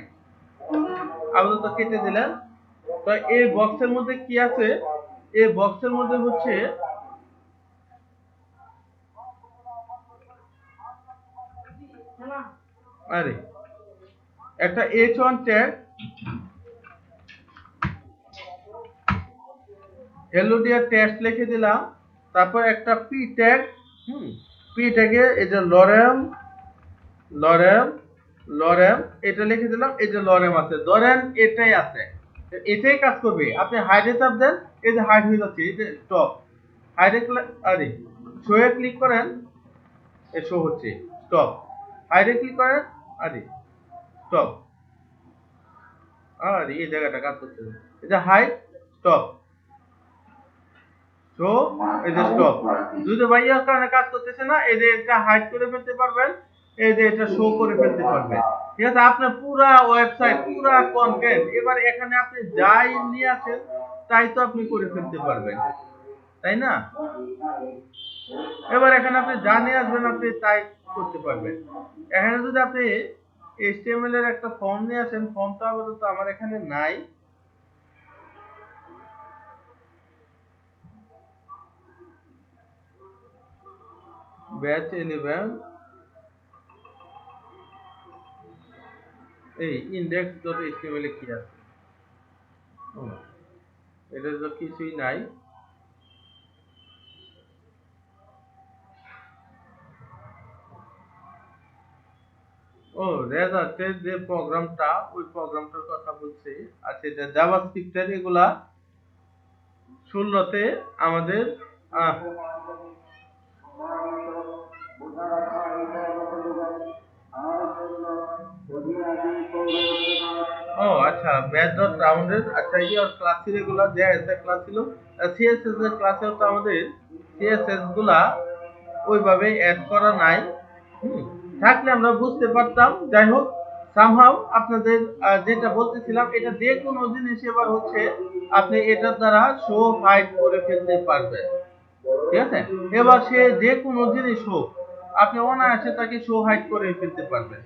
আপাতত কেটে দিলেন। তো এই বক্সের মধ্যে কি আছে? এই বক্সের মধ্যে হচ্ছে আরে একটা H1 tag, hello dear test লিখে দিলাম, তারপর একটা পি ট্যাগ, পি ট্যাগে এই যে লরেম লরেম লরেম এটা লিখে দিলাম, এই যে লরেম আছে, ধরেন এটাই আছে, এটাই কাজ করবে। আপনি হাইডে চাপ দেন, এই যে হাইড হয়ে যাচ্ছে, এই যে স্টপ, হাইডে আরে শোয়ে ক্লিক করেন, এ শো হচ্ছে, স্টপ, হাইডে ক্লিক করেন, আরে স্টপ, আরে এই জায়গাটা কাজ করছে না। এই যে হাইড স্টপ শো, এই যে স্টপ, যদি ভাইয়ার কারণে কাজ করতেছে না, এই যে এটা হাইড করে ফেলতে পারবেন, এই যে এটা শো করে ফেলতে পারবেন। ঠিক আছে? আপনার পুরা ওয়েবসাইট, পুরা কন্টেন্ট এবার এখানে আপনি যাই নিয়ে আসেন তাই তো আপনি করে ফেলতে পারবেন, তাই না? এবার এখানে আপনি যা নিয়ে আসবেন আপনি তাই করতে পারবেন। এখানে যদি আপনি HTML এর একটা ফর্ম নিয়ে আসেন, ফর্মটা আপাতত আমার এখানে নাই, ব্যাচ 11 এই index.html এ কি আছে? এটা তো কিছুই নাই। ও রেজাল্টের যে প্রোগ্রামটা, ওই প্রোগ্রামটার কথা বলছি। আচ্ছা, এটা জাভাস্ক্রিপ্টের, এগুলা 16 তে আমাদের ও আচ্ছা, ব্যাচ ডট রাউন্ডেড, আচ্ছা ইয়ার ক্লাস ছিল এগুলা, যে এসে ক্লাস ছিল, সিএসএস এর ক্লাসেও তো আমাদের সিএসএস গুলা ওইভাবে অ্যাড করা নাই। থাকলে আমরা বুঝতে পারতাম। যাই হোক, সামহাউ আপনাদের যেটা বলতেছিলাম, এটা যে কোনো জিনিস এবার হচ্ছে আপনি এটার দ্বারা শো হাইড করে ফেলতে পারবেন। ঠিক আছে? এবার সে যে কোনো জিনিস হোক, আপনি অনায়াসে তাকে শো হাইড করে ফেলতে পারবেন।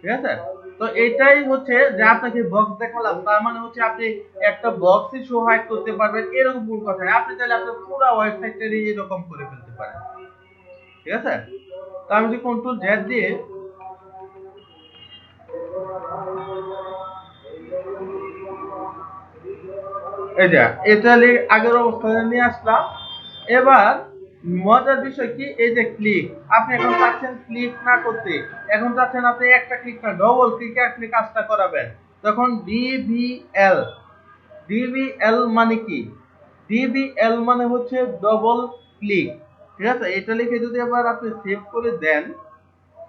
ঠিক আছে? তো এটাই হচ্ছে যে আপনাকে বক্স দেখালাম, তার মানে হচ্ছে আপনি একটা বক্সই শো হাইড করতে পারবেন, এরকম কোন কথা নেই। আপনি চাইলে আপনার পুরো ওয়েবসাইটটারই এরকম করে ফেলতে পারেন। ঠিক আছে? তো আমি যদি কন্ট্রোল জেড দিয়ে এই যে এটা আগের অবস্থায় নিয়ে আসলাম। এবার মজার বিষয় কি, এই যে ক্লিক, আপনি এখন চাচ্ছেন ক্লিক না করতে, এখন চাচ্ছেন আপনি একটা ক্লিক না ডবল ক্লিকে আপনি কাজটা করাবেন, তখন ডিভিএল। ডিভিএল মানে কি? ডিভিএল মানে হচ্ছে ডবল ক্লিক। ঠিক আছে, এটা লিখে যদি আবার আপনি সেভ করে দেন,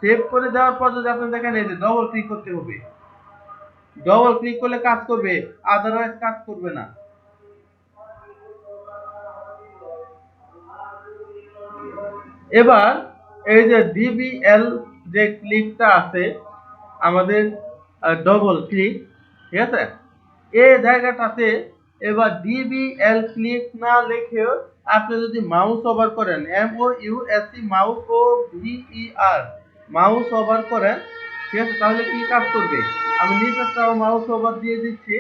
সেভ করে দেওয়ার পর যদি আপনি দেখেন এই যে ডবল ক্লিক করতে হবে, ডবল ক্লিক করলে কাজ করবে, আদারওয়াইজ কাজ করবে না। এবার এই যে ডিবিএল যে ক্লিকটা আছে আমাদের ডবল ক্লিক, ঠিক আছে, এই জায়গাটাতে এবার ডিবিএল ক্লিক না লিখেও আপনি যদি মাউস ওভার করেন, MOUSE মাউস ও VER মাউস ওভার করেন, ঠিক আছে, তাহলে কি কাজ করবে? আমি নিচেরটাও মাউস ওভার দিয়ে দিচ্ছি,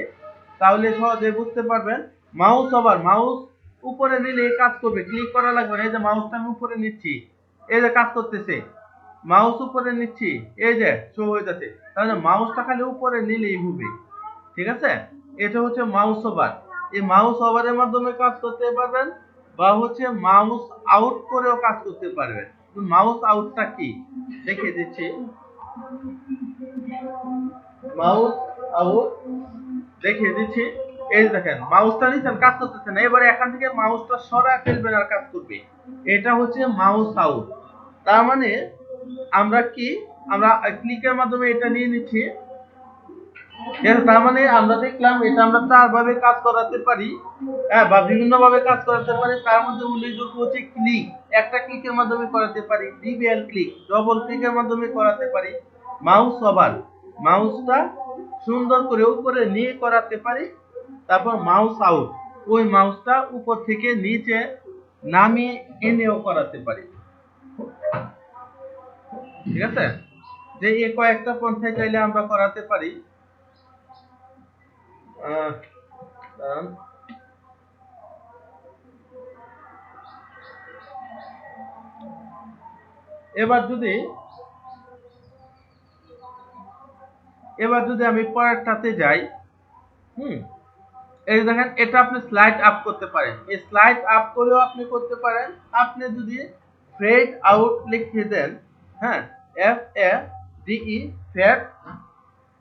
তাহলে সহজে বুঝতে পারবেন। মাউস ওভার, মাউস উপরে নিলে কাজ করবে, ক্লিক করা লাগবে না। এই যে মাউসটা আমি উপরে নিচ্ছি, এই যে কাজ করতেছে, মাউস উপরে নিচ্ছি, এই যে শো হয়ে যাচ্ছে, তাহলে মাউসটা খালি উপরে নিলেই হবে। ঠিক আছে, এটা হচ্ছে মাউস ওভার। এই মাউস ওভারের মাধ্যমে কাজ করতে পারবেন, বা হচ্ছে মাউস আউট করেও কাজ করতে পারবেন। মাউস আউটটা কি দেখিয়ে দিচ্ছি। মাউস আউট দেখিয়ে দিচ্ছি, এই যে দেখেন মাউসটা নিচ্ছেন, কাজ করতেছে না, এবারে এখান থেকে মাউসটা সরায় ফেলবেন আর কাজ করবে। এটা হচ্ছে মাউস আউট। তার মানে আমরা কি, আমরা ক্লিকের মাধ্যমে এটা নিয়ে নিচ্ছি। তার মানে আমরা দেখলাম এটা আমরা 4 ভাবে কাজ করাতে পারি, হ্যাঁ, বা বিভিন্ন ভাবে কাজ করাতে পারি। তার মধ্যে উল্লেখযোগ্য হচ্ছে ক্লিক, একটা ক্লিকের মাধ্যমে করাতে পারি, ডিবিএল ক্লিক ডবল ক্লিকের মাধ্যমে করাতে পারি, মাউস ওভার মাউসটা সুন্দর করে উপরে নিয়ে করাতে পারি, তারপর মাউস আউট ওই মাউসটা উপর থেকে নিচে নামিয়ে এনেও করাতে পারি। ঠিক আছে, যে এই কয়েকটা পন্থায় চাইলে আমরা করাতে পারি। দাঁড়ান। এবার যদি আমি পরেরটাতে যাই, এই দেখেন এটা আপনি স্লাইড আপ করতে পারেন, এই স্লাইড আপ করেও আপনি করতে পারেন। আপনি যদি ফেড আউট লিখে দেন, হ্যাঁ, FADE ফেড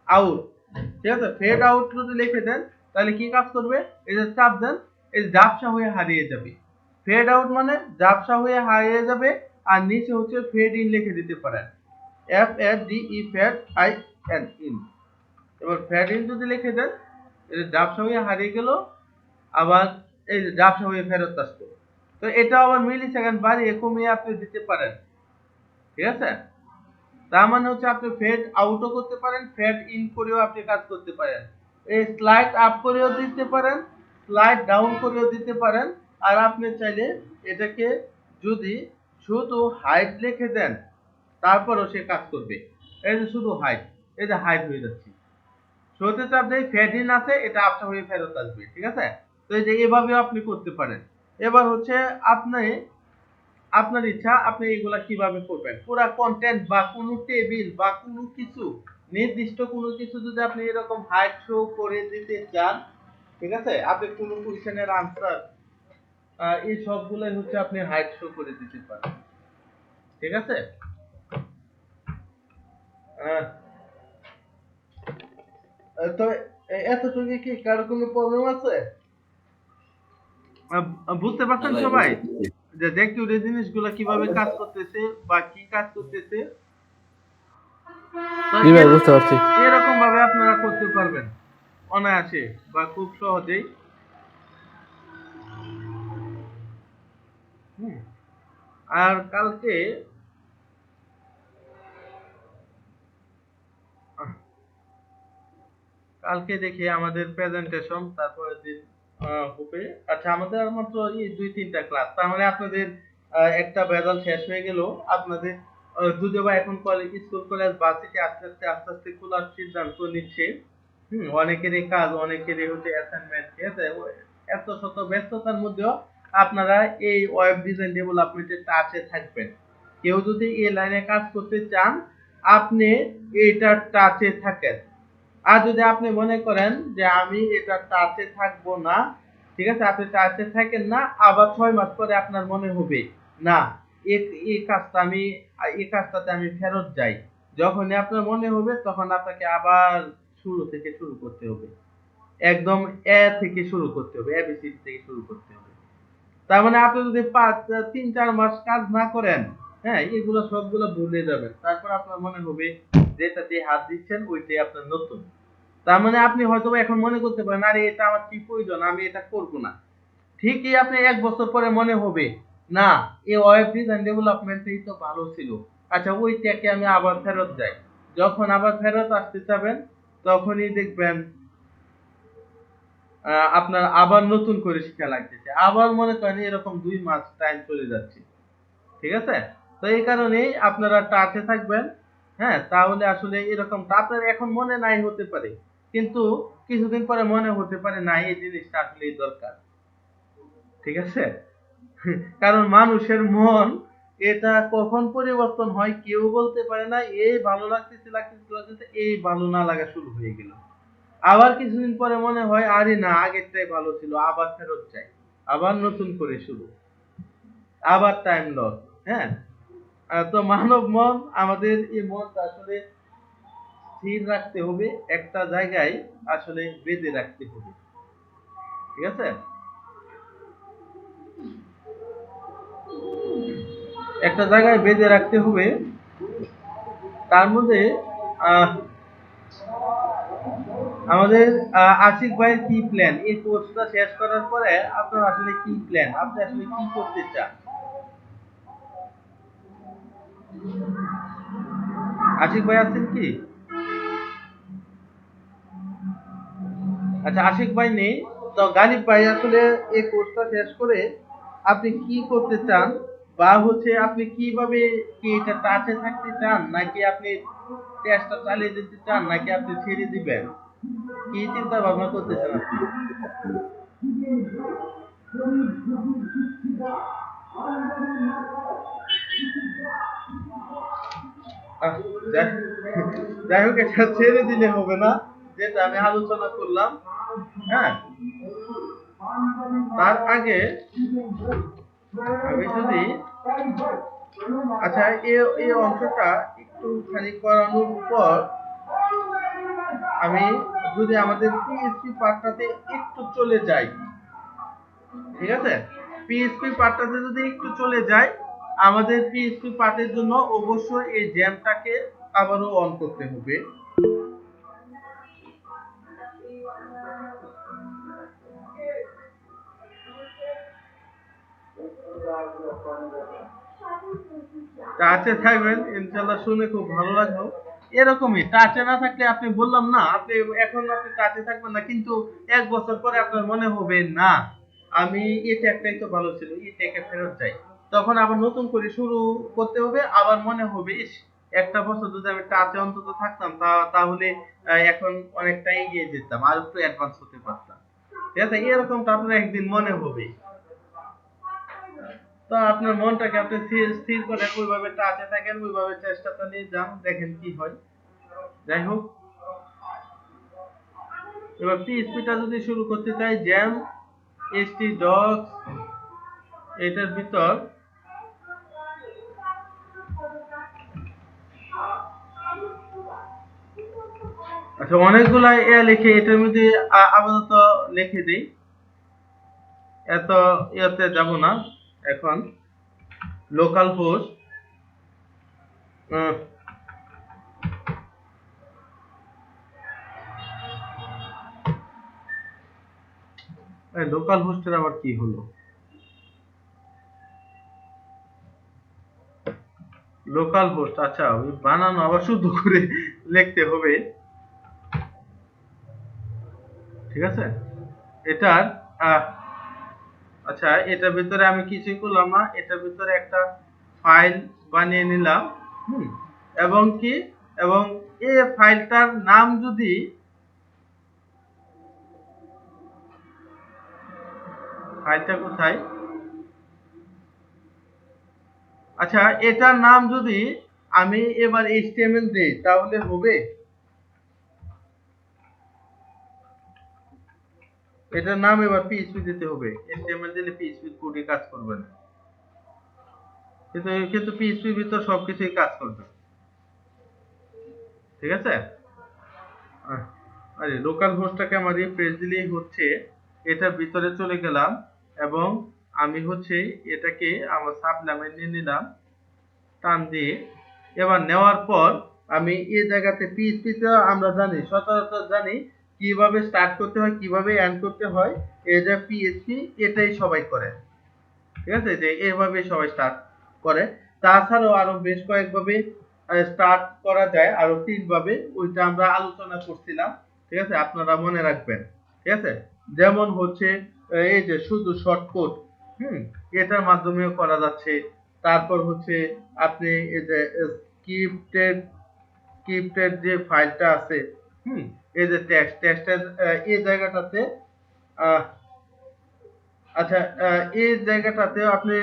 আউট, ঠিক আছে, ফেড আউট যদি লিখে দেন তাহলে কি কাজ করবে? এই যে চাপ দেন, এই ঝাপসা হয়ে হারিয়ে যাবে। ফেড আউট মানে ঝাপসা হয়ে হারিয়ে যাবে। আর নিচে হচ্ছে ফেড ইন লিখে দিতে পারেন, FADE ফেড IN। এবার ফেড ইন যদি লিখে দেন, এই যে ঝাপসা হয়ে হারিয়ে গেল, আবার এই যে ঝাপসা হয়ে ফেরত আসলো। তো এটা আবার মিলি সেকেন্ড বাড়িয়ে কমিয়ে আপনি দিতে পারেন। ঠিক আছে, তার মানে হচ্ছে আপনি ফেড আউটও করতে পারেন, ফেড ইন করেও আপনি কাজ করতে পারেন, এই স্লাইড আপ করেও দিতে পারেন, স্লাইড ডাউন করেও দিতে পারেন। আর আপনি চাইলে এটাকে যদি শুধু হাইট লিখে দেন তারপরও সে কাজ করবে। এই যে শুধু হাইট, এই যে হাইট হয়ে যাচ্ছে, শোতে চাপ দেই ফেড ইন আছে, এটা আপটা হয়ে ফেরত আসবে। ঠিক আছে, তো এই যে এভাবেও আপনি করতে পারেন। এবার হচ্ছে আপনি, আপনার ইচ্ছা আপনি এগুলা কিভাবে করবেন। পুরা কন্টেন্ট বা কোনো টেবিল বা কোনো কিছু নির্দিষ্ট কোনো কিছু যদি আপনি এরকম হাইড শো করে দিতে চান, ঠিক আছে, আপনি কোনো কোশ্চেনের আনসার এই সবগুলাই হচ্ছে আপনি হাইড শো করে দিতে পারেন। ঠিক আছে, আহ, তো এতটুকু কি কারো কোনো প্রবলেম আছে? বুঝতে পারছেন ভাই সবাই বুঝতেছি। যে জ্যাকিউর এই জিনিসগুলো কিভাবে কাজ করতেছে বা কি কাজ করতেছে? তো জি ভাই বুঝতে পারছি। এরকম ভাবে আপনারা করতে পারবেন অনায়াসে বা খুব সহজেই। হুম। আর কালকে দেখি আমাদের প্রেজেন্টেশন, তারপরের দিন হবে। আচ্ছা, আমাদের আর মাত্র এই 2-3টা ক্লাস, তার মানে আপনাদের একটা ভেজাল শেষ হয়ে গেল। আপনাদের যদিও বা এখন কলেজ, স্কুল, কলেজ, ভার্সিটি আস্তে আস্তে খোলার সিদ্ধান্ত নিচ্ছে। অনেকেরই কাজ, অনেকেরই হচ্ছে অ্যাসাইনমেন্ট, ঠিক আছে, এত শত ব্যস্ততার মধ্যেও আপনারা এই ওয়েব ডিজাইন ডেভেলপমেন্টের টাচে থাকবেন। কেউ যদি এই লাইনে কাজ করতে চান, আপনি এইটার টাচে থাকেন। আর যদি আপনি মনে করেন যে আমি এটা টাচে থাকবো না, ঠিক আছে, আপনি টাচে থাকেন না, আবার 6 মাস পরে আপনার মনে হবে না, এই এই কাজটা আমি এই কাজটাতে আমি ফেরত যাই, যখনই আপনার মনে হবে তখন আপনাকে আবার শুরু থেকে শুরু করতে হবে, একদম এ থেকে শুরু করতে হবে, এবিসিডি থেকে শুরু করতে হবে। তার মানে আপনি যদি 3-4 মাস কাজ না করেন, হ্যাঁ, এগুলো সবগুলো ভুলে যাবেন, তারপর আপনার মনে হবে যেটা দিয়ে হাত দিচ্ছেন ওইটাই আপনার নতুন। তার মানে আপনি হয়তো এখন মনে করতে পারেন আরে এটা আমার কি প্রয়োজন, আমি এটা করব না। ঠিকই আপনি 1 বছর পরে মনে হবে না, এই ওয়েব ডিজাইন ডেভেলপমেন্টই তো ভালো ছিল, আচ্ছা ওইটাকে আমি আবার ফেরত যাই। যখন আবার ফেরত আসতে চাবেন তখনই দেখবেন আপনার আবার নতুন করে শিক্ষা লাগতেছে, আবার মনে করেন এরকম 2 মাস টাইম চলে যাচ্ছে। ঠিক আছে, তো এই কারণেই আপনারা টাচে থাকবেন। হ্যাঁ, তাহলে আসলে এরকম আপনার এখন মনে নাই হতে পারে, কিন্তু কিছুদিন পরে মনে হতে পারে না এই জিনিসটা আসলেই দরকার। ঠিক আছে, কারণ মানুষের মন এটা কখন পরিবর্তন হয় কেউ বলতে পারে না। এই ভালো লাগতেছে লাগতেছে লাগতেছে, এই ভালো না লাগা শুরু হয়ে গেল, আবার কিছুদিন পরে মনে হয় আরে না আগেরটাই ভালো ছিল, আবার ফেরত যাই, আবার নতুন করে শুরু, আবার টাইম লস। হ্যাঁ, তো মানব মন, আমাদের এই মনটা আসলে স্থির রাখতে হবে, একটা জায়গায় আসলে বেঁধে রাখতে হবে। ঠিক আছে, একটা জায়গায় বেঁধে রাখতে হবে। তার মধ্যে আহ, আমাদের আশিক ভাইয়ের কি প্ল্যান, এই কোর্সটা শেষ করার পরে আপনার আসলে কি প্ল্যান, আপনি আসলে কি করতে চান? আশিক ভাই আছেন কি? আচ্ছা, আশিক ভাই নেই। তো গালিব ভাই আসলে এই কোর্সটা শেষ করে আপনি কি করতে চান, বা হচ্ছে আপনি কিভাবে, কি এটা টাচে থাকতে চান নাকি আপনি চেষ্টা চালিয়ে যেতে চান নাকি আপনি ছেড়ে দিবেন, কি চিন্তা ভাবনা করতেছেন আপনি? আহ, যাই যাই হোক, এটা ছেড়ে দিলে হবে না, যেটা আমি আলোচনা করলাম। হ্যাঁ, তার আগে আমি যদি, আচ্ছা, এই অংশটা একটুখানি করানোর পর আমি যদি আমাদের পিএইচপি পার্টটাতে একটু চলে যাই। ঠিক আছে, পিএইচপি পার্টটাতে যদি একটু চলে যাই, আমাদের পিএইচপি পার্টের জন্য অবশ্যই এই জ্যামটাকে আবারও অন করতে হবে। টাচে থাকবেন ইনশাল্লাহ, শুনে খুব ভালো লাগলো। এরকমই টাচে না থাকলে, আপনি বললাম না, আপনি এখন আপনি টাচে থাকবেন না, কিন্তু 1 বছর পরে আপনার মনে হবে না আমি এটা একটাই তো ভালো ছিল, এটাকে ফেরত যাই, তখন আবার নতুন করে শুরু করতে হবে, আবার মনে হবে ইস, একটা বছর যদি আমি টাচে অন্তত থাকতাম তাহলে এখন অনেকটা এগিয়ে যেতাম, আর একটু অ্যাডভান্স হতে পারতাম। ঠিক আছে, এরকমটা আপনার একদিন মনে হবে। তো আপনার মনটাকে আপনি স্থির স্থির করেন, ওইভাবে টাচে থাকেন, ওইভাবে চেষ্টা চালিয়ে যান, দেখেন কি হয়। যাই হোক, এবার পিএইচপিটা যদি শুরু করতে চাই, জ্যাম এসটি ডক্স এটার ভিতর আচ্ছা অনেকগুলা লিখে এটার মধ্যে আপাতত লিখে দিই, এত ইয়েতে যাব না এখন। লোকাল হোস্ট, লোকাল হোস্টের আবার কি হলো? লোকাল হোস্ট, আচ্ছা ওই বানানো আবার শুদ্ধ করে লিখতে হবে। ঠিক আছে, এটার আহ, আচ্ছা এটার ভিতরে আমি কিছুই করলাম না, এটার ভিতরে একটা ফাইল বানিয়ে নিলাম। হুম, এবং কি, এবং এই ফাইলটার নাম যদি, ফাইলটা কোথায়, আচ্ছা এটার নাম যদি আমি এবার এইচটিএমএল দেই তাহলে হবে? এটার নাম এবার পিএইচপি দিতে হবে, এইচটিএমএল দিলে পিএইচপি কোডে কাজ করবে না। কিন্তু কিন্তু পিএইচপির ভিতর সবকিছুই কাজ করবে। ঠিক আছে? আহ, আরে লোকাল হোস্টটাকে আমার রিফ্রেশ দিলেই হচ্ছে এটার ভিতরে চলে গেলাম এবং আমি হচ্ছে এটাকে আমার সাবনামে নিয়ে নিলাম টান দিয়ে। এবার নেওয়ার পর আমি এই জায়গাতে পিএইচপি তে আমরা জানি সচরাচর জানি কিভাবে স্টার্ট করতে হয় কিভাবে এন্ড করতে হয়। এই যে পিএইচপি এটাই সবাই করে। ঠিক আছে, যে এভাবে সবাই স্টার্ট করে। তাছাড়াও আরো বেশ কয়েকভাবে স্টার্ট করা যায়, আরো 3 ভাবে, ওইটা আমরা আলোচনা করছিলাম। ঠিক আছে, আপনারা মনে রাখবেন। ঠিক আছে, যেমন হচ্ছে এই যে শুধু শর্টকাট, এটার মাধ্যমেও করা যাচ্ছে। তারপর হচ্ছে আপনি এই যে স্ক্রিপ্টেড স্ক্রিপ্টের যে ফাইলটা আছে, হুম এই যে টেক্সটের এই জায়গাটাতে আহ, আচ্ছা, এই জায়গাটাতে আপনি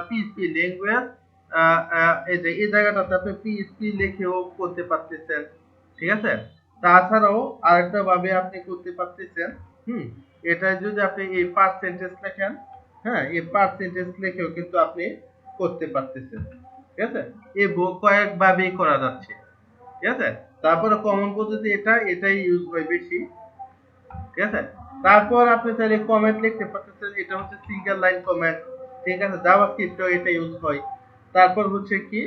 পিএইচপি ল্যাঙ্গুয়েজ এই যে এই জায়গাটাতে আপনি পিএইচপি লিখেও করতে পারতেছেন। ঠিক আছে, তাছাড়াও আরেকটা ভাবে আপনি করতে পারতেছেন। হুম এটা যদি আপনি এই পার্সেন্টেজ লেখেন, হ্যাঁ এই পার্সেন্টেজ লিখেও কিন্তু আপনি করতে পারতেছেন। ঠিক আছে, এই কয়েক ভাবেই করা যাচ্ছে। ঠিক আছে, তারপরে কমন পদ্ধতি এটাই ইউজ হয় বেশি। ঠিক আছে, তারপর আপনি চাইলে কমেন্ট লিখতে পারতেছেন, এটা হচ্ছে সিঙ্গেল লাইন কমেন্ট। ঠিক আছে, জাভাস্ক্রিপ্টও এটা ইউজ হয়। তারপর হচ্ছে কি,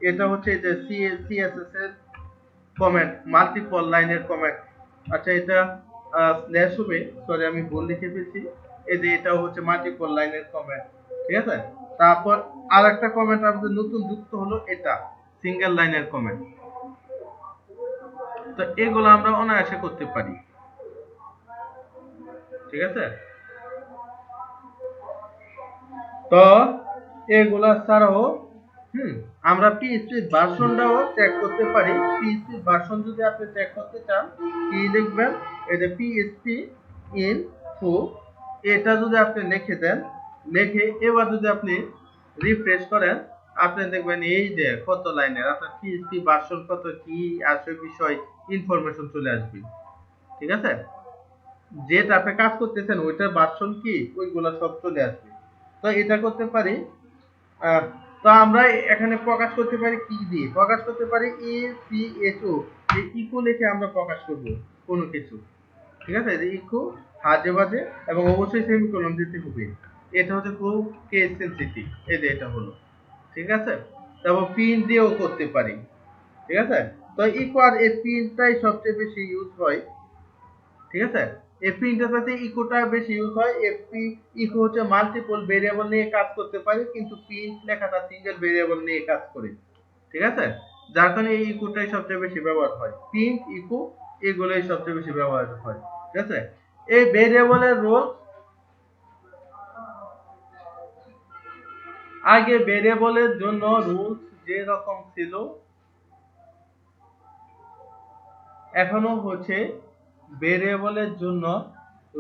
এটা হচ্ছে যে সিএসএস এর কমেন্ট, মাল্টিপল লাইনের কমেন্ট। আচ্ছা, এটা স্ল্যাশ হবে, সরি আমি ভুল লিখে ফেলছি। এই যে এটাও হচ্ছে মাল্টিপল লাইনের কমেন্ট। ঠিক আছে, তারপর আরেকটা কমেন্ট আমাদের নতুন যুক্ত হলো, এটা সিঙ্গেল লাইনের কমেন্ট। তো এগুলো আমরা অনায়াসে করতে পারি। ঠিক আছে, তো এগুলা ছাড়াও আমরা পিএইচপি ভার্সনটাও চেক করতে পারি। পিএইচপি ভার্সন যদি আপনি চেক করতে চান, কি লিখবেন, এই যে পিএইচপি ইনফো, এটা যদি আপনি লিখে দেন, লিখে এবার যদি আপনি রিফ্রেশ করেন, আপনি দেখবেন এই যে কত লাইনের আপনার পিএইচপি ভার্সন কত, কি আসে বিষয় ইনফরমেশন চলে আসবে। ঠিক আছে, যেটা আপনি কাজ করতেছেন ওইটার ভার্সন কি, ওইগুলো সব চলে আসবে। তো এটা করতে পারি। আহ, তো আমরা এখানে প্রকাশ করতে পারি কি দিয়ে, প্রকাশ করতে পারি এ সি এইচ ও, এই ইকো লিখে আমরা প্রকাশ করব কোনো কিছু। ঠিক আছে, যে ইকো হাজে বাজে এবং অবশ্যই সেমিকোলন দিতে হবে। এটা হচ্ছে খুব কেস সেনসিটিভ, এই যে এটা হলো। ঠিক আছে, তারপর পিন দিয়েও করতে পারি। ঠিক আছে, তো ইকো আর এই পিনটাই সবচেয়ে বেশি ইউজ হয়। ঠিক আছে, এফপি ইন্টারফেসে ইকোটা বেশি ইউজ হয়। এফপি ইকো হচ্ছে মাল্টিপল ভেরিয়েবল নিয়ে কাজ করতে পারে, কিন্তু প্রিন্ট লেখাটা সিঙ্গেল ভেরিয়েবল নিয়ে কাজ করে। ঠিক আছে, যার কারণে এই ইকোটাই সবচেয়ে বেশি ব্যবহার হয়। প্রিন্ট ইকো এগুলোই সবচেয়ে বেশি ব্যবহার হয়। ঠিক আছে, এই ভেরিয়েবলের রোল, আগে ভেরিয়েবলের জন্য রুলস যে রকম ছিল এখনো হচ্ছে ভেরিয়েবলের জন্য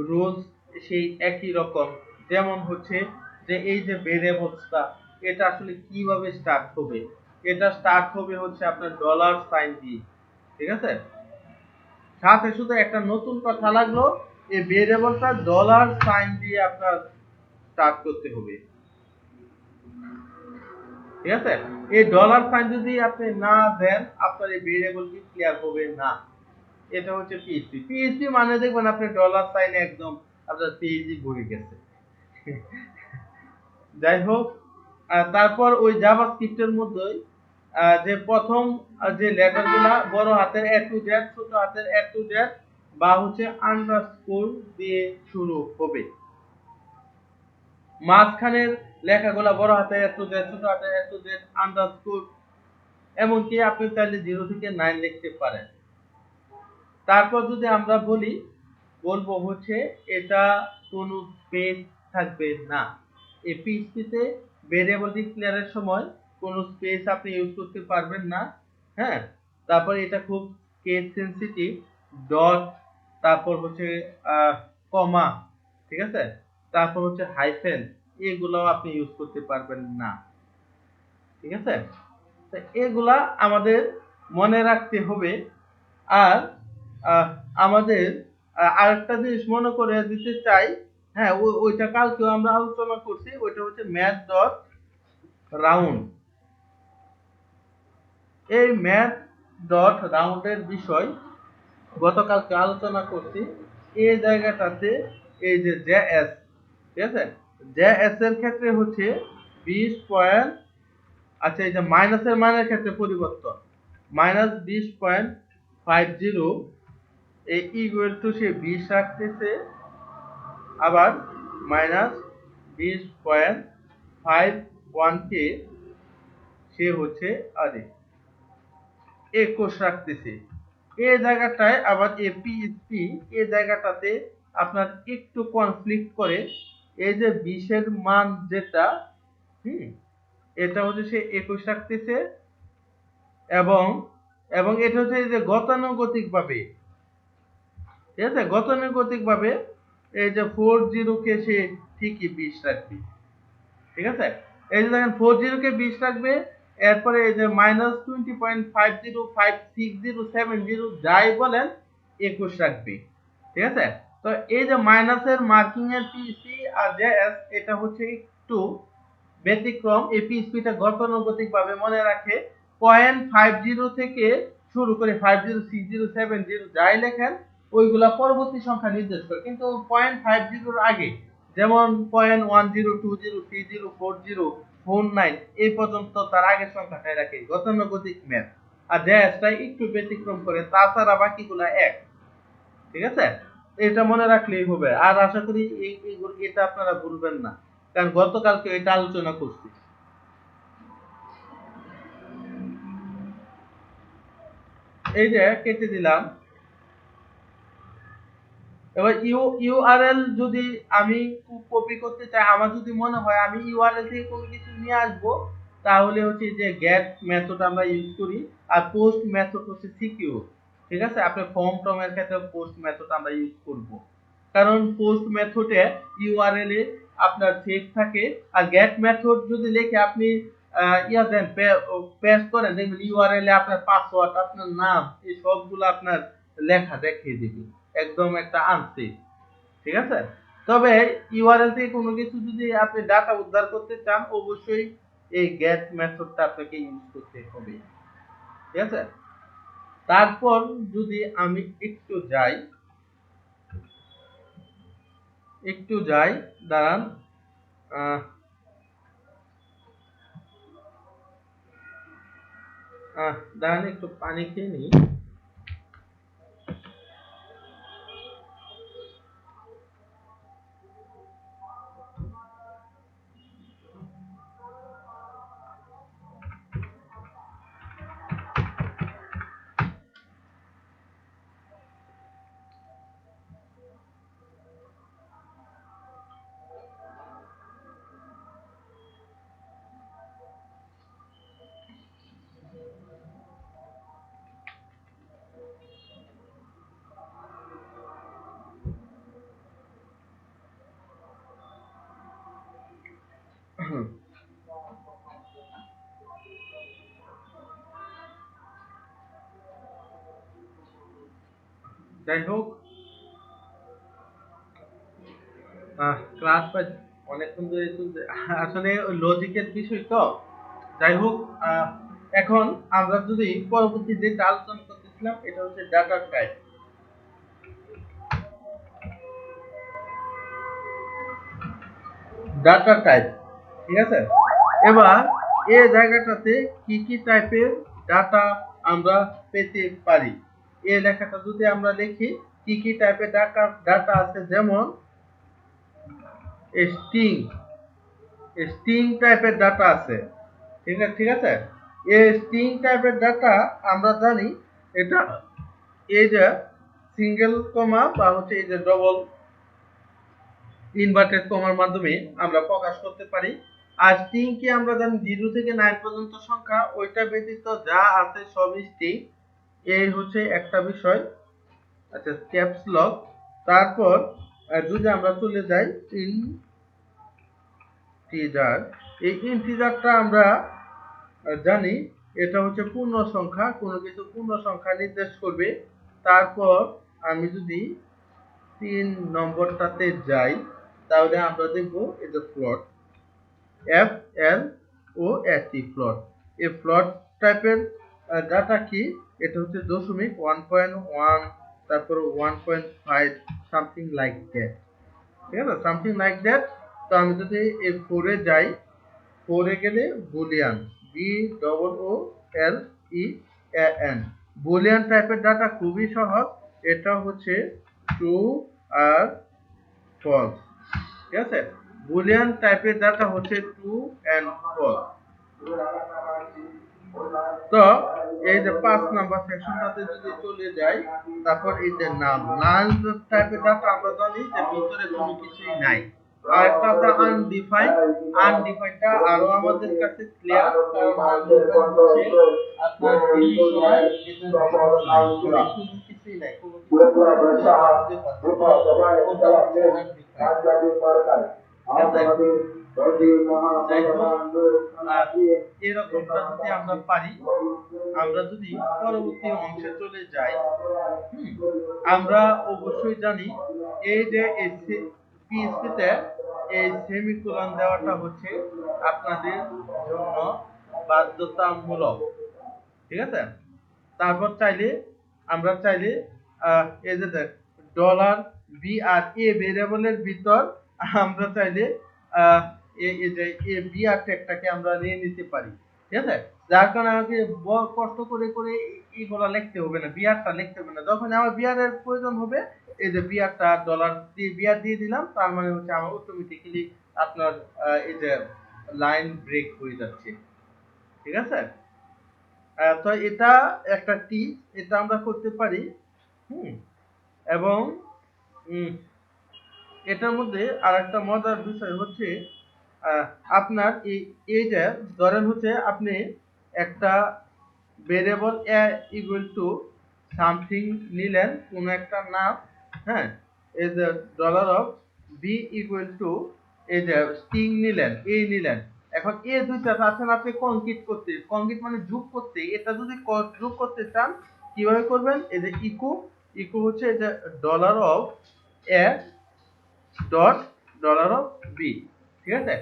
রুলস সেই একই রকম। যেমন হচ্ছে যে এই যে ভেরিয়েবলসটা, এটা আসলে কিভাবে স্টার্ট হবে, এটা স্টার্ট হবে হচ্ছে আপনার ডলার সাইন দিয়ে। ঠিক আছে, সাথে শুধু একটা নতুন কথা লাগলো, এই ভেরিয়েবলটা ডলার সাইন দিয়ে আপনার স্টার্ট করতে হবে। ঠিক আছে, এই ডলার সাইন যদি আপনি না দেন, আপনার এই ভেরিয়েবলটি ক্লিয়ার হবে না। এটা হচ্ছে পিএইচপি। পিএইচপি মানে দেখবেন আপনি ডলার সাইন একদম আপনার পেজই ভরে গেছে। যাই হোক, তারপর ওই জাভাস্ক্রিপ্টের মধ্যেই যে প্রথম যে লেটারগুলা বড় হাতের এ টু জেড, ছোট হাতের এ টু জেড বা হচ্ছে আন্ডারস্কোর দিয়ে শুরু হবে। মাঝখানের লেখাগুলা বড় হাতের এ টু জেড, ছোট হাতের এ টু জেড, আন্ডারস্কোর, এমনকি আপনি চাইলে 0 থেকে 9 লিখতে পারেন। তারপর যদি আমরা বলবো হচ্ছে এটা কোনো স্পেস থাকবে না। এই পিএইচপিতে ভেরিয়েবল ডিক্লেয়ারের সময় কোনো স্পেস আপনি ইউজ করতে পারবেন না। হ্যাঁ, তারপর এটা খুব কেস সেনসিটিভ। ডট, তারপর হচ্ছে কমা, ঠিক আছে, তারপর হচ্ছে হাইফেন, এগুলাও আপনি ইউজ করতে পারবেন না। ঠিক আছে, তো এগুলা আমাদের মনে রাখতে হবে। আর আহ, আমাদের আরেকটা জিনিস মনে করে দিতে চাই, হ্যাঁ ওইটা কালকেও আমরা আলোচনা করছি, ওইটা হচ্ছে ম্যাথ ডট রাউন্ড। এই ম্যাথ ডট রাউন্ডের বিষয় গতকালকে আলোচনা করছি। এই জায়গাটাতে এই যে জেএস, ঠিক আছে, জেএস এর ক্ষেত্রে হচ্ছে 20 পয়েন্ট, আচ্ছা এই যে মাইনাসের মানের ক্ষেত্রে পরিবর্তন -20.50 এই ইকুয়াল টু সে 20 রাখতেছে, আবার -20.51 কে সে হচ্ছে আরে 21 রাখতেছে। এই জায়গাটায় আবার এপিএসপি এই জায়গাটাতে আপনার একটু কনফ্লিক্ট করে। এই যে 20 এর মান যেটা, এটা হচ্ছে সে 21 রাখতেছে, এবং এবং এটা হচ্ছে এই যে গতানুগতিক ভাবে, ঠিক আছে, গতানুগতিক ভাবে এই যে 40 কে সে ঠিকই 20 রাখবে, ঠিক আছে। এই যে দেখেন 40 কে 20 রাখবে, এরপরে এই যে -20.505607 যাই বলেন 21 রাখবে, ঠিক আছে। তো এই যে মাইনাসের মার্কিং এর পিসি আর জেএস এটা হচ্ছে একটু ব্যতিক্রম। এই পিএসপিটা গতানুগতিক ভাবে মনে রাখে। 0.50 থেকে শুরু করে 506070 যাই লেখেন ওইগুলা পরবর্তী সংখ্যা নির্দেশ করে, কিন্তু 0.50 আগে যেমন 0.1020304049 এই পর্যন্ত তার আগের সংখ্যাটাই রাখে, গতানুগতিক ম্যাথ। আর জেএসটা একটু ব্যতিক্রম করে, তাছাড়া বাকিগুলা এক, ঠিক আছে। এটা মনে রাখলেই হবে। আর আশা করি এটা আপনারা ভুলবেন না, কারণ গতকালকে এটা আলোচনা করছি। এই যে কেটে দিলাম। এবার ইউআরএল যদি আমি কপি করতে চাই, আমার যদি মনে হয় আমি ইউআরএল থেকে কোনো কিছু নিয়ে আসবো, তাহলে হচ্ছে যে গেট মেথড আমরা ইউজ করি, আর পোস্ট মেথড হচ্ছে সিকিউর, ঠিক আছে। আপনার ফর্ম টমের ক্ষেত্রে পোস্ট মেথড আমরা ইউজ করব, কারণ পোস্ট মেথডে ইউআরএল এ আপনার সেভ থাকে। আর গেট মেথড যদি লিখে আপনি ইয়া দেন, পেস্ট করেন, দেখবেন ইউআরএল এ আপনার পাসওয়ার্ড, আপনার নাম, এই সবগুলো আপনার লেখা দেখিয়ে দিবে, একদম একটা আনসেফ, ঠিক আছে। তবে ইউআরএল থেকে কোনো কিছু যদি আপনি ডাটা উদ্ধার করতে চান, অবশ্যই এই গেট মেথডটা আপনাকে ইউজ করতে হবে, ঠিক আছে। তারপর যদি আমি একটু যাই, দাঁড়ান, দাঁড়ান একটু পানি খেয়ে নিই। যাই হোক, ক্লাস অনেকক্ষণ ধরে চলছে, আসলে লজিকের বিষয় তো। যাই হোক, এখন আমরা যদি পরবর্তী যেটা আলোচনা করতেছিলাম, এটা হচ্ছে ডাটা টাইপ। ডাটা টাইপ, ঠিক আছে। এবার এই জায়গাটাতে কি কি টাইপের ডাটা আমরা পেতে পারি, এই লেখাটা যদি আমরা লিখি, কি কি টাইপের ডাটা আছে, যেমন স্ট্রিং, স্ট্রিং টাইপের ডাটা আছে, ঠিক আছে। এই স্ট্রিং টাইপের ডাটা আমরা জানি এটা এই যে সিঙ্গেল কমা বা হচ্ছে এই যে ডবল ইনভার্টেড কমার মাধ্যমে আমরা প্রকাশ করতে পারি। আর স্ট্রিং কি আমরা জানি 0 থেকে 9 পর্যন্ত সংখ্যা, ওইটা ব্যতীত যা আছে সব স্ট্রিং, এই হচ্ছে একটা বিষয়। আচ্ছা, ক্যাপস লক। তারপর যদি আমরা চলে যাই ইন্টিজার, এই ইন্টিজারটা আমরা জানি এটা হচ্ছে পূর্ণ সংখ্যা, কোনো কিছু পূর্ণ সংখ্যা নির্দেশ করবে। তারপর আমি যদি 3 নম্বরটাতে যাই, তাহলে আমরা দেখব এই যে ফ্লোট, FLOAT ফ্লোট। এই ফ্লোট টাইপের ডাটা কি, এটা হচ্ছে দশমিক 1.1, তারপর 1.5, সামথিং লাইক দ্যাট। ঠিক আছে, সামথিং লাইক দ্যাট। তো আমি যদি এই 4 এ যাই, 4 এ গেলে বুলিয়ান, BOOLEAN, বুলিয়ান টাইপের ডাটা খুবই সহজ। এটা হচ্ছে ট্রু আর ফলস। ঠিক আছে, বুলিয়ান টাইপের ডাটা হচ্ছে ট্রু এন্ড ফলস। তো এই যে 5 নাম্বার সেকশনটাতে যদি চলে যাই, তারপর এই যে নাল টাইপের ডাটা আমরা জানি যে ভিতরে কোনো কিছুই নাই। আর একটা আছে আনডিফাইন। আনডিফাইনটা আরো আমাদের কাছে ক্লিয়ার, কারণ আনডিফাইন হচ্ছে আপনার জিনিস নয়, এটা ভিতরে নাই, মানে কোনো কিছুই নাই, কোনো কিছু খুঁজে পাচ্ছি না। ওটা হচ্ছে আনডিফাইন। যাই হোক, এরকমটা যদি আমরা পারি, আমরা যদি পরবর্তী অংশে চলে যাই, আমরা অবশ্যই জানি এই যে PHP তে এই সেমিকোলন দেওয়াটা হচ্ছে আপনাদের জন্য বাধ্যতামূলক। ঠিক আছে, তারপর আমরা চাইলে এই যে ডলার BRA ভেরিয়েবলের ভিতর আমরা চাইলে আহ, এই যে BR ট্যাগটাকে আমরা নিয়ে নিতে পারি। ঠিক আছে, যার কারণে আমাকে কষ্ট করে করে এইগুলা লিখতে হবে না, বিআরটা লিখতে হবে না। যখন আমার বিআর এর প্রয়োজন হবে, এই যে বিআরটা ডলার দিয়ে বিআর দিয়ে দিলাম, তার মানে হচ্ছে আমার অটোমেটিক্যালি আপনার এই যে লাইন ব্রেক হয়ে যাচ্ছে। ঠিক আছে, তো এটা একটা টিপ, এটা আমরা করতে পারি। এবং এটার মধ্যে আর একটা মজার বিষয় হচ্ছে আপনার এই যে ধরেন হচ্ছে আপনি একটা variable a equal to something নিলেন, কোন একটা নাম, হ্যাঁ, এই যে dollar of b equal to এই যে স্ট্রিং নিলেন, a নিলেন। এখন এ দুইটা আছেন আপনি কনক্রিট মানে যোগ করতে, এটা যদি যোগ করতে চান কিভাবে করবেন, এই যে ইকো হচ্ছে এই যে dollar of a dot dollar of B. ঠিক আছে,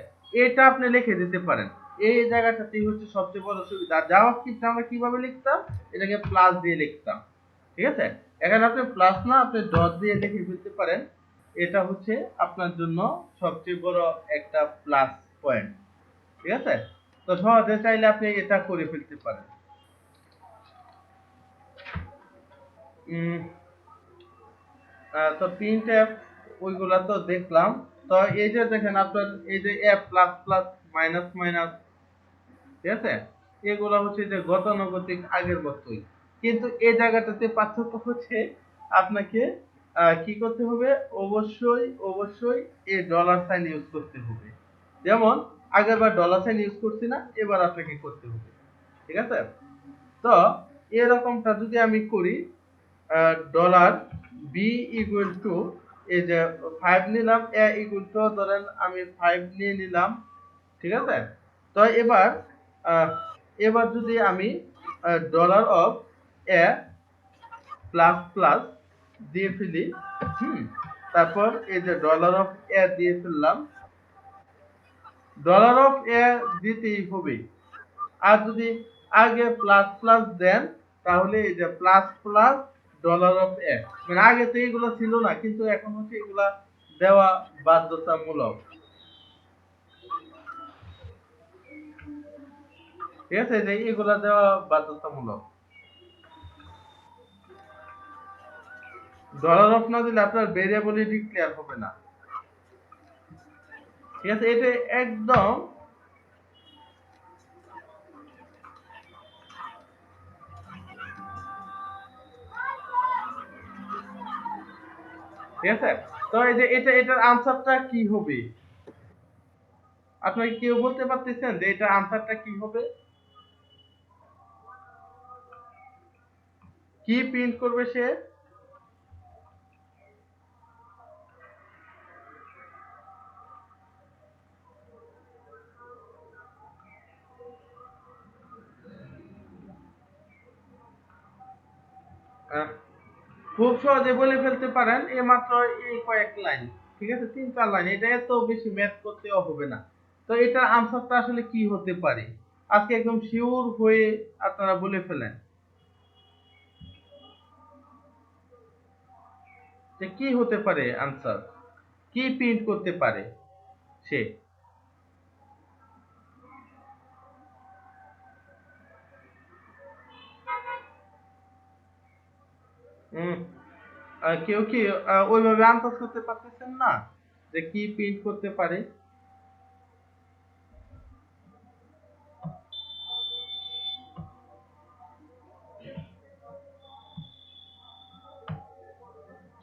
এটা আপনি লিখে দিতে পারেন। এই জায়গাটাতেই হচ্ছে সবচেয়ে বড় সুবিধা। জাভাস্ক্রিপ্ট আমরা কিভাবে লিখতাম, এটাকে প্লাস দিয়ে লিখতাম। ঠিক আছে, এখানে আপনি প্লাস না, আপনি ডট দিয়ে লিখে ফেলতে পারেন। এটা হচ্ছে আপনার জন্য সবচেয়ে বড় একটা প্লাস পয়েন্ট। ঠিক আছে, তো সহজে চাইলে আপনি এটা করে ফেলতে পারেন। তো প্রিন্টএফ ওইগুলা তো দেখলাম। তো এই যে দেখেন আপনার এই যে এ প্লাস প্লাস মাইনাস মাইনাস, ঠিক আছে, এগুলা হচ্ছে যে গতানুগতিক আগের মতোই, কিন্তু এই জায়গাটাতে পার্থক্য হচ্ছে আপনাকে কি করতে হবে, অবশ্যই এই ডলার সাইন ইউজ করতে হবে। যেমন আগেরবার ডলার সাইন ইউজ করছি না, এবার আপনাকে করতে হবে। ঠিক আছে, তো এরকমটা যদি আমি করি, ডলার বি ইকুয়াল টু এই যে 5 নিলাম, এ ইকুয়াল টু ধরেন আমি 5 নিয়ে নিলাম। ঠিক আছে, তো এবার যদি আমি dollar of A plus plus দিয়ে ফেলি, তারপর এই যে ডলার অফ এ দিয়ে ফেললাম, ডলার অফ এ দিতেই হবে। আর যদি আগে প্লাস প্লাস দেন, তাহলে এই যে প্লাস প্লাস ডলার অফ এ, মানে আগে তো এগুলো ছিল না, কিন্তু এখন হচ্ছে এগুলা দেওয়া বাধ্যতামূলক। ঠিক আছে, যে এগুলা দেওয়া বাধ্যতামূলক। ডলার অফ না দিলে আপনার ভেরিয়েবলই ডিক্লেয়ার হবে না। ঠিক আছে, এটা একদম ঠিক আছে। তো এই যে এটার আনসারটা কি হবে, আপনারা কেউ বলতে পারতেছেন যে এটার আনসারটা কি হবে, কি প্রিন্ট করবে সে? খুব সহজে বলে ফেলতে পারেন, এই মাত্র এই কয়েক লাইন। ঠিক আছে, 3-4 লাইন, এটা এত বেশি ম্যাথ করতেও হবে না। তো এটার আনসারটা আসলে কি হতে পারে, আজকে একদম শিওর হয়ে আপনারা বলে ফেলেন যে কি হতে পারে আনসার, কি প্রিন্ট করতে পারে সে। হুম, কেউ কি ওইভাবে আন্দাজ করতে পারতেছেন না যে কি প্রিন্ট করতে পারে?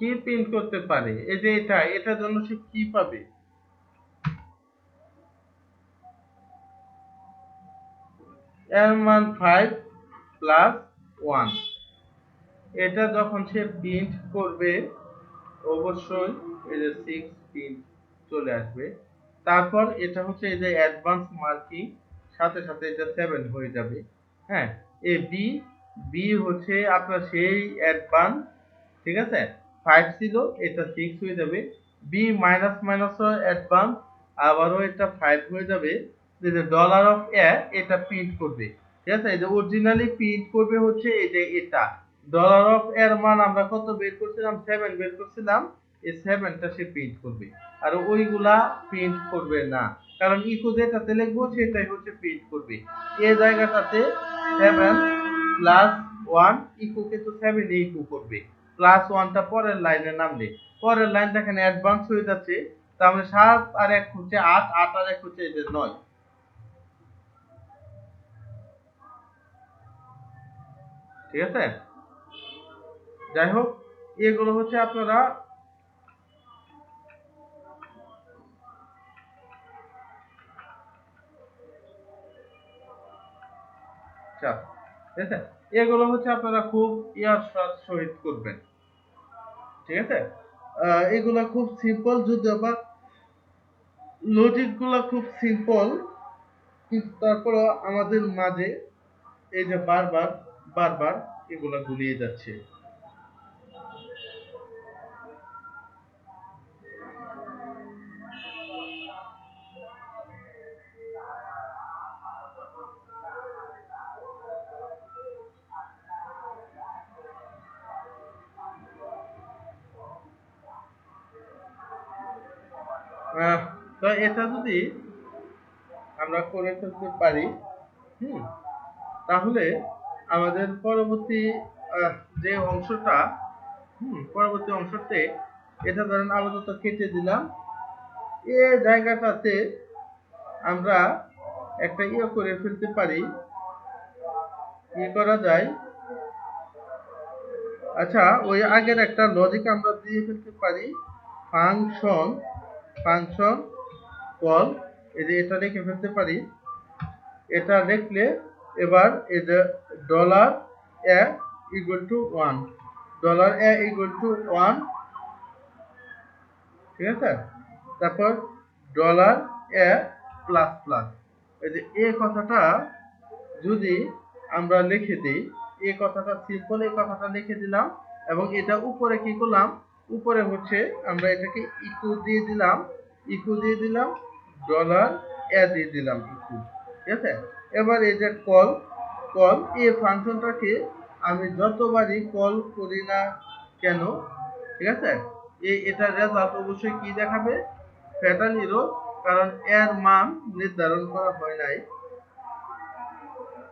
কি প্রিন্ট করতে পারে? এই যে এটার জন্য সে কি পাবে? এর মান 5 প্লাস 1। এটা যখন সে প্রিন্ট করবে অবশ্যই এই যে 6 প্রিন্ট চলে আসবে। তারপর এটা হচ্ছে এই যে অ্যাডভান্স মার্কিং, সাথে সাথে এটা 7 হয়ে যাবে। হ্যাঁ, এই বি বি হচ্ছে আপনার সেই অ্যাডভান্স, ঠিক আছে? 5 ছিল, এটা 6 হয়ে যাবে। বি মাইনাস মাইনাস অ্যাডভান্স, আবারও এটা 5 হয়ে যাবে। এই যে ডলার অফ এ এটা প্রিন্ট করবে, ঠিক আছে? এই যে অরিজিনালি প্রিন্ট করবে হচ্ছে এই যে এটা ডলার অফ এর মান আমরা কত বের করছিলাম? 7 বের করছিলাম। এই 7টা সে প্রিন্ট করবে, আর ওইগুলা প্রিন্ট করবে না, কারণ ইকো যেটাতে লিখবো সেটাই হচ্ছে প্রিন্ট করবে। এই জায়গাটাতে 7 প্লাস 1 ইকো কিন্তু 7 ইকো করবে, প্লাস 1টা পরের লাইনে নামবে। পরের লাইন দেখেন অ্যাডভান্স হয়ে যাচ্ছে, তাহলে 7 আর 1 হচ্ছে 8, 8 আর 1 হচ্ছে এই যে 9। ঠিক আছে? যাই হোক, এগুলো হচ্ছে আপনারা আচ্ছা, ঠিক আছে, এগুলো হচ্ছে আপনারা খুব ইয়ার সহিত করবেন। ঠিক আছে? এগুলা খুব সিম্পল, যদিও বা লজিক গুলা খুব সিম্পল, কিন্তু তারপরে আমাদের মাঝে এই যে বারবার বারবার এগুলা গুলিয়ে যাচ্ছে। তো এটা যদি আমরা করে ফেলতে পারি, হুম, তাহলে আমাদের পরবর্তী যে অংশটা, পরবর্তী অংশতে এটা ধরেন আপাতত কেটে দিলাম। এই জায়গাটাতে আমরা একটা ইয়ে করে ফেলতে পারি। কি করা যায়? আচ্ছা, ওই আগের একটা লজিক আমরা দিয়ে ফেলতে পারি। ফাংশন ফাংশন কল, এই যে এটা লিখে ফেলতে পারি। এটা লিখলে এবার এই যে dollar A equal to 1, dollar A equal to 1, ঠিক আছে? তারপর ডলার এ প্লাস প্লাস, এই যে এই কথাটা যদি আমরা লিখে দিই, এই কথাটা সিম্পল, এই কথাটা লিখে দিলাম, এবং এটা উপরে কি করলাম? উপরে হচ্ছে আমরা এটাকে ইকো দিয়ে দিলাম, ইকো দিয়ে দিলাম, ডলার এ দিয়ে দিলাম ইকো, ঠিক আছে? এবার এই যে কল কল এই ফাংশনটাকে আমি যতবারই কল করি না কেন, ঠিক আছে, এটার রেজাল্ট অবশ্যই কি দেখাবে? ফ্যাটাল এরর, কারণ এর মান নির্ধারণ করা হয় নাই।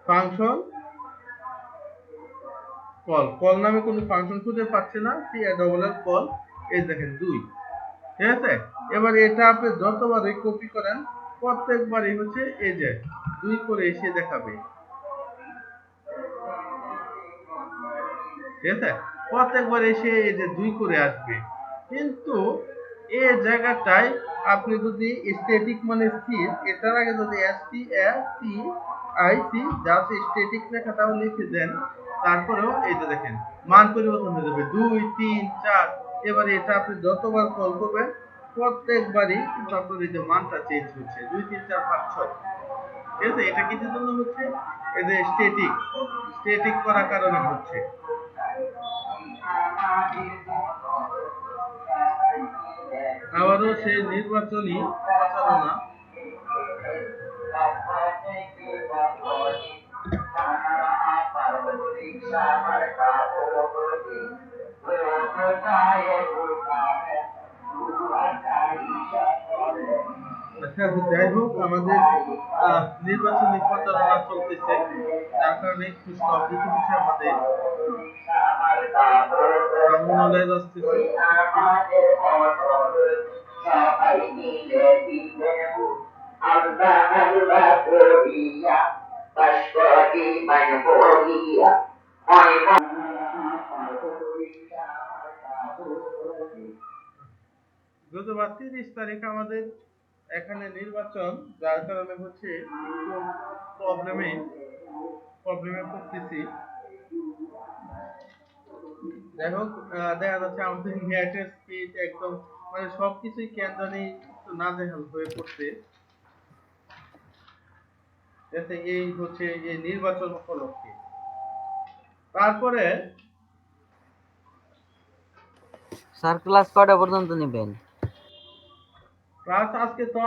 ফাংশন কল কল নামে কোনো ফাংশন খুঁজে পাচ্ছে না, C A double L call, এই দেখেন 2, ঠিক আছে? এবার এটা আপনি যতবারই কপি করেন প্রত্যেকবারই হচ্ছে এই যে 2 করে এসে দেখাবে, ঠিক আছে? প্রত্যেকবার এসে এই যে 2 করে আসবে। কিন্তু এই জায়গাটায় আপনি যদি স্ট্যাটিক মানে স্থির, এটার আগে যদি STATIC জাস্ট স্ট্যাটিক লেখাটাও লিখে দেন, তারপরেও এই যে দেখেন মান পরিবর্তন হয়ে যাবে 2, 3, 4। এবারে এটা আপনি যতবার কল করবেন প্রত্যেকবারই কিন্তু আপনার এই যে মানটা চেঞ্জ হচ্ছে 2, 3, 4, 5, 6। ঠিক আছে? এটা কিসের জন্য হচ্ছে? এই যে স্ট্যাটিক করার কারণে হচ্ছে। আবারও সেই নির্বাচনী প্রচারণা আচ্ছা, যাই হোক আমাদের নির্বাচনী প্রচারণা চলতেছে, যার কারণে একটু স্টপ দিতে হচ্ছে আমাদের। সাউন্ড নলেজ আসতেছে। গতবার 30 তারিখ আমাদের এখানে নির্বাচন, যার কারণে হচ্ছে একটু প্রবলেমে পড়তেছি। যাই হোক, দেখা যাচ্ছে আমাদের নেটের স্পিড একদম মানে সবকিছুই কেন্দ্রে একটু নাজেহাল হয়ে পড়ছে। যাতে এই হচ্ছে এই নির্বাচন উপলক্ষে। তারপরে স্যার ক্লাস কয়টা পর্যন্ত নেবেন? ক্লাস আজকে তো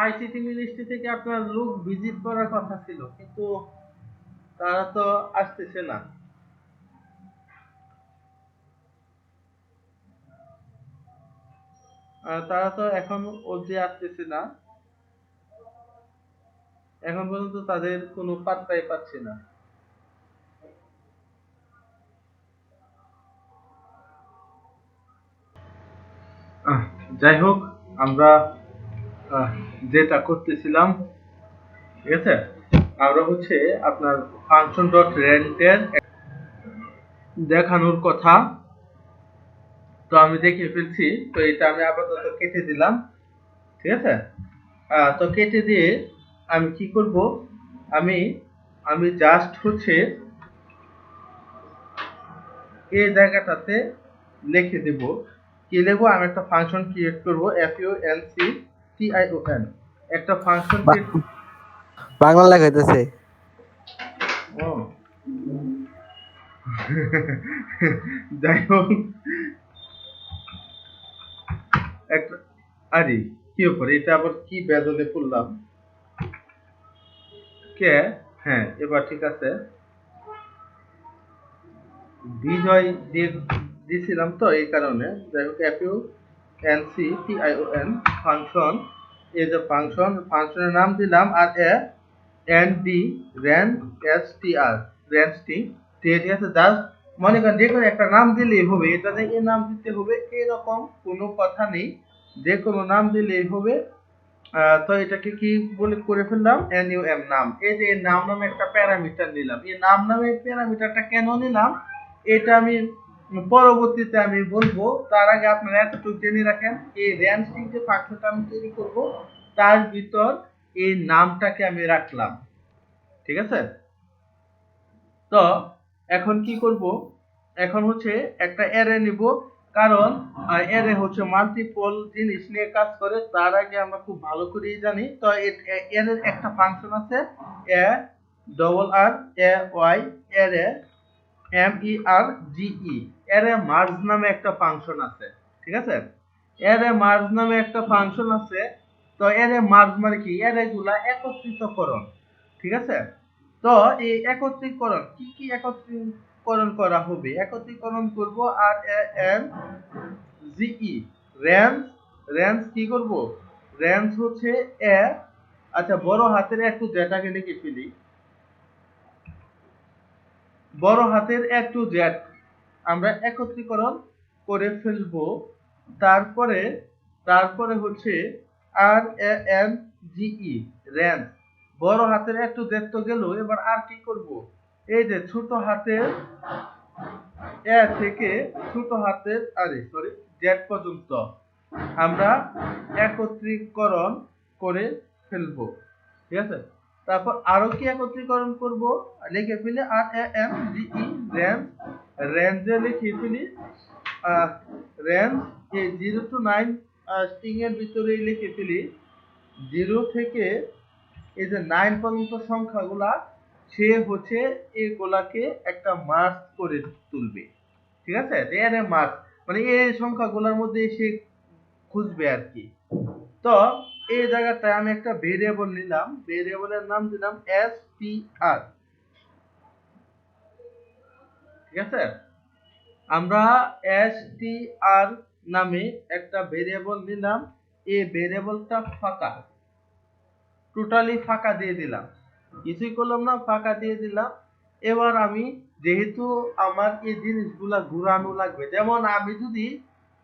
আইসিটি মিনিস্ট্রি থেকে আপনার লোক ভিজিট করার কথা ছিল, কিন্তু তারা তো আসতেছে না। তারা তো এখন অবধি আসতেছে না, এখন পর্যন্ত তাদের কোনো পাত্তাই পাচ্ছে না। আহ, যাই হোক, আমরা যেটা করতেছিলাম, ঠিক আছে, আমরা হচ্ছে আপনার ফাংশন ডট রেন্টের দেখানোর কথা, তো আমি দেখে ফেলছি, তো এটা আমি আপাতত কেটে দিলাম, ঠিক আছে। তো কেটে দিয়ে আমি কি করব, আমি আমি জাস্ট হচ্ছে এই জায়গাটাতে লিখে দেব, কি লিখবো, আমি একটা ফাংশন ক্রিয়েট করব, FUNCTION, একটা ফাংশন ক্রিয়েট। বাংলা লেখা হইতেছে। ও যাই হোক, একটা আরে কি ব্যাপার, এটা আবার কি বেদলে পড়লাম কে। হ্যাঁ, এবার ঠিক আছে, বিজয় দিয়েছিলাম তো এই কারণে। যাই হোক, FUNCTION ফাংশন, এই যে ফাংশনের নাম দিলাম, আর এনডি রেঞ্জটি, ঠিক আছে। জাস্ট মনে করেন যে কোনো একটা নাম দিলেই হবে, এটাতে এই নাম দিতে হবে এরকম কোনো কথা নেই, যে কোনো নাম দিলেই হবে। তো এটাকে কি বলে করে ফেললাম, NUM নাম। এই যে নাম নামে একটা প্যারামিটার নিলাম, এই নাম নামে প্যারামিটারটা কেন নিলাম এটা আমি পরবর্তীতে আমি বলবো। তার আগে আপনারা এতটুকু জেনে রাখেন, এই রেঞ্জটি যে ফাংশনটা আমি তৈরি করব, তার ভিতর এই নামটাকে আমি রাখলাম, ঠিক আছে। তো এখন কি করব, এখন হচ্ছে একটা অ্যারে নিব, কারণ অ্যারে হচ্ছে মাল্টিপল জিনিস নিয়ে কাজ করে, তার আগে আমরা খুব ভালো করেই জানি। তো অ্যারের একটা ফাংশন আছে, A double R A Y, array MERGE, array merge নামে একটা ফাংশন আছে, ঠিক আছে। অ্যারে মার্জ নামে একটা ফাংশন আছে। তো অ্যারে মার্জ মানে কি, অ্যারে গুলা একত্রিতকরণ, ঠিক আছে। তো এই একত্রীকরণ কি কি একত্রীকরণ করা হবে, একত্রীকরণ করব আর এন জিই, রেঞ্জ। কি করব, রেঞ্জ হচ্ছে এ, আচ্ছা বড় হাতের একটু যেটাকে লিখে ফেলি, বড় হাতের এ টু জেড আমরা একত্রীকরণ করে ফেলবো। তারপরে হচ্ছে আর এন জিই, রেঞ্জ। বড় হাতের এ টু জেড তো গেল, এবার আর কি করব, এই যে ছোট হাতের এ থেকে ছোট হাতের জেড পর্যন্ত আমরা একত্রীকরণ করে ফেলবো, ঠিক আছে। তারপর আরো কি একত্রীকরণ করব, লিখে ফেলি আর এম জিই, রেঞ্জ। রেঞ্জে লিখে ফেলি রেঞ্জ, এই 0 to 9 স্ট্রিং এর ভিতরে লিখে ফেলি 0 থেকে এই যে 9 পর্যন্ত সংখ্যাগুলা, সে হচ্ছে এগুলাকে একটা মার্জ করে তুলবে, ঠিক আছে। এর মার্জ মানে এই সংখ্যাগুলোর মধ্যে সে খুঁজবে আর কি। তো এই জায়গাটায় আমি একটা ভেরিয়েবল নিলাম, ভেরিয়েবলের নাম দিলাম str, ঠিক আছে, আমরা str নামে একটা ভেরিয়েবল নিলাম, এই ভেরিয়েবলটা ফাঁকা, টোটালি ফাঁকা দিয়ে দিলাম, কিছুই করলাম না, ফাঁকা দিয়ে দিলাম। এবার আমি যেহেতু আমার এই জিনিসগুলা ঘুরানো লাগবে, যেমন আমি যদি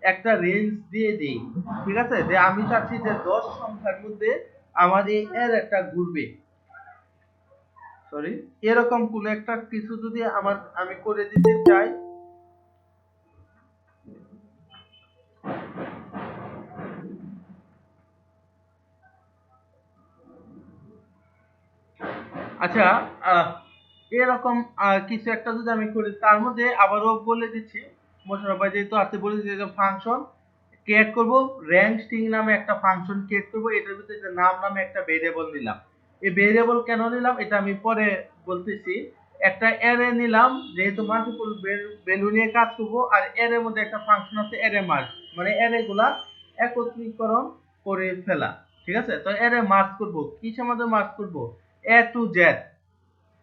একটা রেঞ্জ দিয়ে দিই, ঠিক আছে, যে আমি চাচ্ছি যে 10 সংখ্যার মধ্যে আমার এই এর একটা ঘুরবে, সরি, এরকম কোন একটা কিছু যদি আমি করে দিতে চাই, আচ্ছা, আহ, এরকম কিছু একটা যদি আমি করি, তার মধ্যে আবারও বলে দিচ্ছি, মোশাররফ ভাই যেহেতু আসতে বলে দিচ্ছি যে ফাংশন ক্রিয়েট করব, র্যাঙ্ক স্ট্রিং নামে একটা ফাংশন ক্রিয়েট করব, এটার ভিতরে যে নাম নামে একটা ভেরিয়েবল নিলাম। এই ভেরিয়েবল কেন নিলাম এটা আমি পরে বলতেছি। একটা অ্যারে নিলাম, যেহেতু মাল্টিপল ভ্যালু নিয়ে কাজ করব, আর অ্যারের মধ্যে একটা ফাংশন আছে অ্যারে মার্জ, মানে অ্যারে গুলা একত্রীকরণ করে ফেলা, ঠিক আছে। তো অ্যারে মার্জ করব, কিসের মধ্যে মার্জ করব, এ টু জেড,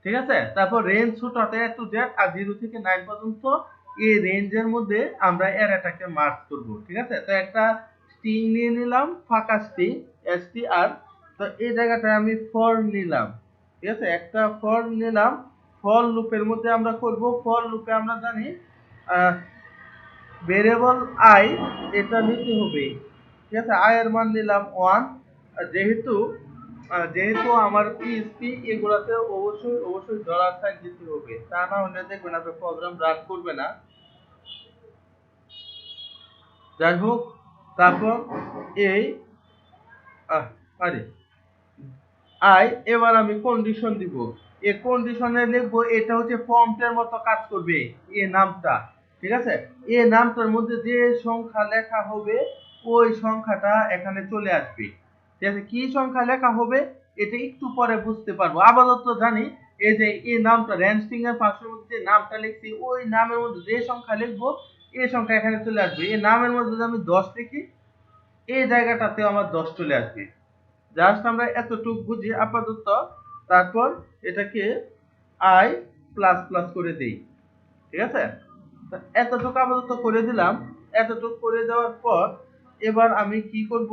ঠিক আছে। তারপর রেঞ্জ ছোট হাতে এ টু জেড, আর 0 থেকে 9 পর্যন্ত এই রেঞ্জের মধ্যে আমরা অ্যারেটাকে মার্ক করব, ঠিক আছে। তো একটা স্ট্রিং নিয়ে নিলাম, ফাঁকা স্ট্রিং str, তো এই জায়গাটায় আমি ফর নিলাম, ঠিক আছে, একটা ফর নিলাম। ফর লুপের মধ্যে আমরা করব, ফর লুপে আমরা জানি ভেরিয়েবল i এটা নিতে হবে, ঠিক আছে। i এর মান নিলাম 1, যেহেতু যেহেতু আমার পিএইচপি এগুলাতে অবশ্যই অবশ্যই ডলার সাইন দিতে হবে, তা না হলে দেখবেন আপনার প্রোগ্রাম রান করবে না। যাই হোক, তারপর এই আরে আই, এবার আমি কন্ডিশন দিব, এই কন্ডিশনে লিখবো এটা হচ্ছে প্রম্পটের মতো কাজ করবে এই নামটা, ঠিক আছে। এই নামটার মধ্যে যে সংখ্যা লেখা হবে ওই সংখ্যাটা এখানে চলে আসবে, ঠিক আছে। কি সংখ্যা লেখা হবে এটা একটু পরে বুঝতে পারবো, আপাতত জানি এই যে এই নামটা র্যান্ড স্ট্রিং এর পাশের মধ্যে যে নামটা লিখছি ওই নামের মধ্যে যে সংখ্যা লিখবো এই সংখ্যা এখানে চলে আসবে। এই নামের মধ্যে যদি আমি 10 লিখি এই জায়গাটাতেও আমার 10 চলে আসবে। জাস্ট আমরা এতটুকু বুঝি আপাতত, তারপর এটাকে i প্লাস প্লাস করে দেই, ঠিক আছে। তো এতটুকু আপাতত করে দিলাম, এতটুকু করে দেওয়ার পর এবার আমি কি করব,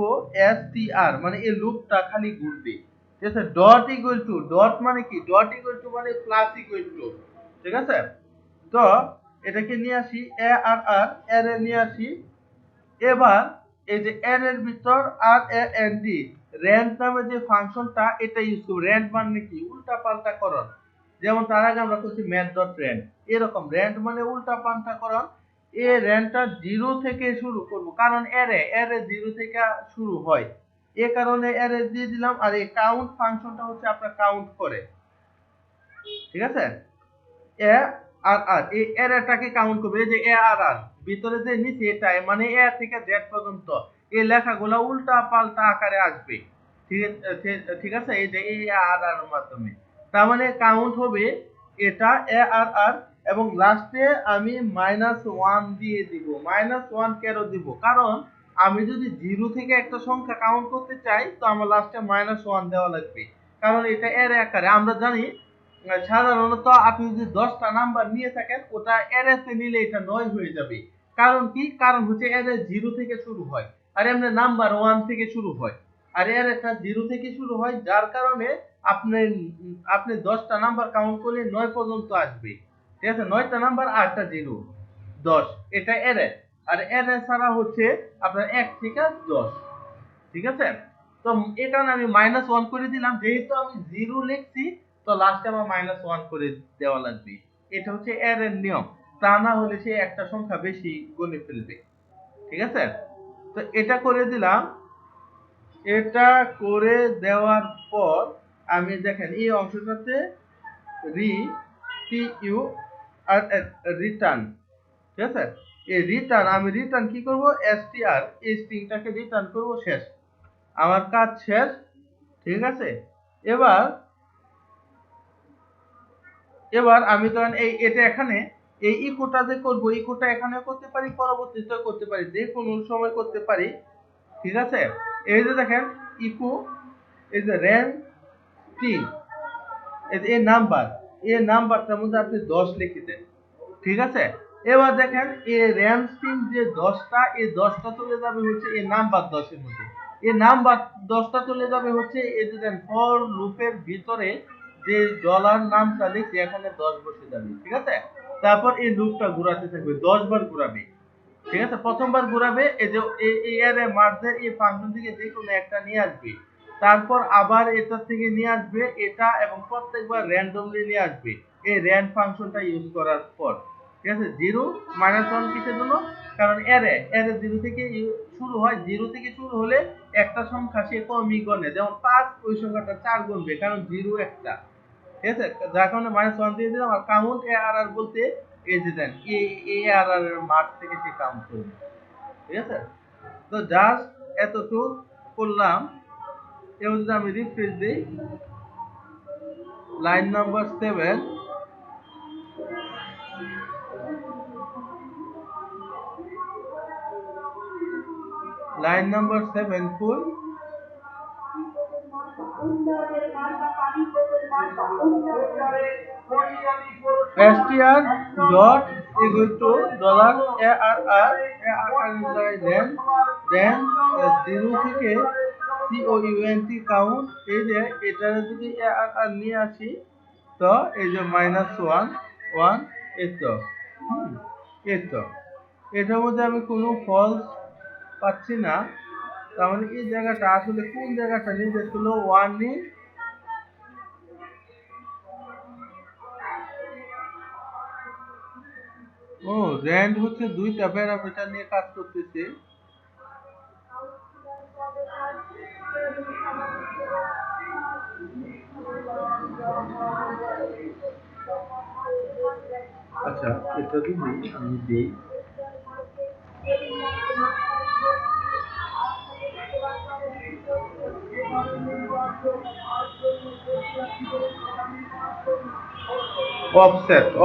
str মানে এই লুপটা খালি ঘুরবে, ঠিক আছে। ডট ইকুয়াল টু, ডট মানে কি, ডট ইকুয়াল টু মানে প্লাস ইকুয়াল টু, ঠিক আছে। তো এটাকে নিয়ে আসি arr অ্যারে নিয়ে আসি। এবার এই যে এর এর ভিতর আর এ এন ডি র্যান্ড নামে যে ফাংশনটা এটা ইউজ করব। র্যান্ড মানে কি, উল্টা পাল্টা করণ, যেমন তার আগে আমরা করছি ম্যাথ ডট র্যান্ড, এরকম র্যান্ড মানে উল্টা পাল্টা করণ। এই র্যান্ডটা 0 থেকে শুরু করব, কারণ এরে 0 থেকে শুরু হয়, এ কারণে এরে দিয়ে দিলাম। আর এই কাউন্ট ফাংশনটা হচ্ছে আপনার কাউন্ট করে, ঠিক আছে। এ আর আর এই এরটাকে কাউন্ট করবে, এই যে এ আর আর ভিতরে যে নিচে এটা মানে এ থেকে জেড পর্যন্ত এই লেখাগুলো উল্টা পাল্টা আকারে আসবে, ঠিক আছে। এই যে এই আর আর মাধ্যমে তার মানে কাউন্ট হবে এটা এ আর আর, এবং লাস্টে আমি -1 দিয়ে দিব। -1 কেন দিব, কারণ আমি যদি 0 থেকে একটা সংখ্যা কাউন্ট করতে চাই তো আমার লাস্টে -1 দেওয়া লাগবে, কারণ এটা এর আকারে আমরা জানি। সাধারণত আপনি যদি 10টা নাম্বার নিয়ে থাকেন ওটা অ্যারেতে নিলে এটা 9 হয়ে যাবে। কারণ কি, কারণ হচ্ছে অ্যারে 0 থেকে শুরু হয় আর এমনি নাম্বার 1 থেকে শুরু হয়, আর অ্যারেটা 0 থেকে শুরু হয়, যার কারণে আপনি আপনি 10টা নাম্বার কাউন্ট করলে 9 পর্যন্ত আসবে, ঠিক আছে। 9টা নাম্বার 8টা 0, 10, এটা অ্যারে। আর অ্যারে ছাড়া হচ্ছে আপনার 1 থেকে 10, ঠিক আছে। তো এই কারণে আমি -1 করে দিলাম, যেহেতু আমি 0 লিখছি তো লাস্টে আমার -1 করে দেওয়া লাগবে। এটা হচ্ছে এর নিয়ম, তা না হলে সে একটা সংখ্যা বেশি গুনে ফেলবে, ঠিক আছে। তো এটা করে দিলাম, এটা করে দেওয়ার পর আমি দেখেন এই অংশটাতে রিটিউ আর রিটার্ন, ঠিক আছে। এই রিটার্ন আমি রিটার্ন কি করব, str এই স্ট্রিংটাকে রিটার্ন করব শেষ, আমার কাজ শেষ, ঠিক আছে। এবার এবার আমি ধরেন এই এটা এখানে এই ইকোটা যে করব, ইকোটা এখানে করতে পারি, পরবর্তীতে করতে পারি, যে কোনো সময় করতে পারি, ঠিক আছে। এই যে দেখেন ইকো, এই যে র্যান্ড স্ট্রিং, এই যে এই নাম্বারটার মধ্যে আপনি 10 লিখে দেন, ঠিক আছে, এবার দেখেন এই র্যাম স্ট্রিং যে 10টা, এই 10টা চলে যাবে হচ্ছে এই নাম্বার 10 এর মধ্যে, এই নাম্বার 10টা চলে যাবে হচ্ছে এই যে দেন ফর লুপের ভিতরে যে ডলার নামটা লিখে এখানে 10 বসে যাবে। ঠিক আছে, তারপর এই লুপটা ঘোরাতে থাকবে, 10 বার ঘোরাবে। ঠিক আছে, প্রথমবার ঘোরাবে এই যে এই অ্যারে মার্জের এই ফাংশন থেকে যে কোনো একটা নিয়ে আসবে, তারপর আবার এটা থেকে নিয়ে আসবে এটা, এবং প্রত্যেকবার র্যান্ডমলি নিয়ে আসবে এই র্যান্ড ফাংশনটা ইউজ করার পর। ঠিক আছে, 0 -1 কিসের জন্য? কারণ অ্যারে জিরো থেকে শুরু হয়, 0 থেকে শুরু হলে একটা সংখ্যা সে কমই গণে, যেমন 5 ওই সংখ্যাটা 4 গুনবে, কারণ 0 একটা। ঠিক আছে, যার কারণে -1 দিয়ে দিলাম। আর কাউন্ট ARR বলতে এই যে দেন এই ARR এর মার্ক থেকে সে কাউন্ট করবে। ঠিক আছে, তো জাস্ট এতটুকু করলাম। এবার যদি আমি রিফ্রেশ দিই, line number 7, line number 7 full str dot equal to dollar ARR then 0 থেকে count কাউন্ট, এই যে এটা যদি ARR নিয়ে আসি তো এই যে -1 এই তো এই তো এটার মধ্যে আমি কোনো ফলস পাচ্ছি না, তার মানে এই জায়গাটা আসলে কোন জায়গাটা নির্দেশ করলো 1 নিয়ে। ও র্যান্ড হচ্ছে দুইটা প্যারামিটার নিয়ে কাজ করতেছে। আচ্ছা, এটা যদি আমি দিই,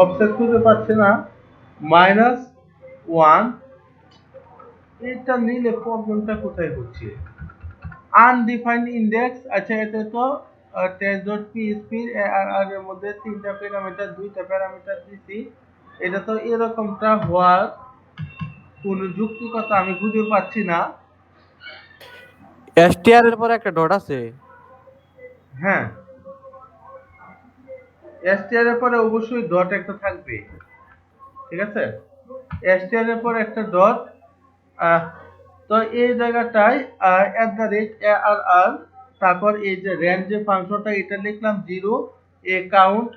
অফসেট খুঁজে পাচ্ছে না, -1, এটা নিলে প্রবলেমটা কোথায় হচ্ছে? আনডিফাইন্ড ইন্ডেক্স, আচ্ছা এটা তো test.php ARR এর মধ্যে তিনটা প্যারামিটার, দুইটা প্যারামিটার দিছি, এটা তো এরকমটা হওয়ার কোন যুক্তিকতা আমি খুঁজে পাচ্ছি না। এসটিআর এর পরে একটা ডট আছে। হ্যাঁ, str এর পরে অবশ্যই ডট একটা থাকবে। ঠিক আছে, str এর পরে একটা ডট, তো এই জায়গাটায় @arr, তারপর এই যে র্যান্ড যে ফাংশনটা এটা লিখলাম 0, এ কাউন্ট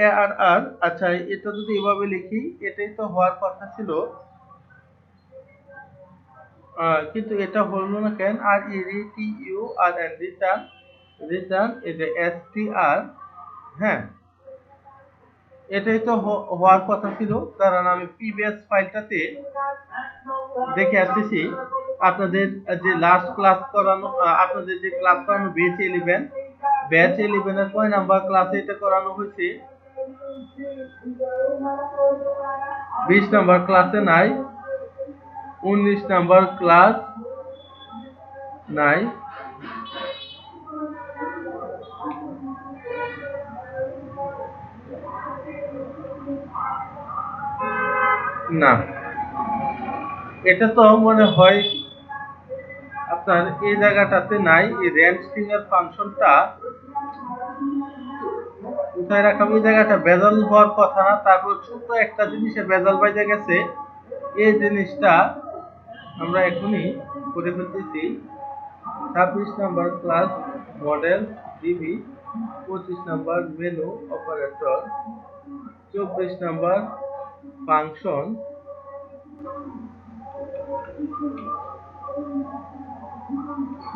ARR। আচ্ছা, এটা যদি এভাবে লিখি এটাই তো হওয়ার কথা ছিল, কিন্তু এটা হলো না কেন? আর return রিটার্ন এই যে str, হ্যাঁ এটাই তো হওয়ার কথা ছিল, কারণ আমি প্রিভিয়াস ফাইলটাতে দেখে আসতেছি আপনাদের যে লাস্ট ক্লাস করানো, আপনাদের যে ক্লাস করানো ব্যাচ 11 এর কয় নাম্বার ক্লাসে এটা করানো হয়েছে? 20 নাম্বার ক্লাসে নাই, 19 নাম্বার ক্লাস নাই, না এটা তো মনে হয় আপনার এই জায়গাটাতে নাই। এই র্যান্ড স্ট্রিং এর ফাংশনটা কোথায় রাখলাম? এই জায়গাটা বেজাল হওয়ার কথা না, তারপর ছোট একটা জিনিসে বেজাল বাইজে গেছে, এই জিনিসটা আমরা এখনই করে ফেলতেছি। 26 number class model DB, 25 number menu operator, 24 number function,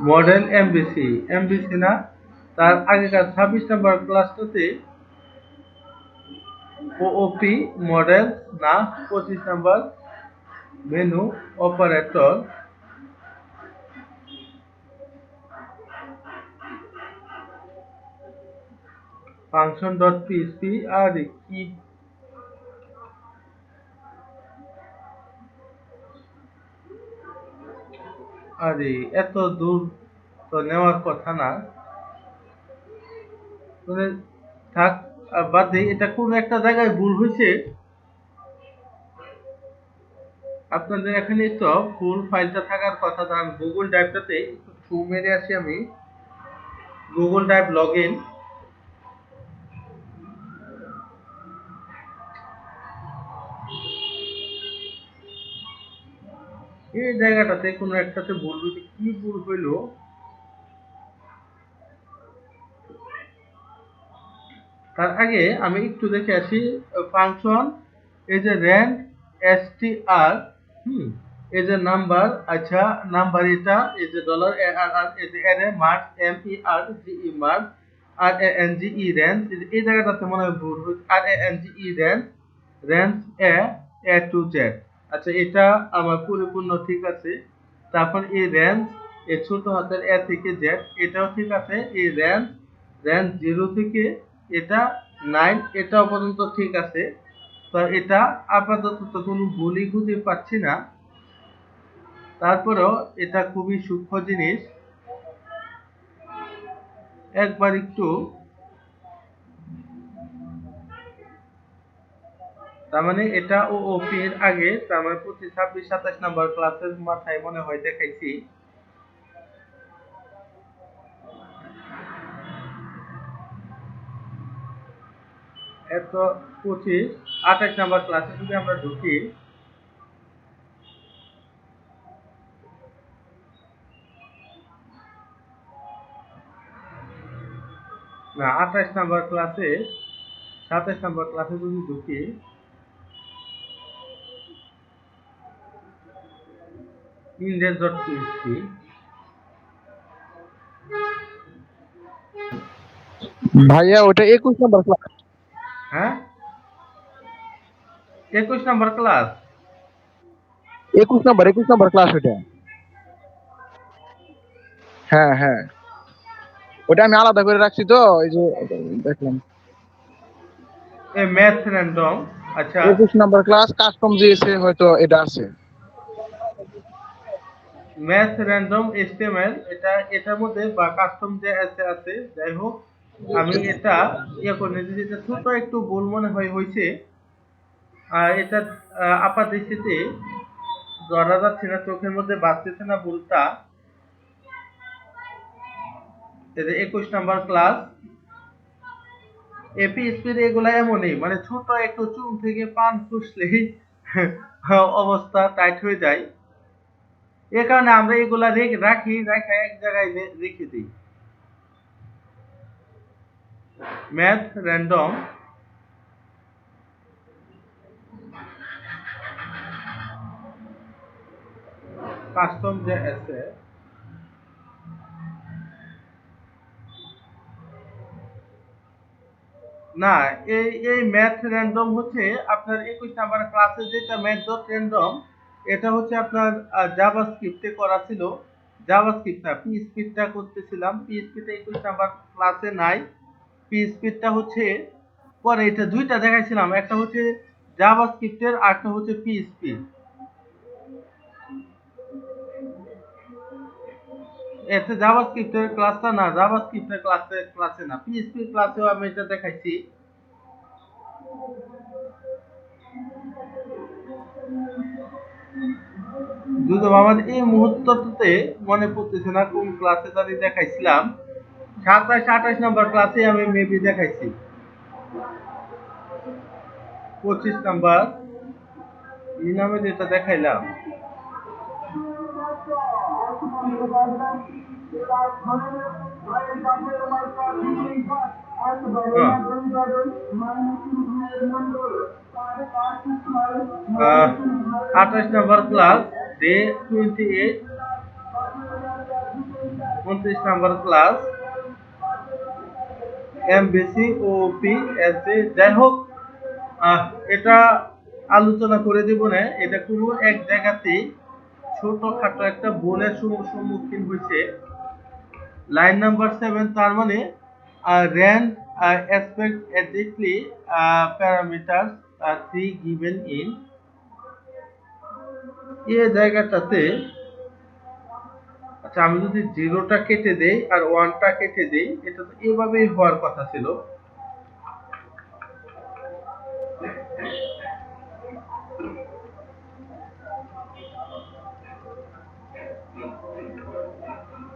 model MBC না, তার আগেকার 26 নাম্বার ক্লাসটাতে ওওপি মডেল না, 25 নাম্বার মেনু অপারেটর, function.php। আর কি আরে এত দূর তো নেওয়ার কথা না, থাক, বাদ দেই, এটা কোন একটা জায়গায় ভুল হয়েছে। আপনাদের এখানে তো ফুল ফাইলটা থাকার কথা, তার গুগল ড্রাইভটাতে একটু থ্রু মেরে আসি আমি। Google drive log in. এই জায়গাটাতে কোনো একটাতে ভুল হইতে, কি ভুল হইলো? তার আগে আমি একটু দেখে আসি ফাংশন। এই যে র্যান্ড str, এই যে নাম্বার, আচ্ছা নাম্বার এটা, এই যে ডলার ARR, এই যে array mark MERGE mark RANGE range, এই জায়গাটাতে মনে হয় ভুল হচ্ছে। RANGE range, range A to Z। আচ্ছা এটা আমার পরিপূর্ণ ঠিক আছে। তারপর এই রেঞ্জ, এই ছোট হাতের A থেকে Z, এটাও ঠিক আছে। এই রেঞ্জ, রেঞ্জ 0 থেকে এটা 9, এটাও পর্যন্ত ঠিক আছে। তো এটা আপাতত তো কোনো ভুলই খুঁজে পাচ্ছি না। তারপরেও এটা খুবই সূক্ষ্ম জিনিস, একবার একটু, তার মানে এটা ও ওপি এর আগে, তার মানে 25, 26, 27 নাম্বার ক্লাসের মাথায় মনে হয় দেখাইছি। এত 25, 28 নাম্বার ক্লাসে যদি আমরা ঢুকি, না 28 নাম্বার ক্লাসে, 27 নাম্বার ক্লাসে যদি ঢুকি, index.php, ভাইয়া ওটা 21 নাম্বার ক্লাস। হ্যাঁ 21 নাম্বার ক্লাস। 21 নাম্বার ক্লাস ওটা। হ্যাঁ হ্যাঁ, ওটা আমি আলাদা করে রাখছি তো, এই যে দেখলাম এ ম্যাথ র্যান্ডম। আচ্ছা 21 নাম্বার ক্লাস কাস্টম জিএসএ হয়তো এটা আছে। ম্যাথ র্যান্ডম HTML, এটা এটার মধ্যে বা কাস্টম যে আছে, যাই হোক আমি এটা ইয়ে করে নিয়েছি। এটা ছোট একটু ভুল মনে হয় হয়েছে, আর এটা আপাত দৃষ্টিতে ধরা যাচ্ছে না, চোখের মধ্যে বাজতেছে না ভুলটা। এই যে 21 নাম্বার ক্লাস, এপিএসপির এগুলা এমনই, মানে ছোট একটু চুল থেকে পান খুসলেই অবস্থা টাইট হয়ে যায়। এ কারণে আমরা এগুলা রাখি, রেখে এক জায়গায় রেখে দিই। ম্যাথ র্যান্ডম, কাস্টম যে আছে, না এই ম্যাথ র্যান্ডম হচ্ছে আপনার 21 নাম্বার ক্লাসে যেটা ম্যাথ ডট র্যান্ডম, এটা হচ্ছে আপনার জাভাস্ক্রিপ্টে করা ছিল। জাভাস্ক্রিপ্ট না, পিএইচপিটা করতেছিলাম। পিএইচপিটা 21 নাম্বার ক্লাসে নাই। পিএইচপিটা হচ্ছে পরে, এটা দুইটা দেখাইছিলাম, একটা হচ্ছে জাভাস্ক্রিপ্টের আর একটা হচ্ছে পিএইচপি। এতে জাভাস্ক্রিপ্টের ক্লাসটা না, জাভাস্ক্রিপ্টের ক্লাসে না, পিএইচপি ক্লাসেও আমি এটা দেখাইছি। যদিও আমার এই মুহূর্তটাতে মনে পড়তেছে না কোন ক্লাসে জানি দেখাইছিলাম। 27, 28 নাম্বার ক্লাসে আমি মেবি দেখাইছি। 25 নাম্বার এই নামে যেটা দেখাইলাম, হ্যাঁ 28 number class day 28, 29 number class MBC OP SA, যাই হোক এটা আলোচনা করে দিব না। এটা কোনো এক জায়গাতেই ছোটখাটো একটা ভুলের সম্মুখীন হয়েছে। লাইন নাম্বার 7, তার মানে RAND expect exactly parameters 3 given in, এই জায়গাটাতে, আচ্ছা আমি যদি 0টা কেটে দেই আর 1টা কেটে দেই, এটা তো এভাবেই হওয়ার কথা ছিল।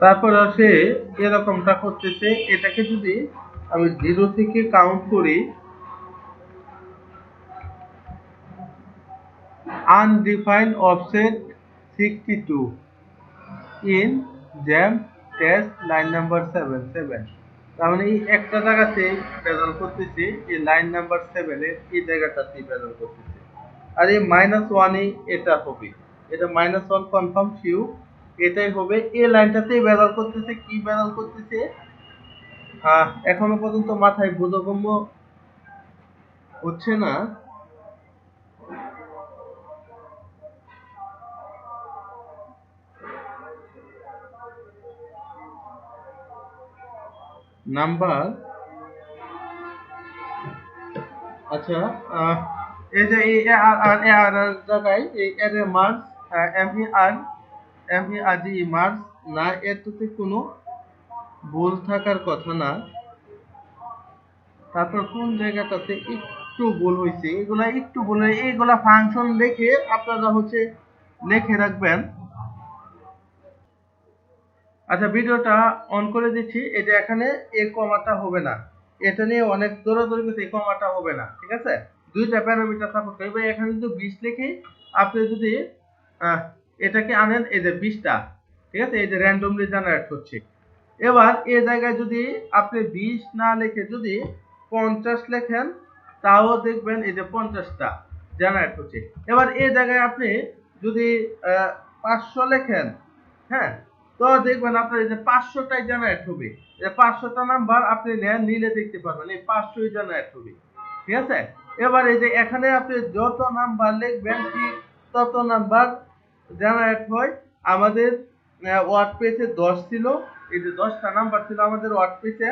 তারপরে সে এরকমটা করতেছে। এটাকে যদি আমি 0 থেকে কাউন্ট করি, undefined offset 62 in jam test line number 7 তার মানে এই একটা জায়গাতে ভেজাল করতেছি, এই লাইন নাম্বার 7 এর এই জায়গাটাতে ভেজাল করতেছি। আর এই -1 এটা হবে, এটা -1 কনফার্ম শিওর, এটাই হবে। এই লাইনটাতেই ভেজাল করতেছে। কি ভেজাল করতেছে এখনো পর্যন্ত মাথায় বোধগম্য হচ্ছে না। নাম্বার, আচ্ছা, এই যে এই আর জায়গায় এই এর মার্কস এমইআরডি মার্কস না, এটাতে কোনো ভুল থাকার কথা না। তারপর কোন জায়গাটাতে একটু ভুল হয়েছে, এগুলা একটু ভুল, এইগুলা ফাংশন দেখে আপনারা হচ্ছে লিখে রাখবেন। আচ্ছা, ভিডিওটা অন করে দিচ্ছি। এই যে এখানে এই কমাটা হবে না, এটা নিয়ে অনেক দৌড়াদৌড়ি করতে, এই কমাটা হবে না, ঠিক আছে? দুইটা প্যারামিটার সাপোর্ট করে। এবার এখানে যদি 20 লিখি, আপনি যদি এটাকে আনেন, এই যে 20টা, ঠিক আছে, এই যে র্যান্ডমলি জেনারেট হচ্ছে। এবার এই জায়গায় যদি আপনি 20 না লিখে যদি 50 লেখেন, তাও দেখবেন এই যে 50টা জেনারেট হচ্ছে। এবার এই জায়গায় আপনি যদি 500 লেখেন, হ্যাঁ, তো দেখবেন আপনার এই যে 500টাই জেনারেট হবে। এই 500টা নাম্বার আপনি নিলে দেখতে পারবেন এই 500ই জেনারেট হবে, ঠিক আছে? এবার এই যে এখানে আপনি যত নাম্বার লিখবেন ঠিক তত নাম্বার জেনারেট হয়। আমাদের ওয়ার্ড পেজে 10 ছিল, এই যে 10টা নাম্বার ছিল আমাদের ওয়ার্ড পেজে।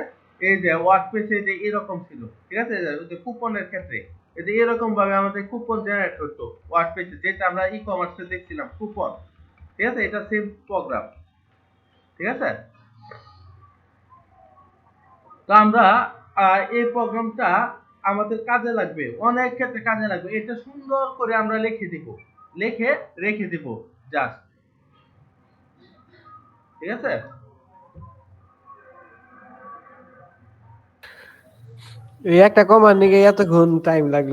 এই যে ওয়ার্ড পেজে যে এরকম ছিল, ঠিক আছে? এই যে কুপনের ক্ষেত্রে এই যে এরকম ভাবে আমাদের কুপন জেনারেট হতো ওয়ার্ড পেজে, যেটা আমরা ই কমার্সে দেখছিলাম কুপন, ঠিক আছে? এটা সেম প্রোগ্রাম, ঠিক আছে? তো আমরা এই প্রোগ্রামটা আমাদের কাজে লাগবে, অনেক ক্ষেত্রে কাজে লাগবে। এটা সুন্দর করে আমরা লিখে দিব, লিখে রেখে দিব জাস্ট, ঠিক আছে? এই একটা কমার নিকে এতক্ষণ টাইম লাগলো।